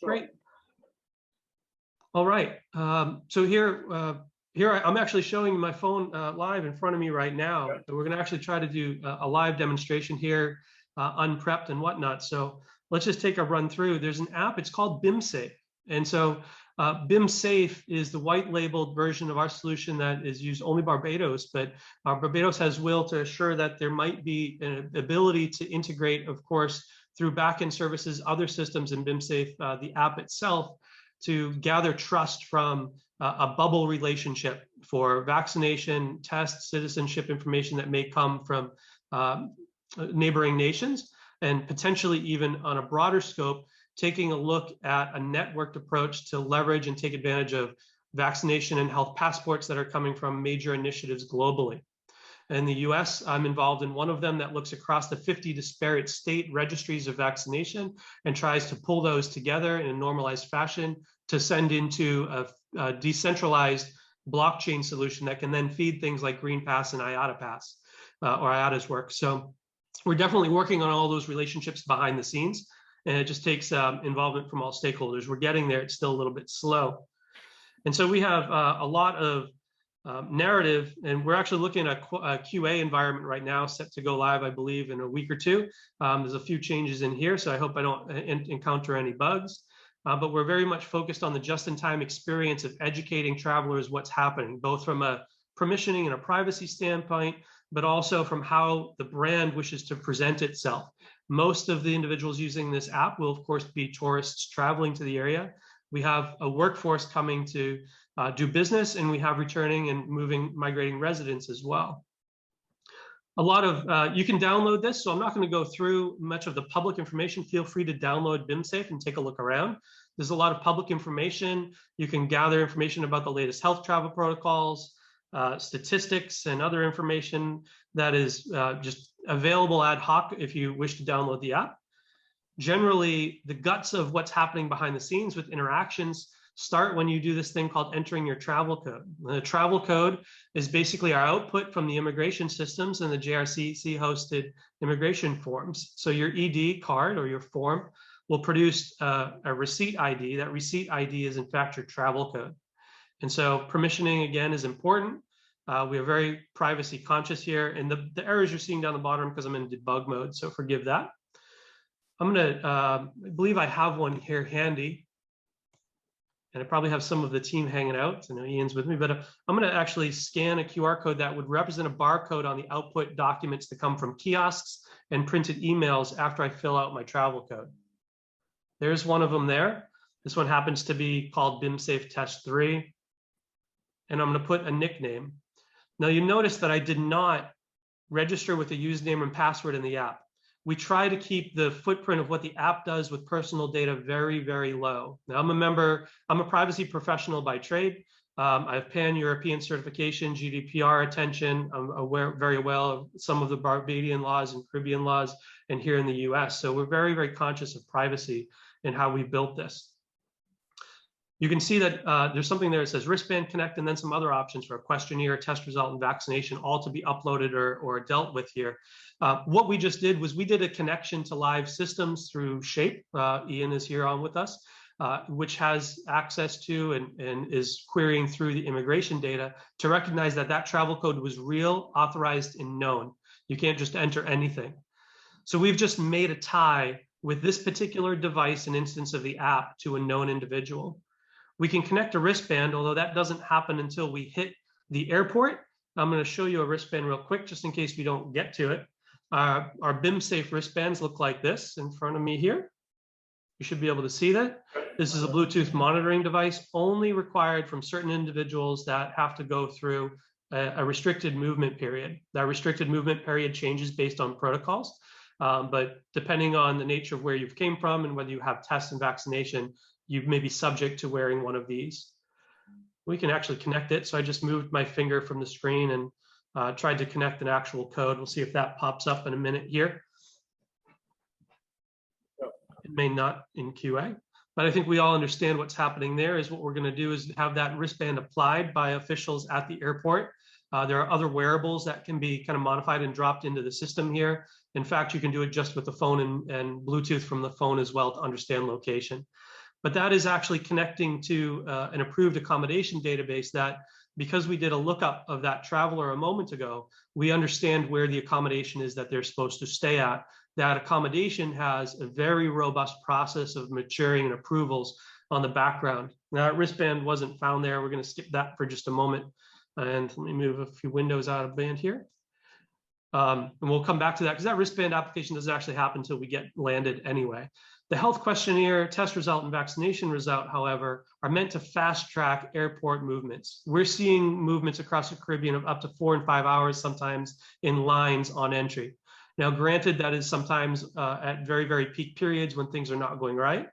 Sure. Great. All right. So here I'm actually showing my phone live in front of me right now. So we're going to actually try to do a live demonstration here, unprepped and whatnot. So let's just take a run through. There's an app. It's called BIMSafe. And so BIMSafe is the white labeled version of our solution that is used only Barbados, but Barbados has will to assure that there might be an ability to integrate, of course, through backend services, other systems in BIMSafe, the app itself, to gather trust from a bubble relationship for vaccination, tests, citizenship information that may come from neighboring nations, and potentially even on a broader scope, taking a look at a networked approach to leverage and take advantage of vaccination and health passports that are coming from major initiatives globally. In the US, I'm involved in one of them that looks across the 50 disparate state registries of vaccination and tries to pull those together in a normalized fashion to send into a decentralized blockchain solution that can then feed things like Green Pass and IATA Pass or IATA's work. So we're definitely working on all those relationships behind the scenes, and it just takes involvement from all stakeholders. We're getting there, it's still a little bit slow. And so we have a lot of narrative, and we're actually looking at a QA environment right now, set to go live, I believe, in a week or two. There's a few changes in here, so I hope I don't encounter any bugs. But we're very much focused on the just-in-time experience of educating travelers what's happening, both from a permissioning and a privacy standpoint, but also from how the brand wishes to present itself. Most of the individuals using this app will, of course, be tourists traveling to the area. We have a workforce coming to do business, and we have returning and migrating residents as well. A lot of, you can download this, so I'm not going to go through much of the public information. Feel free to download BIMSafe and take a look around. There's a lot of public information. You can gather information about the latest health travel protocols, statistics, and other information that is just available ad hoc if you wish to download the app. Generally, the guts of what's happening behind the scenes with interactions start when you do this thing called entering your travel code. The travel code is basically our output from the immigration systems and the JRCC hosted immigration forms. So your ED card or your form will produce a receipt ID. That receipt ID is in fact your travel code. And so permissioning again is important. We are very privacy conscious here, and the errors you're seeing down the bottom because I'm in debug mode, so forgive that. I'm gonna, I believe I have one here handy. And I probably have some of the team hanging out. I know Ian's with me, but I'm going to actually scan a QR code that would represent a barcode on the output documents that come from kiosks and printed emails after I fill out my travel code. There's one of them there. This one happens to be called BIMSafe Test 3. And I'm going to put a nickname. Now you notice that I did not register with a username and password in the app. We try to keep the footprint of what the app does with personal data very, very low. Now I'm a privacy professional by trade. I have pan-European certification, GDPR attention. I'm aware very well of some of the Barbadian laws and Caribbean laws and here in the US. So we're very, very conscious of privacy and how we built this. You can see that there's something there that says wristband connect, and then some other options for a questionnaire, test result, and vaccination, all to be uploaded or dealt with here. What we just did was we did a connection to live systems through Shape. Ian is here on with us, which has access to and is querying through the immigration data to recognize that that travel code was real, authorized, and known. You can't just enter anything. So we've just made a tie with this particular device, an instance of the app, to a known individual. We can connect a wristband, although that doesn't happen until we hit the airport. I'm going to show you a wristband real quick, just in case we don't get to it. Our BIM safe wristbands look like this in front of me here. You should be able to see that. This is a Bluetooth monitoring device, only required from certain individuals that have to go through a restricted movement period. That restricted movement period changes based on protocols, but depending on the nature of where you've came from and whether you have tests and vaccination, you may be subject to wearing one of these. We can actually connect it. So I just moved my finger from the screen and tried to connect an actual code. We'll see if that pops up in a minute here. It may not in QA, but I think we all understand what's happening there. Is what we're going to do is have that wristband applied by officials at the airport. There are other wearables that can be kind of modified and dropped into the system here. In fact, you can do it just with the phone and Bluetooth from the phone as well to understand location. But that is actually connecting to an approved accommodation database that, because we did a lookup of that traveler a moment ago, we understand where the accommodation is that they're supposed to stay at. That accommodation has a very robust process of maturing and approvals on the background. Now, that wristband wasn't found there. We're going to skip that for just a moment. And let me move a few windows out of band here. And we'll come back to that because that wristband application doesn't actually happen until we get landed anyway. The health questionnaire, test result, and vaccination result, however, are meant to fast track airport movements. We're seeing movements across the Caribbean of up to 4 and 5 hours, sometimes in lines on entry. Now, granted, that is sometimes at very, very peak periods when things are not going right.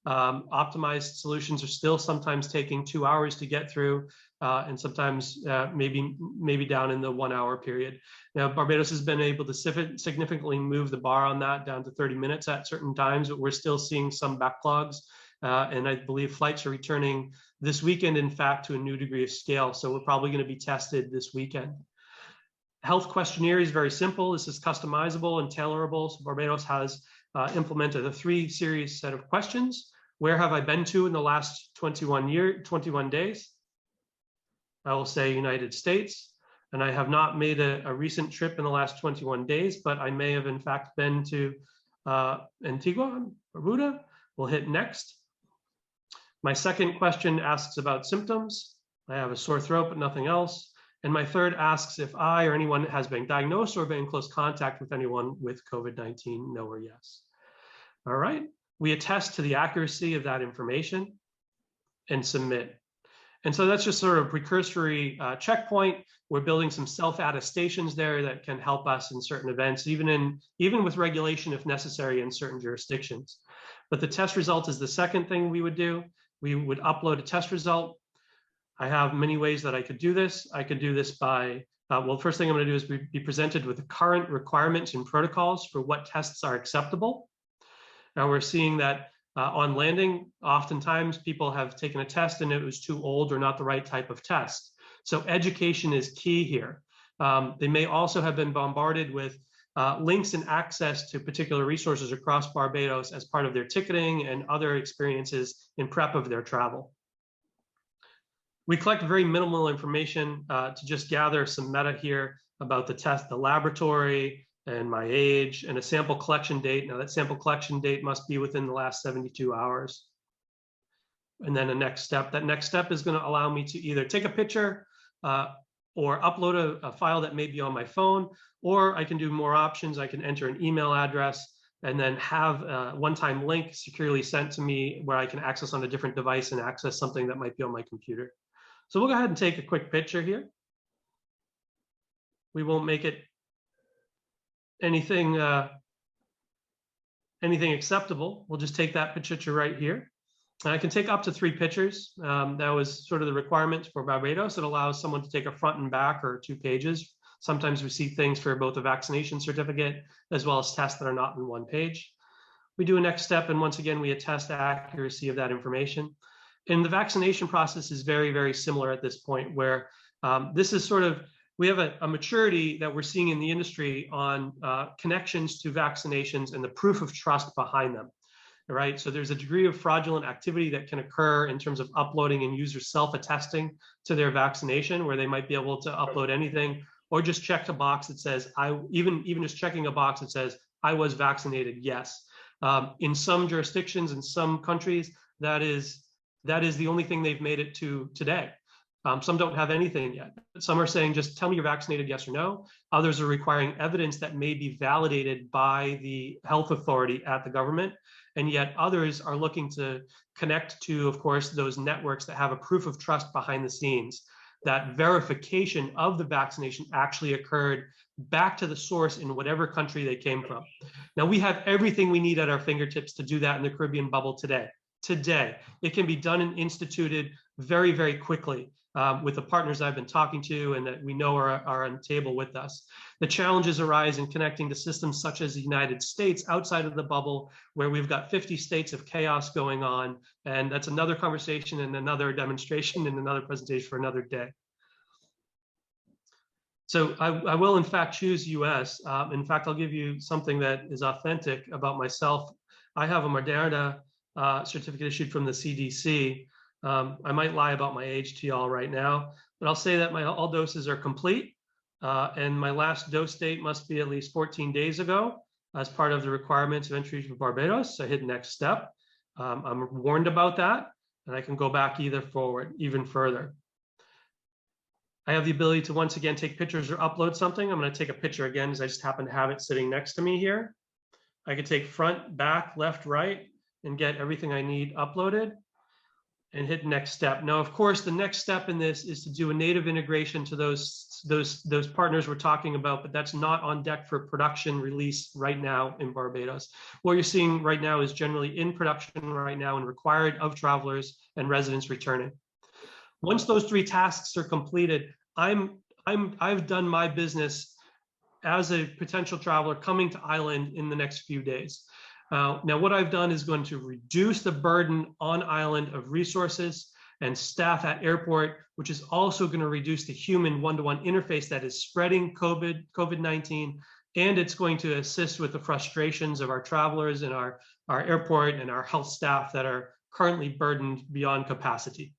Optimized solutions are still sometimes taking 2 hours to get through, and sometimes maybe down in the 1 hour period. Now, Barbados has been able to significantly move the bar on that down to 30 minutes at certain times, but we're still seeing some backlogs. And I believe flights are returning this weekend, in fact, to a new degree of scale. So we're probably going to be tested this weekend. Health questionnaire is very simple. This is customizable and tailorable. So Barbados has implemented a 3-series set of questions. Where have I been to in the last 21 days? I will say United States. And I have not made a recent trip in the last 21 days, but I may have in fact been to Antigua, Arruda. We'll hit next. My second question asks about symptoms. I have a sore throat, but nothing else. And my third asks if I or anyone has been diagnosed or been in close contact with anyone with COVID-19, no or yes. All right, we attest to the accuracy of that information and submit. And so that's just sort of a precursory checkpoint. We're building some self-attestations there that can help us in certain events, even with regulation if necessary in certain jurisdictions. But the test result is the second thing we would do. We would upload a test result. I have many ways that I could do this. I could do this by, well, first thing I'm going to do is be presented with the current requirements and protocols for what tests are acceptable. Now we're seeing that on landing, oftentimes people have taken a test and it was too old or not the right type of test. So education is key here. They may also have been bombarded with links and access to particular resources across Barbados as part of their ticketing and other experiences in prep of their travel. We collect very minimal information to just gather some meta here about the test, the laboratory, and my age, and a sample collection date. Now that sample collection date must be within the last 72 hours. And then the next step, that next step is going to allow me to either take a picture or upload a file that may be on my phone, or I can do more options. I can enter an email address and then have a one-time link securely sent to me where I can access on a different device and access something that might be on my computer. So we'll go ahead and take a quick picture here. We won't make it anything acceptable. We'll just take that picture right here. And I can take up to 3 pictures. That was sort of the requirement for Barbados. It allows someone to take a front and back or 2 pages. Sometimes we see things for both a vaccination certificate as well as tests that are not in 1 page. We do a next step, and once again, we attest the accuracy of that information. And the vaccination process is very, very similar at this point, where this is sort of, we have a maturity that we're seeing in the industry on connections to vaccinations and the proof of trust behind them. Right. So there's a degree of fraudulent activity that can occur in terms of uploading and user self-attesting to their vaccination, where they might be able to upload anything or just check a box that says, even just checking a box that says, I was vaccinated, yes. In some jurisdictions, in some countries, that is the only thing they've made it to today. Some don't have anything yet. Some are saying, just tell me you're vaccinated, yes or no. Others are requiring evidence that may be validated by the health authority at the government. And yet others are looking to connect to, of course, those networks that have a proof of trust behind the scenes, that verification of the vaccination actually occurred back to the source in whatever country they came from. Now, we have everything we need at our fingertips to do that in the Caribbean bubble today. It can be done and instituted very, very quickly with the partners I've been talking to and that we know are on the table with us. The challenges arise in connecting to systems such as the United States outside of the bubble, where we've got 50 states of chaos going on. And that's another conversation and another demonstration and another presentation for another day. So I will, in fact, choose US. In fact, I'll give you something that is authentic about myself. I have a Moderna certificate issued from the CDC. I might lie about my age to y'all right now, but I'll say that all doses are complete. And my last dose date must be at least 14 days ago as part of the requirements of entry to Barbados. I hit next step. I'm warned about that, and I can go back even further. I have the ability to once again take pictures or upload something. I'm going to take a picture again because I just happen to have it sitting next to me here. I could take front, back, left, right, and get everything I need uploaded and hit next step. Now, of course, the next step in this is to do a native integration to those partners we're talking about, but that's not on deck for production release right now in Barbados. What you're seeing right now is generally in production right now and required of travelers and residents returning. Once those 3 tasks are completed, I've done my business as a potential traveler coming to island in the next few days. Now, what I've done is going to reduce the burden on island of resources and staff at airport, which is also going to reduce the human one-to-one interface that is spreading COVID-19, and it's going to assist with the frustrations of our travelers and our airport and our health staff that are currently burdened beyond capacity,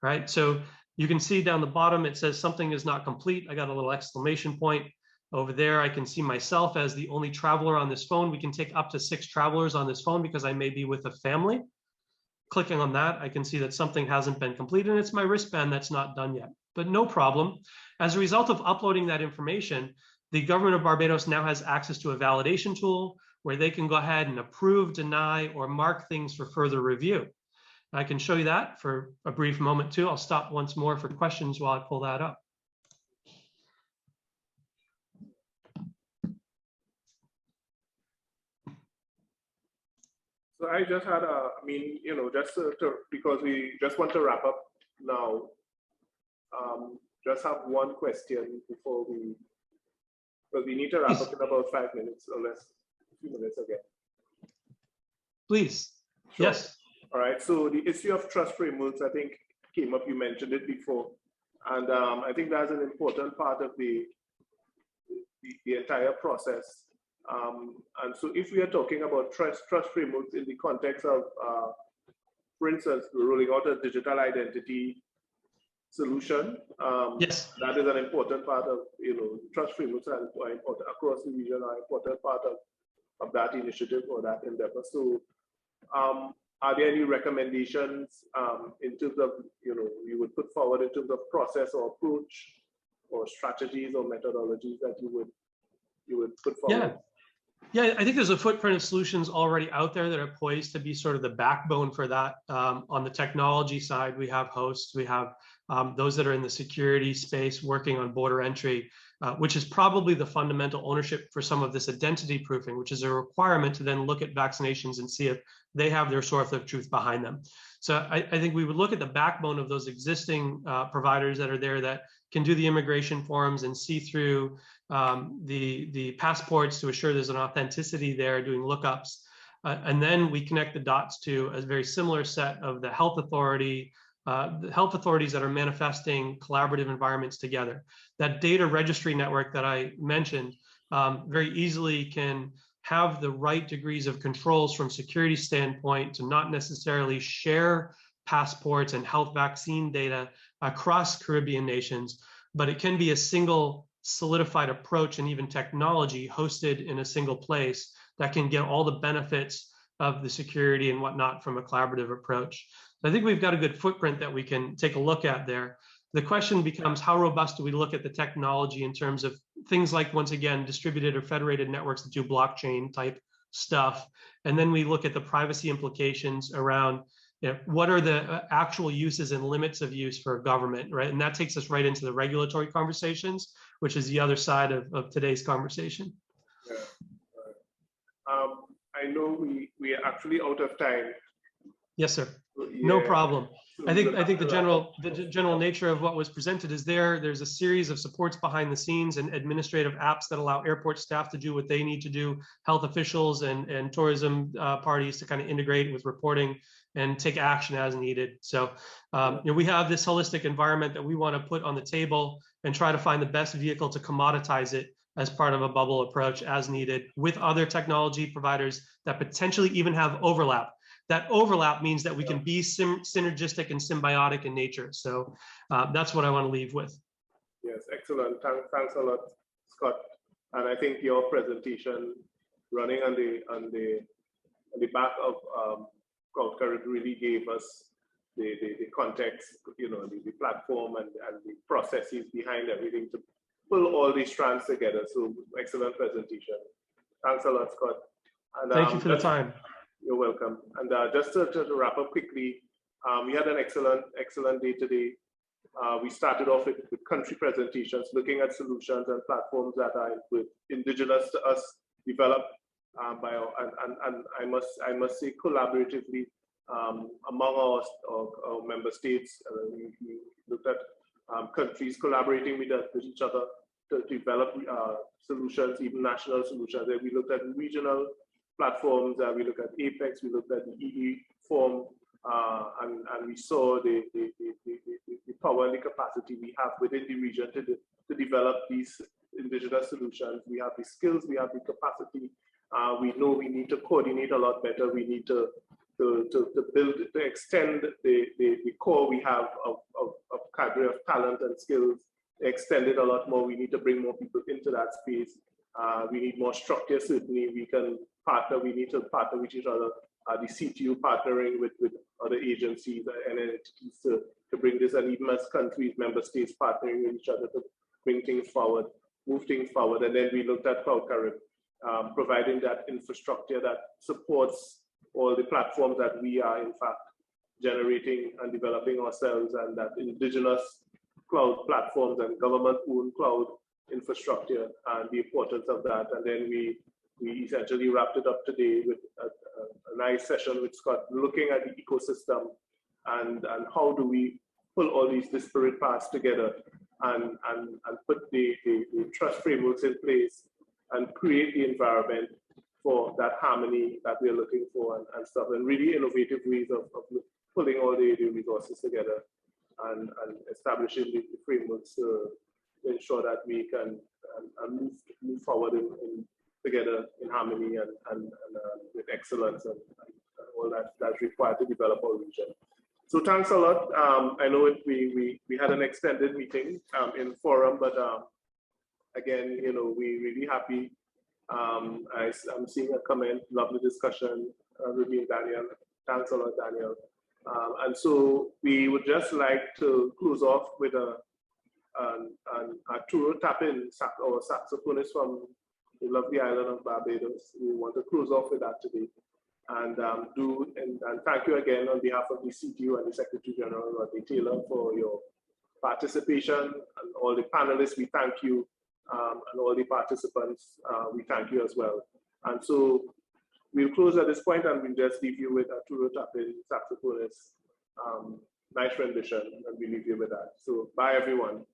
right? So you can see down the bottom, it says something is not complete. I got a little exclamation point. Over there, I can see myself as the only traveler on this phone. We can take up to 6 travelers on this phone because I may be with a family. Clicking on that, I can see that something hasn't been completed, and it's my wristband that's not done yet, but no problem. As a result of uploading that information, the government of Barbados now has access to a validation tool where they can go ahead and approve, deny, or mark things for further review. I can show you that for a brief moment too. I'll stop once more for questions while I pull that up. So I just had because we just want to wrap up now, just have one question before because we need to wrap up in about 5 minutes or less, a few minutes again. Please, sure. Yes. All right, so the issue of trust frameworks, I think, came up, you mentioned it before. And I think that's an important part of the entire process. And so if we are talking about trust frameworks in the context of, for instance, rolling out a digital identity solution, yes, that is an important part of, trust frameworks are important across the region, are an important part of that initiative or that endeavor. So are there any recommendations in terms of, you would put forward in terms of process or approach or strategies or methodologies that you would put forward? Yeah, I think there's a footprint of solutions already out there that are poised to be sort of the backbone for that. On the technology side, we have hosts, we have those that are in the security space working on border entry, which is probably the fundamental ownership for some of this identity proofing, which is a requirement to then look at vaccinations and see if they have their source of truth behind them. So I think we would look at the backbone of those existing providers that are there that can do the immigration forms and see through the passports to assure there's an authenticity there, doing lookups. And then we connect the dots to a very similar set of the health authorities that are manifesting collaborative environments together. That data registry network that I mentioned very easily can have the right degrees of controls from security standpoint to not necessarily share passports and health vaccine data across Caribbean nations, but it can be a single solidified approach and even technology hosted in a single place that can get all the benefits of the security and whatnot from a collaborative approach. I think we've got a good footprint that we can take a look at there. The question becomes, how robust do we look at the technology in terms of things like, once again, distributed or federated networks that do blockchain type stuff. And then we look at the privacy implications around, what are the actual uses and limits of use for a government, right? And that takes us right into the regulatory conversations, which is the other side of today's conversation. Yeah. I know we are actually out of time. Yes, sir. Yeah. No problem. So I think the general nature of what was presented is there's a series of supports behind the scenes and administrative apps that allow airport staff to do what they need to do, health officials and tourism parties to kind of integrate with reporting and take action as needed. So we have this holistic environment that we want to put on the table and try to find the best vehicle to commoditize it as part of a bubble approach as needed with other technology providers that potentially even have overlap. That overlap means that we can be synergistic and symbiotic in nature. So that's what I want to leave with. Yes, excellent. Thanks a lot, Scott. And I think your presentation running on the back of Carib really gave us the context, the platform and the processes behind everything to pull all these strands together. So excellent presentation. Thanks a lot, Scott. And, thank you for the time. You're welcome. And just to wrap up quickly, we had an excellent day today. We started off with country presentations, looking at solutions and platforms that are indigenous to us, developed by and I must say collaboratively among our member states. We looked at countries collaborating with each other to develop solutions, even national solutions. And we looked at regional platforms, we looked at IMPACS, we looked at the EE form, and we saw the power and the capacity we have within the region to develop these indigenous solutions. We have the skills, we have the capacity. We know we need to coordinate a lot better. We need to build, to extend the core we have of cadre of talent and skills, extend it a lot more. We need to bring more people into that space. We need more structure. Certainly, we can partner. We need to partner with each other. The CTU partnering with other agencies and entities to bring this, and even as countries, member states partnering with each other to bring things forward, move things forward. And then we looked at Cloud Carib, providing that infrastructure that supports all the platforms that we are in fact generating and developing ourselves, and that indigenous cloud platforms and government-owned cloud infrastructure and the importance of that. And then we essentially wrapped it up today with a nice session with Scott, looking at the ecosystem and how do we pull all these disparate parts together and put the trust frameworks in place and create the environment for that harmony that we're looking for and stuff, and really innovative ways of pulling all the resources together and establishing the frameworks to ensure that we can move forward together in harmony and with excellence and all that's required to develop our region. So thanks a lot. I know we had an extended meeting in forum, but again, we're really happy. I'm seeing a comment, lovely discussion with you, Daniel. Thanks a lot, Daniel. And so we would just like to close off with a Arruda tap-in, our saxophonist from the lovely island of Barbados. We want to close off with that today. And thank you again on behalf of the CTU and the Secretary General, Rodney Taylor, for your participation, and all the panelists, we thank you, and all the participants, we thank you as well. And so we'll close at this point, and we'll just leave you with Arruda tap-in, saxophonist, nice rendition, and we leave you with that. So bye, everyone.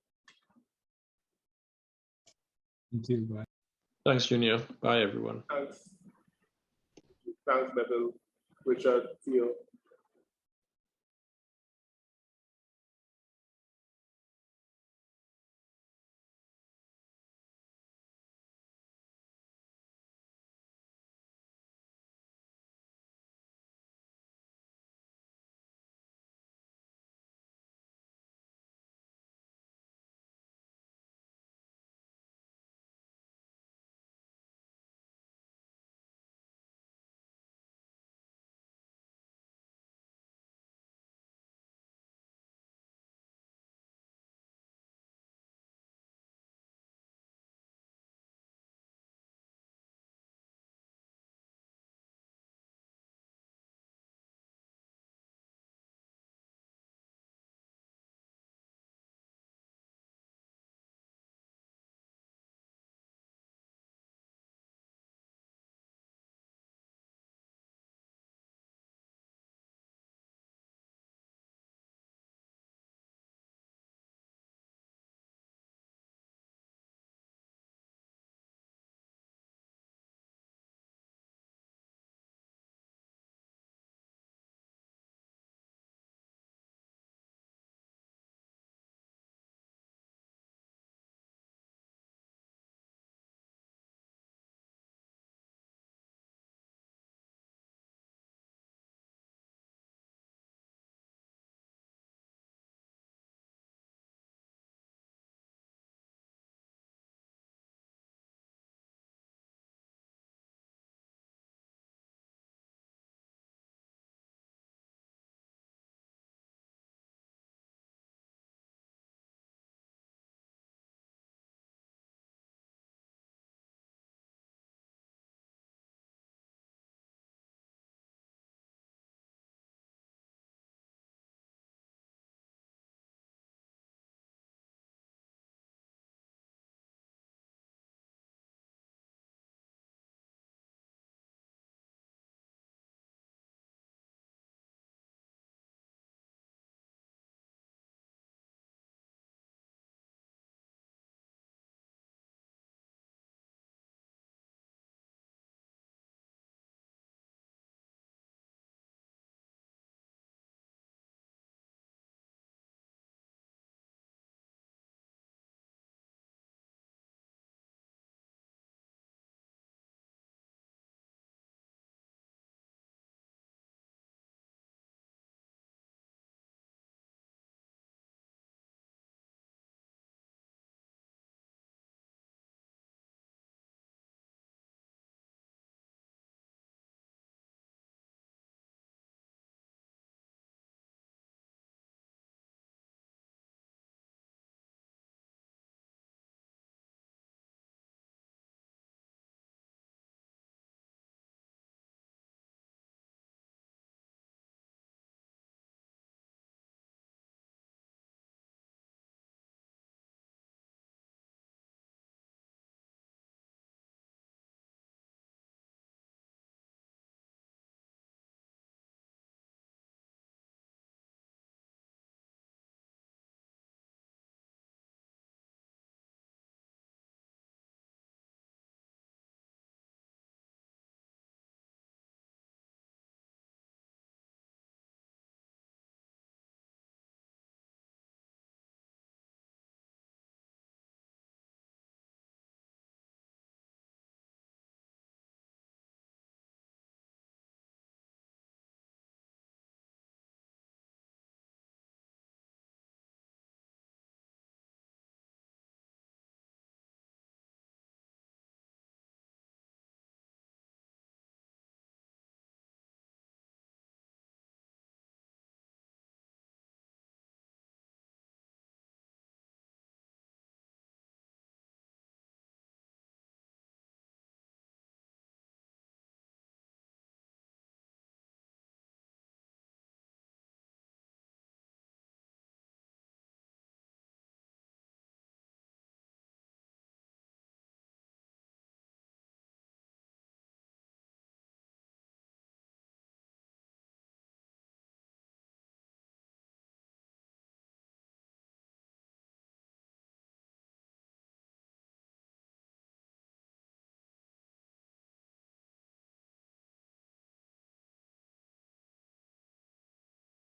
Thank you. Bye. Thanks, Junior. Bye, everyone. Thanks. Thanks, Neville, Richard, Theo.